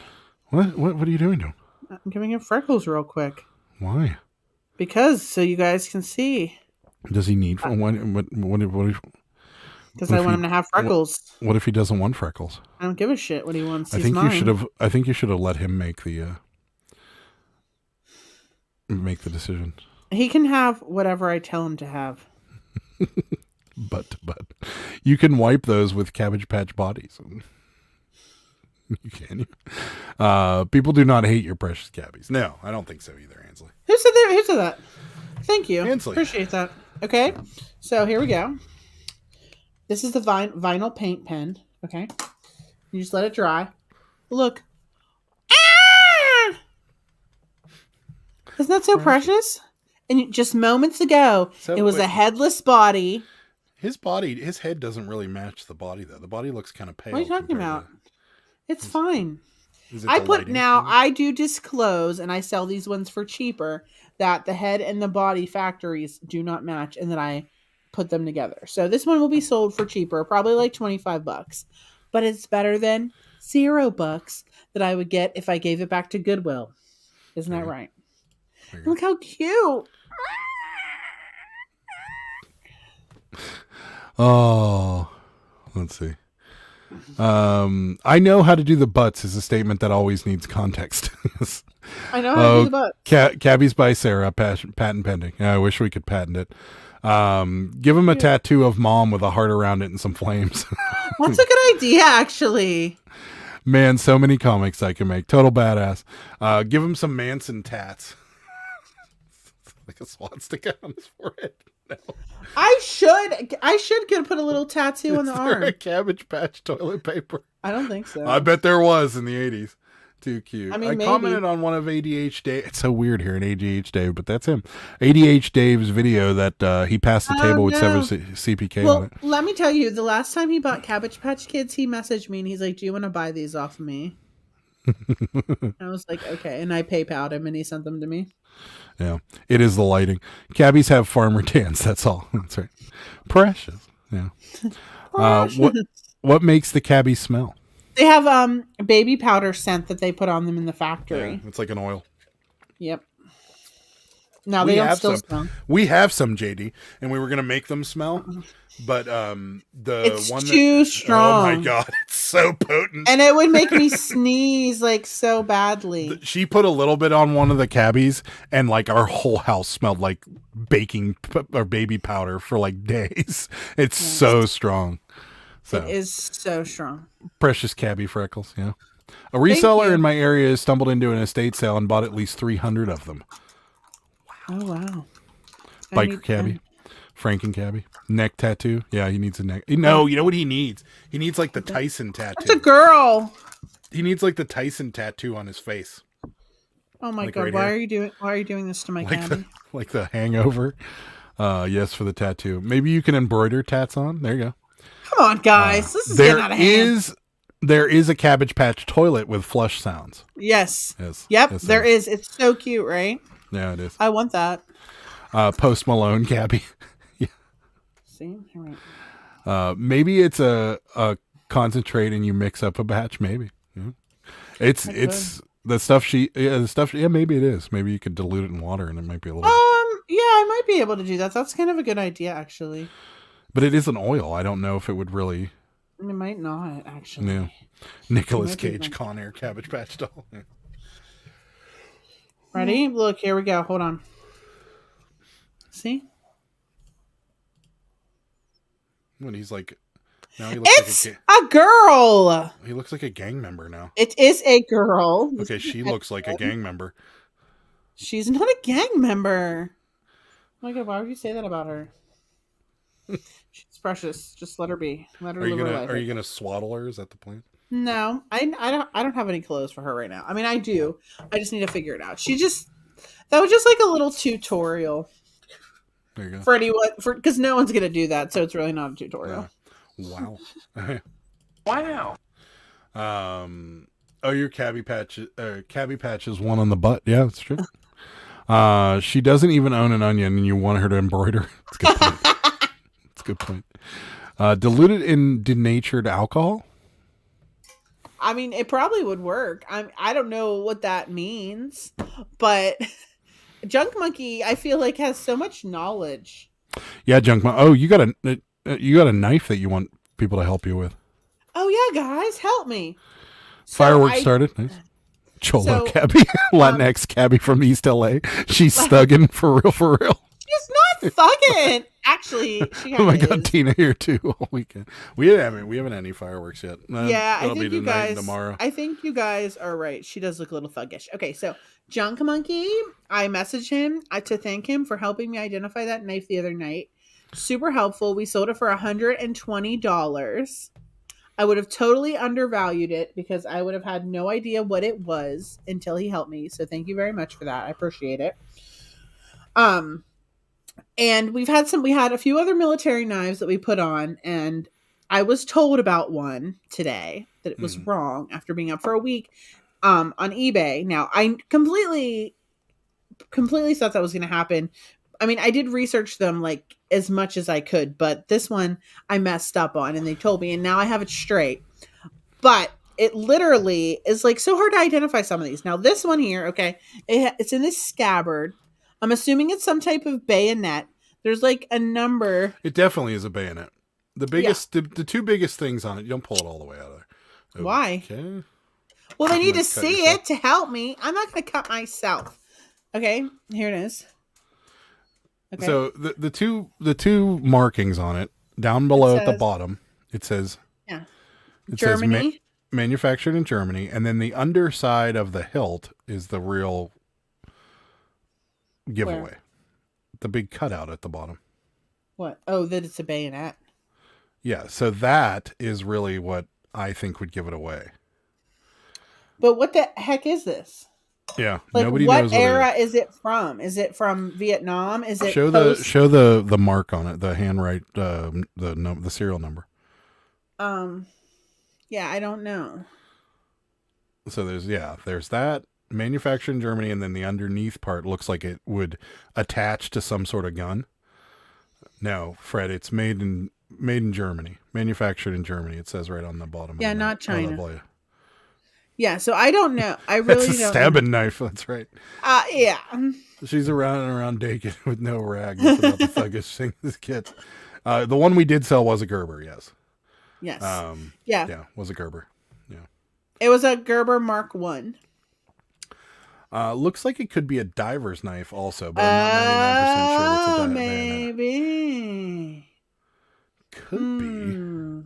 what are you doing to him? I'm giving him Freckles real quick Why? because so you guys can see. Does he need what Because I want him to have freckles. What if he doesn't want freckles? I don't give a shit what he wants. I think you should have let him make the decision. He can have whatever I tell him to have. But you can wipe those with Cabbage Patch bodies. You can. People do not hate your precious cabbies. No, I don't think so either, Ansley. Who said that? Thank you. Ansley. Appreciate that. Okay, so here we go. This is the vinyl paint pen. Okay, you just let it dry. Look. Ah! Isn't that so precious? And just moments ago, it was a headless body. His head doesn't really match the body, though. The body looks kind of pale. What are you talking about? It's fine. I do disclose, and I sell these ones for cheaper, that the head and the body factories do not match, and that I put them together. So this one will be sold for cheaper, probably like $25, but it's better than $0 that I would get if I gave it back to Goodwill. Isn't that right? Look how cute. Oh, let's see. I know how to do the butts is a statement that always needs context. I know how to do the butts. Cabbies by Sarah, patent pending. Yeah, I wish we could patent it. Give him a tattoo of mom with a heart around it and some flames. That's a good idea, actually. Man, so many comics I can make. Total badass. Give him some Manson tats. Like a swastika on his forehead. No. I should put a little tattoo on the arm. A Cabbage Patch toilet paper? I don't think so. I bet there was in the 80s. Too cute. I mean, commented on one of ADH Dave. It's so weird here in ADH Dave, but that's him. ADH Dave's video that he passed the table with several CPK on it. Let me tell you, the last time he bought Cabbage Patch Kids, he messaged me and he's like, "Do you want to buy these off of me?" I was like, "Okay," and I PayPal'd him and he sent them to me. Yeah, it is the lighting. Cabbies have farmer tans. That's all. That's right. Precious. Yeah. What makes the cabbie smell? They have baby powder scent that they put on them in the factory. Yeah, it's like an oil. Yep. Now they don't still smell. We have some, JD, and we were gonna make them smell, but it's too strong. Oh my god, it's so potent, and it would make me sneeze like so badly. She put a little bit on one of the cabbies, and like our whole house smelled like baking or baby powder for like days. It's so strong. So, it is so strong. Precious cabbie freckles, yeah. A reseller in my area stumbled into an estate sale and bought at least 300 of them. Oh, wow. Biker cabbie. Franken cabbie. Neck tattoo. Yeah, he needs a neck. No, you know what he needs? He needs like the Tyson tattoo. It's a girl. He needs like the Tyson tattoo on his face. Oh my god, right why are you doing this to my cabbie? Like the Hangover. Yes, for the tattoo. Maybe you can embroider tats on. There you go. Come on, guys. This is getting out of hand. There is a Cabbage Patch toilet with flush sounds. Yes. Yes. Yep, yes, there is. It's so cute, right? Yeah, it is. I want that. Post Malone cabbie. Yeah. See? All right. Maybe it's a concentrate and you mix up a batch. Maybe. Yeah. It's the stuff Yeah, maybe it is. Maybe you could dilute it in water and it might be a little. Yeah, I might be able to do that. That's kind of a good idea, actually. But it is an oil. I don't know if it would really. It might not, actually. Yeah. Nicolas Cage Con Air Cabbage Patch doll. Yeah. Ready? Look, here we go. Hold on. See? When he's like, now he looks like a girl. He looks like a gang member now. It is a girl. Okay, she looks like a gang member. She's not a gang member. Oh my god, why would you say that about her? She's precious. Just let her be. Let her live her life. Are you gonna swaddle her? Is that the plan? No, I don't have any clothes for her right now. I mean, I do. I just need to figure it out. That was just like a little tutorial. There you go. For anyone, because no one's gonna do that, so it's really not a tutorial. Wow. Wow. Oh, your Cabbie Patch. Cabbie Patch is one on the butt. Yeah, that's true. She doesn't even own an onion, and you want her to embroider. That's a good point. That's a good point. Diluted in denatured alcohol. I mean, it probably would work. I don't know what that means, but Junk Monkey, I feel like, has so much knowledge. Yeah, Junk Mom. Oh, you got a knife that you want people to help you with. Oh yeah, guys, help me. Fireworks started. Nice. Cholo So, Cabby, Latinx Cabby from East LA. She's thugging for real. She's not thugging. Actually, she Oh my kinda god, is. Tina here too all weekend. We haven't had any fireworks yet. Yeah, I That'll think be you tonight and guys. tomorrow. I think you guys are right. She does look a little thuggish. Okay, so Junk Monkey, I messaged him to thank him for helping me identify that knife the other night. Super helpful. We sold it for $120. I would have totally undervalued it because I would have had no idea what it was until he helped me. So thank you very much for that. I appreciate it. And we had a few other military knives that we put on, and I was told about one today that it was wrong after being up for a week on eBay. Now I completely thought that was going to happen. I mean, I did research them like as much as I could, but this one I messed up on and they told me, and now I have it straight. But it literally is like so hard to identify some of these. Now this one here, okay, it's in this scabbard. I'm assuming it's some type of bayonet. There's like a number. It definitely is a bayonet. The biggest, the two biggest things on it. You don't pull it all the way out of there. Why? Okay. Well, they need to Cut see yourself. it to help me. I'm not going to cut myself. Okay, here it is. Okay. So the two markings on it down below at the says- bottom, it says Yeah. it Germany. says manufactured in Germany, and then the underside of the hilt is the real giveaway. Where? The big cutout at the bottom. What? Oh, that it's a bayonet. Yeah, so that is really what I think would give it away. But what the heck is this? Yeah, Like, nobody what knows era it is it from? Is it from Vietnam? Is is. it Show post- the mark on it, the handwrite, the serial number. Yeah, I don't know. So there's that manufactured in Germany, and then the underneath part looks like it would attach to some sort of gun. No, Fred, it's made in Germany, manufactured in Germany. It says right on the bottom. Yeah, of the not note. China. Oh, Yeah, so I don't know. I really that's a don't stabbing knife. That's right. know. Yeah. She's around naked with no rag. That's about the thuggish thing this kid. The one we did sell was a Gerber. Yes. Yes. Yeah, yeah. was a Gerber. Yeah. It was a Gerber Mark 1. Looks like it could be a diver's knife also, but I'm not 99% sure it's a bayonet. Maybe. Could be.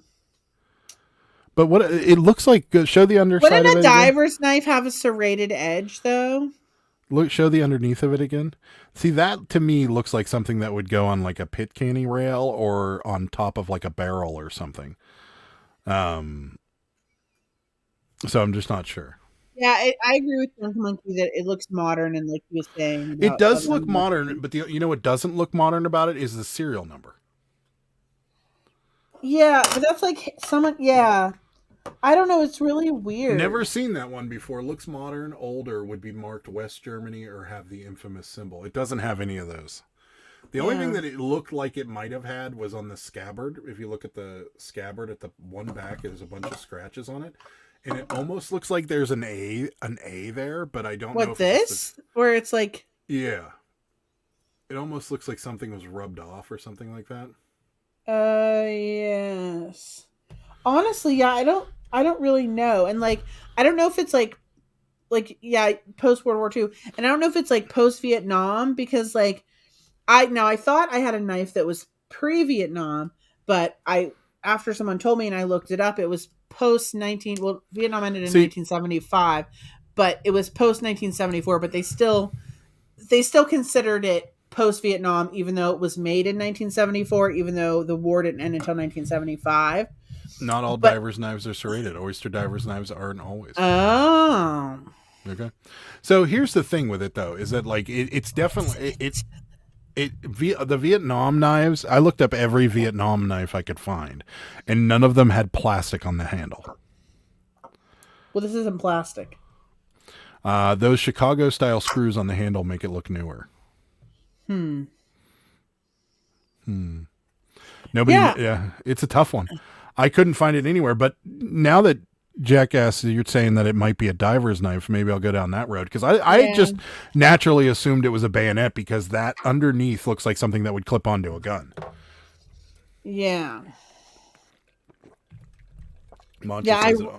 But what it looks like, show the underside Wouldn't of it a again. diver's knife have a serrated edge, though? Look, show the underneath of it again. See, that to me looks like something that would go on like a pit canny rail or on top of like a barrel or something. So I'm just not sure. Yeah, I agree with Junk Monkey that it looks modern, and like he was saying, It about does other look modern, but you know what doesn't look modern about it is the serial number. Yeah, but that's like someone. Yeah, I don't know. It's really weird. Never seen that one before. Looks modern, older, would be marked West Germany or have the infamous symbol. It doesn't have any of those. The only thing that it looked like it might have had was on the scabbard. If you look at the scabbard at the one back, there's a bunch of scratches on it. And it almost looks like there's an A there, but I don't know What if this? Where it's like, yeah. It almost looks like something was rubbed off or something like that. yes. Honestly, yeah, I don't really know, and like, I don't know if it's like, yeah, post World War II, and I don't know if it's like post Vietnam because like, I thought I had a knife that was pre Vietnam, but after someone told me and I looked it up, it was post Vietnam ended in 1975, but it was post 1974, but they still considered it post Vietnam, even though it was made in 1974, even though the war didn't end until 1975. Not all divers' knives are serrated. Oyster divers' knives aren't always. Oh. Okay. So here's the thing with it though, is that like it's definitely the Vietnam knives, I looked up every Vietnam knife I could find, and none of them had plastic on the handle. Well, this isn't plastic. Those Chicago style screws on the handle make it look newer. Nobody, yeah, it's a tough one. I couldn't find it anywhere, but now that Jackass, you're saying that it might be a diver's knife. Maybe I'll go down that road because I just naturally assumed it was a bayonet because that underneath looks like something that would clip onto a gun. Yeah. Monty says it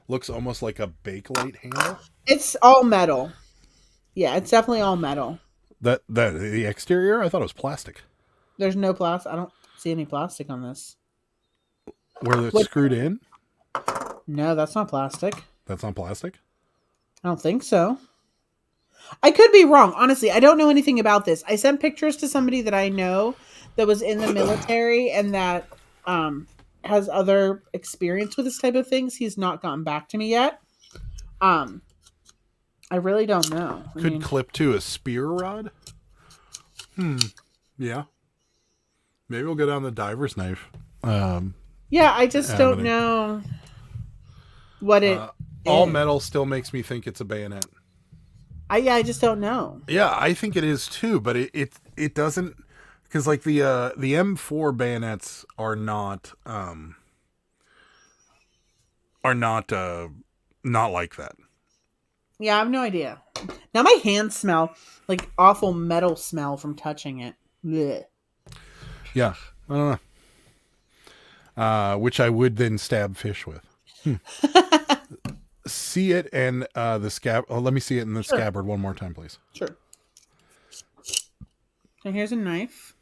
looks almost like a Bakelite handle. It's all metal. Yeah, it's definitely all metal. The exterior, I thought it was plastic. There's no plastic. I don't see any plastic on this. Where it's screwed in? No, that's not plastic. That's not plastic? I don't think so. I could be wrong. Honestly, I don't know anything about this. I sent pictures to somebody that I know that was in the military and that has other experience with this type of things. He's not gotten back to me yet. I really don't know. Could clip to a spear rod? Yeah. Maybe we'll go down the diver's knife. Yeah, I just don't know what it all is. metal still makes me think it's a bayonet. I just don't know. Yeah, I think it is too, but it doesn't, because like the M4 bayonets are not like that. Yeah, I have no idea. Now my hands smell like awful metal smell from touching it. Blech. Yeah, I don't know. Which I would then stab fish with. See it and the scab. Oh, let me see it in the scabbard one more time, please. Sure. So here's a knife.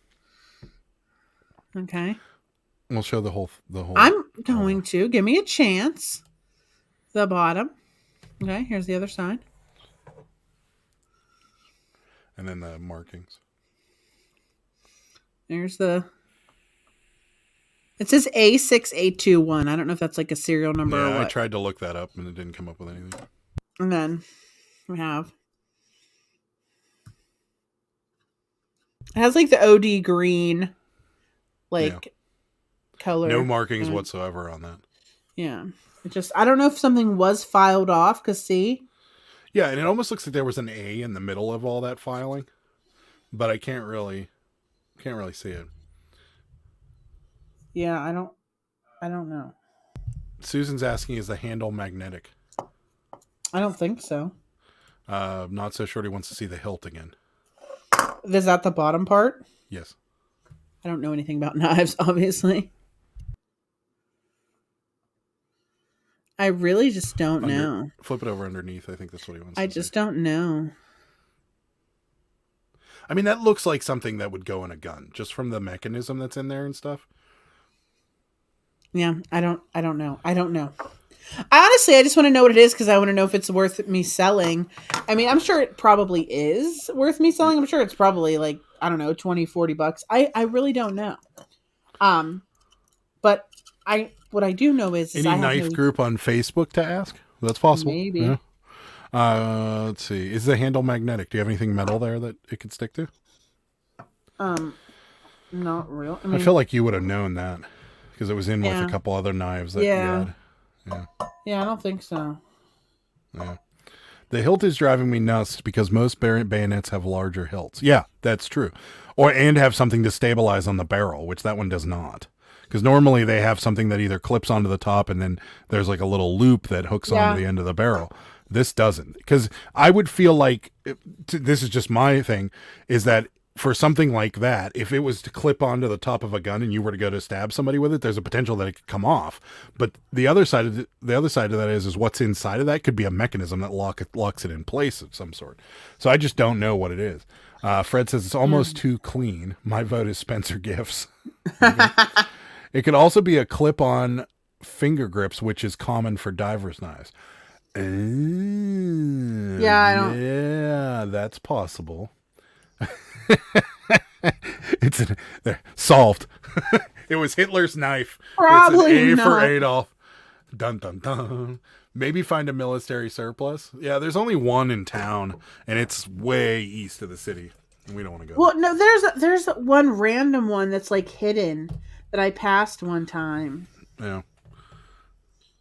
Okay. We'll show the whole. I'm going to give me a chance. The bottom. Okay. Here's the other side. And then the markings. There's the. It says A6821. I don't know if that's like a serial number or what. I tried to look that up and it didn't come up with anything. And then we have. It has like the OD green, color. No markings whatsoever on that. Yeah. It just, I don't know if something was filed off, because see? Yeah, and it almost looks like there was an A in the middle of all that filing. But I can't really see it. Yeah, I don't know. Susan's asking, is the handle magnetic? I don't think so. Not so short. He wants to see the hilt again. Is that the bottom part? Yes. I don't know anything about knives, obviously. I really just don't know. Flip it over underneath. I think that's what he wants. I just don't know. I mean, that looks like something that would go in a gun, just from the mechanism that's in there and stuff. Yeah, I don't know. Honestly, I just want to know what it is because I want to know if it's worth me selling. I mean, I'm sure it probably is worth me selling. I'm sure it's probably like, I don't know, $20-$40. I really don't know. But what I do know is any knife group on Facebook to ask? That's possible. Maybe. Yeah. Let's see. Is the handle magnetic? Do you have anything metal there that it could stick to? Not real. I feel like you would have known that because it was in with a couple other knives that you had. Yeah, I don't think so. Yeah. The hilt is driving me nuts because most bayonets have larger hilts. Yeah, that's true. And have something to stabilize on the barrel, which that one does not. Because normally they have something that either clips onto the top and then there's like a little loop that hooks onto the end of the barrel. This doesn't. Because I would feel like, this is just my thing, is that for something like that, if it was to clip onto the top of a gun and you were to go to stab somebody with it, there's a potential that it could come off. But the other side of that is what's inside of that could be a mechanism that locks it in place of some sort. So I just don't know what it is. Fred says it's almost too clean. My vote is Spencer Gifts. It could also be a clip-on finger grips, which is common for diver's knives. Yeah, that's possible. There, solved. It was Hitler's knife. Probably it's an A for not. Adolf. Dun dun dun. Maybe find a military surplus. Yeah, there's only one in town, and it's way east of the city. We don't want to go. Well, no, there's one random one that's like hidden that I passed one time.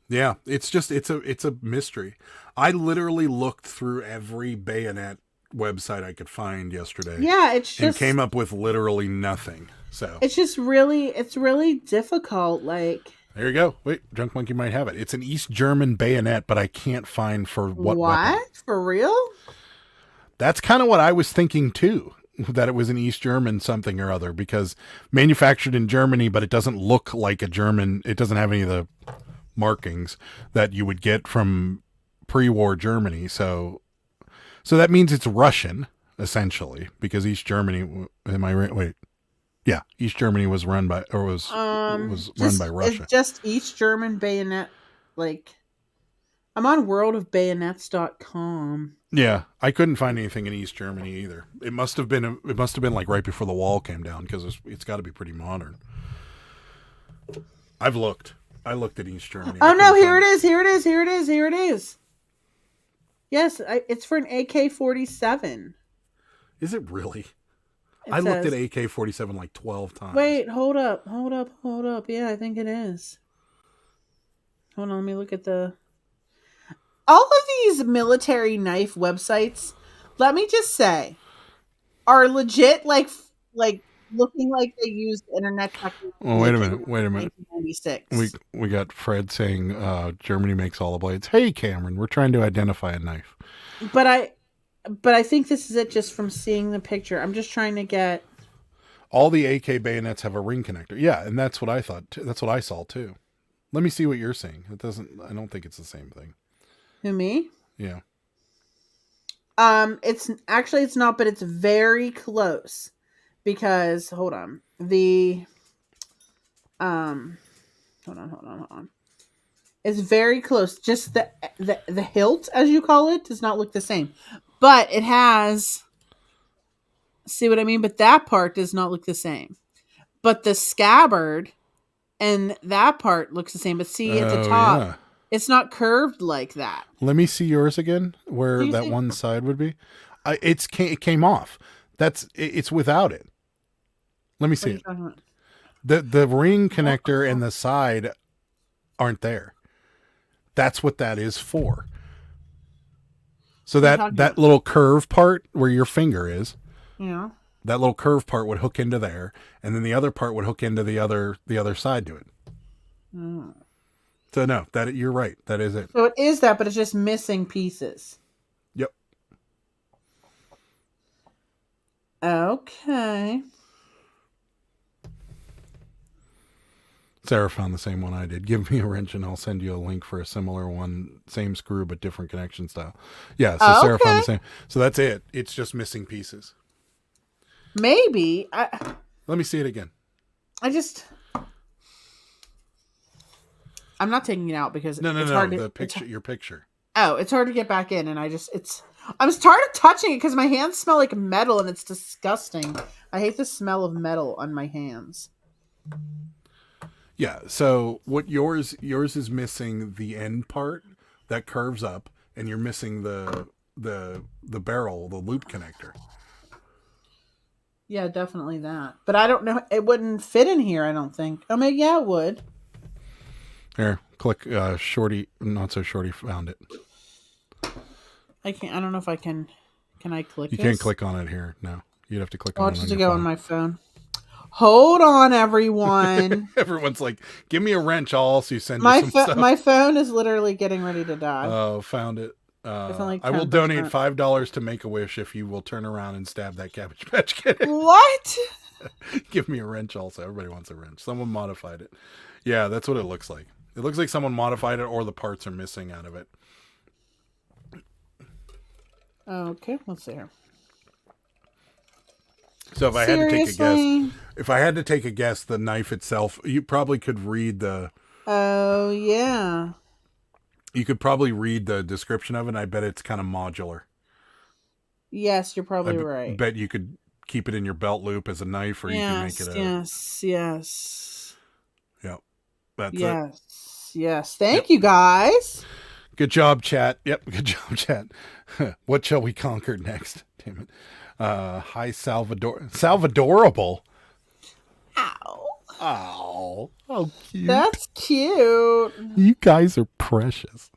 Yeah. It's a mystery. I literally looked through every bayonet website I could find yesterday. Yeah, and came up with literally nothing. So it's really difficult. Like, There you go. Wait, Drunk Monkey might have it. It's an East German bayonet, but I can't find for what weapon. For real? That's kind of what I was thinking too, that it was an East German something or other, because manufactured in Germany, but it doesn't look like a German. It doesn't have any of the markings that you would get from pre-war Germany. So that means it's Russian, essentially, because East Germany, am I right? Wait. Yeah, East Germany was run by, or was run by Russia. It's just East German bayonet. Like, I'm on worldofbayonets.com. Yeah, I couldn't find anything in East Germany either. It must have been like right before the wall came down, because it's got to be pretty modern. I looked at East Germany. Oh no, here it is. Yes, it's for an AK-47. Is it really? I looked at AK-47 like 12 times. Wait, hold up. Yeah, I think it is. Hold on, let me look at all of these military knife websites, let me just say, are legit like looking like they used internet technology. Oh, wait a minute. 1996. We got Fred saying Germany makes all the blades. Hey, Cameron, we're trying to identify a knife. But I think this is it just from seeing the picture. I'm just trying to get... All the AK bayonets have a ring connector. Yeah, and that's what I thought. That's what I saw, too. Let me see what you're seeing. I don't think it's the same thing. Who, me? Yeah. It's not, but it's very close. Because, hold on. Hold on. It's very close. Just the hilt, as you call it, does not look the same. But it has, see what I mean? But that part does not look the same. But the scabbard and that part looks the same. But see, at the top, it's not curved like that. Let me see yours again, where that one side would be. It came off. It's without it. Let me see it. The ring connector and the side aren't there. That's what that is for. So that little curve part where your finger is, yeah, that little curve part would hook into there, and then the other part would hook into the other side to it. Mm. So no, you're right. That is it. So it is that, but it's just missing pieces. Yep. Okay. Sarah found the same one I did. Give me a wrench and I'll send you a link for a similar one. Same screw, but different connection style. Yeah, so Sarah found the same. So that's it. It's just missing pieces. Maybe. Let me see it again. I'm not taking it out because No, hard the picture, your picture. Oh, it's hard to get back in, and I'm started touching it because my hands smell like metal, and it's disgusting. I hate the smell of metal on my hands. Yeah, so what yours is missing the end part that curves up, and you're missing the barrel, the loop connector. Yeah, definitely that. But I don't know. It wouldn't fit in here, I don't think. Oh, maybe yeah, it would. Here, click Shorty. Not so Shorty found it. I can't. I don't know if I can. Can I click? You can't click on it here. No, you'd have to click on it. Just to go on my phone. Hold on, everyone. Everyone's like, "Give me a wrench." I'll also send you some stuff. My phone is literally getting ready to die. Oh, found it. I will donate $5 to Make-A-Wish if you will turn around and stab that Cabbage Patch Kid. What? Give me a wrench also. Everybody wants a wrench. Someone modified it. Yeah, that's what it looks like. It looks like someone modified it or the parts are missing out of it. Okay, let's see here. So if I had to take a guess, the knife itself, you probably could read the... Oh, yeah. You could probably read the description of it, and I bet it's kind of modular. Yes, you're probably right. I bet you could keep it in your belt loop as a knife, or you can make it a... Yes. Yep. That's it. Yes. Thank you, guys. Good job, chat. Yep, good job, chat. What shall we conquer next? Damn it. Hi, Salvadorable. Ow. Oh, cute. That's cute. You guys are precious.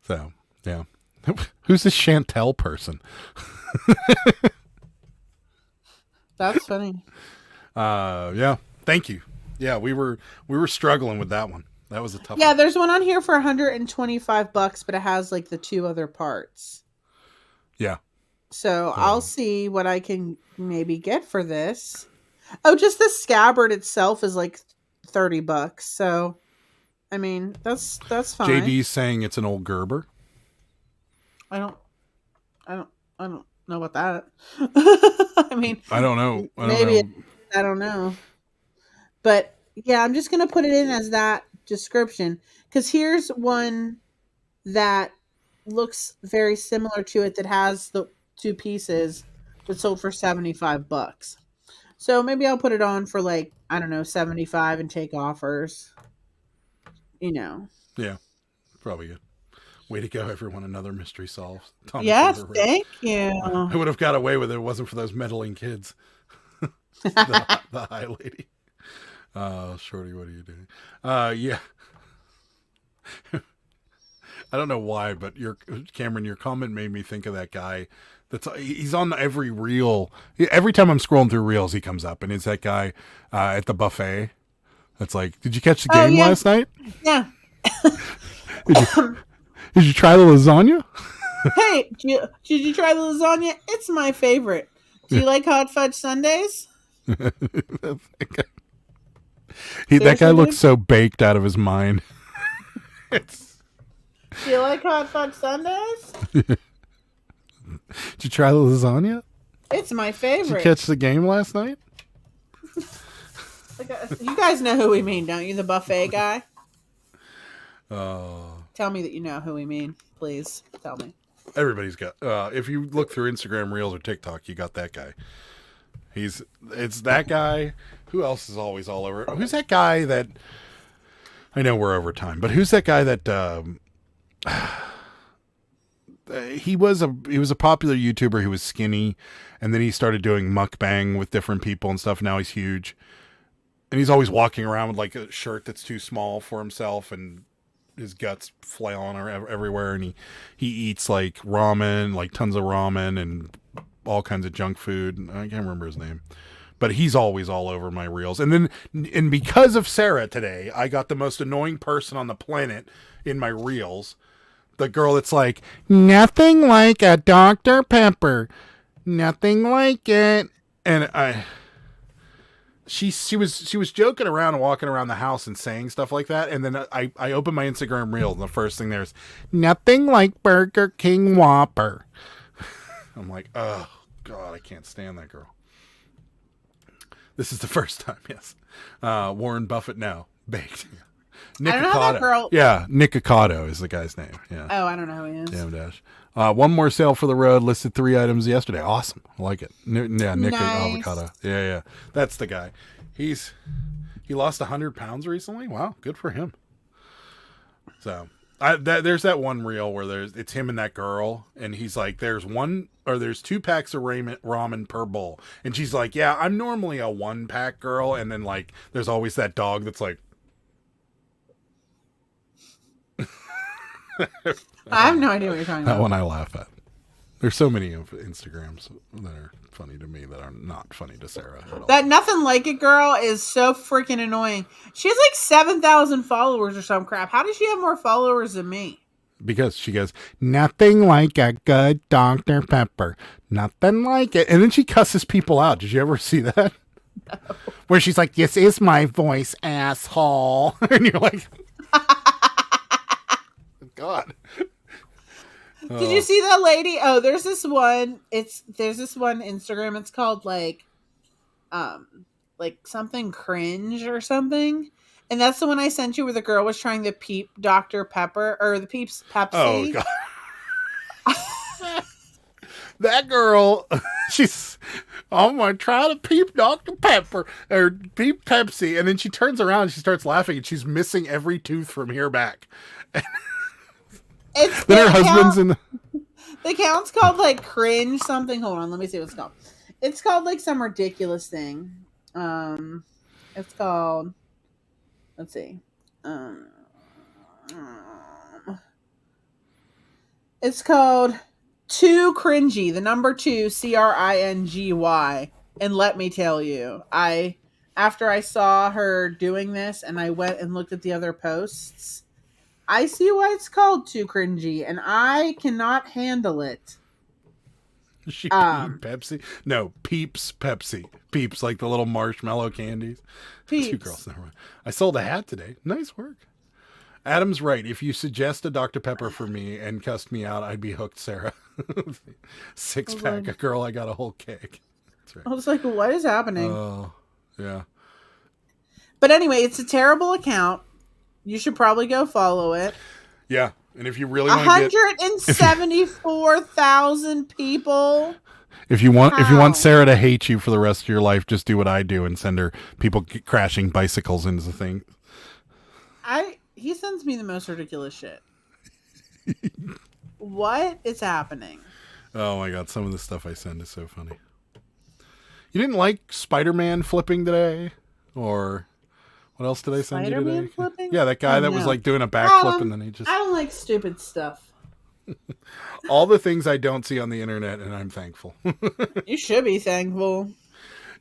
So, yeah. Who's this Chantel person? That's funny. Yeah. Thank you. Yeah, we were struggling with that one. That was a tough Yeah, one. there's one on here for $125, but it has like the 2 other parts. Yeah. So I'll see what I can maybe get for this. Oh, just the scabbard itself is like $30. So, I mean, that's fine. JD's saying it's an old Gerber. I don't know about that. I mean, I don't know. I don't know. But yeah, I'm just gonna put it in as that description because here's one that looks very similar to it that has the 2 pieces that sold for $75. So maybe I'll put it on for like, I don't know, 75 and take offers. Yeah, probably good. Way to go, everyone. Another mystery solved. Tommy Yes, Silver. thank you. I would have got away with it if it wasn't for those meddling kids. the high lady. Shorty, what are you doing? Yeah. I don't know why, but Cameron, your comment made me think of that guy. He's on every reel. Every time I'm scrolling through reels, he comes up, and it's that guy at the buffet. That's like, did you catch the game last night? Yeah. Did you try the lasagna? Hey, did you try the lasagna? It's my favorite. Do you like hot fudge sundaes? That guy looks so baked out of his mind. Do you like hot fudge sundaes? Did you try the lasagna? It's my Did favorite. you catch the game last night? You guys know who we mean, don't you? The buffet guy? Oh. Tell me that you know who we mean. Please tell me. Everybody's got. If you look through Instagram Reels or TikTok, you got that guy. It's that guy. Who else is always all over? Who's that guy that? I know we're over time, but who's that guy that? He was a popular YouTuber who was skinny, and then he started doing mukbang with different people and stuff. Now he's huge, and he's always walking around with like a shirt that's too small for himself, and his guts flailing everywhere, and he eats like ramen, like tons of ramen and all kinds of junk food. I can't remember his name, but he's always all over my reels. And because of Sarah today, I got the most annoying person on the planet in my reels. The girl that's like, nothing like a Dr. Pepper, nothing like it. And she was joking around and walking around the house and saying stuff like that. And then I opened my Instagram reel, and the first thing there's nothing like Burger King Whopper. I'm like, oh God, I can't stand that girl. This is the first time, yes. Warren Buffett now baked. Nick I don't know that girl. Yeah, Nick Ocado is the guy's name. Yeah. Oh, I don't know who he is. Damn dash. One more sale for the road. Listed 3 items yesterday. Awesome. I like it. Nick Nice. Avocado. Yeah. That's the guy. He lost 100 pounds recently. Wow, good for him. So there's that one reel where it's him and that girl, and he's like, there's 2 packs of ramen per bowl, and she's like, yeah, I'm normally a 1-pack girl, and then like there's always that dog that's like. I have no idea what you're talking That about. one I laugh at. There's so many of Instagrams that are funny to me that are not funny to Sarah at all. That nothing like it girl is so freaking annoying. She has like 7,000 followers or some crap. How does she have more followers than me? Because she goes, nothing like a good Dr. Pepper. Nothing like it. And then she cusses people out. Did you ever see that? No. Where she's like, this is my voice, asshole. And you're like, God. Did you see that lady? Oh, there's this one Instagram. It's called like something cringe or something. And that's the one I sent you where the girl was trying the Peep Dr. Pepper or the Peeps Pepsi. Oh, God. That girl, I'm going to try to Peep Dr. Pepper or Peep Pepsi. And then she turns around and she starts laughing, and she's missing every tooth from here back. Then her husband's in the account's called like cringe something. Hold on, let me see what it's called. It's called like some ridiculous thing. It's called, let's see. It's called Too Cringy, the number 2 CRINGY. And let me tell you, I after I saw her doing this and I went and looked at the other posts, I see why it's called Too Cringy, and I cannot handle it. Is she Pepsi? No, Peeps Pepsi. Peeps, like the little marshmallow candies. Peeps. 2 girls, never mind. I sold a hat today. Nice work. Adam's right. If you suggest a Dr. Pepper for me and cussed me out, I'd be hooked, Sarah. 6-pack, a girl, I got a whole keg. That's right. I was like, what is happening? Oh, yeah. But anyway, it's a terrible account. You should probably go follow it. Yeah, and if you really want to get 174,000 people. If you want Sarah to hate you for the rest of your life, just do what I do and send her people crashing bicycles into the thing. He sends me the most ridiculous shit. What is happening? Oh my god, some of the stuff I send is so funny. You didn't like Spider-Man flipping today? Or what else did I send you today? Spider-Man flipping? Yeah, that guy that was like doing a backflip and then he just... I don't like stupid stuff. All the things I don't see on the internet, and I'm thankful. You should be thankful.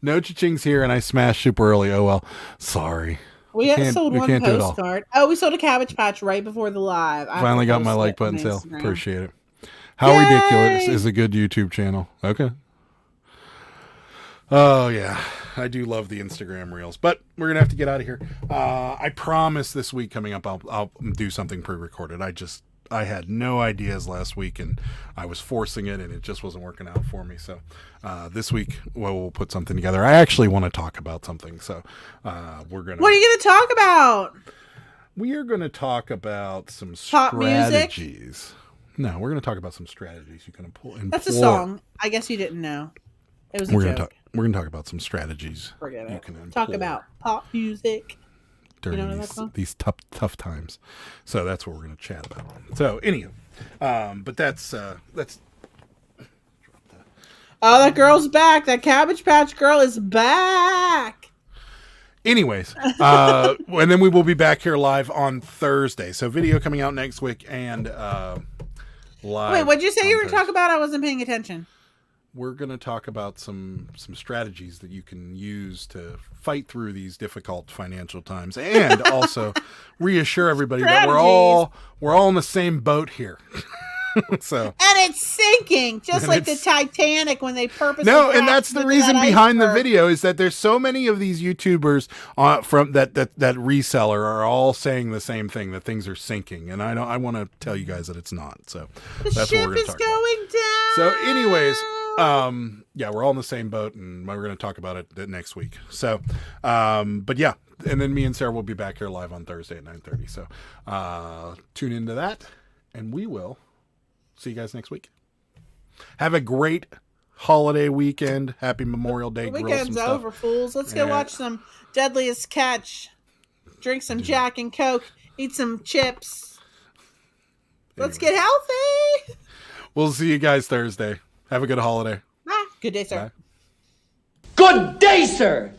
No cha-ching's here and I smashed super early. Oh well, sorry. We sold one postcard. Oh, we sold a Cabbage Patch right before the live. Finally got my like button sale. Appreciate it. How Ridiculous is a good YouTube channel. Okay. Oh, yeah. I do love the Instagram Reels. But we're going to have to get out of here. I promise this week coming up, I'll do something pre-recorded. I had no ideas last week, and I was forcing it, and it just wasn't working out for me. So this week, we'll put something together. I actually want to talk about something. So we're going to... What are you going to talk about? We are going to talk about some Pop strategies. music? No, we're going to talk about some strategies you can employ. That's a song. I guess you didn't know. It was a joke. We're going to talk about some strategies Forget you it. can employ. Talk about pop music. During these tough times. So that's what we're going to chat about. So, anywho. But that's... Oh, that girl's back. That Cabbage Patch girl is back. Anyways, and then we will be back here live on Thursday. So video coming out next week and live. Wait, what'd you say you were talking about? I wasn't paying attention. We're going to talk about some strategies that you can use to fight through these difficult financial times, and also reassure everybody that we're all in the same boat here. So, and it's sinking, just like the Titanic when they purposely. No, and that's the reason behind the video is that there's so many of these YouTubers from that reseller are all saying the same thing, that things are sinking, and I want to tell you guys that it's not. So that's what we're going to talk about. The ship is going down. So, anyways, yeah, we're all in the same boat, and we're going to talk about it next week. So, but yeah, and then me and Sarah will be back here live on Thursday at 9:30. So, tune into that, and we will see you guys next week. Have a great holiday weekend. Happy Memorial Day. The weekend's over, fools. Let's go watch some Deadliest Catch. Drink some Jack and Coke. Eat some chips. Let's get healthy. We'll see you guys Thursday. Have a good holiday. Bye. Good day, sir. Bye. Good day, sir.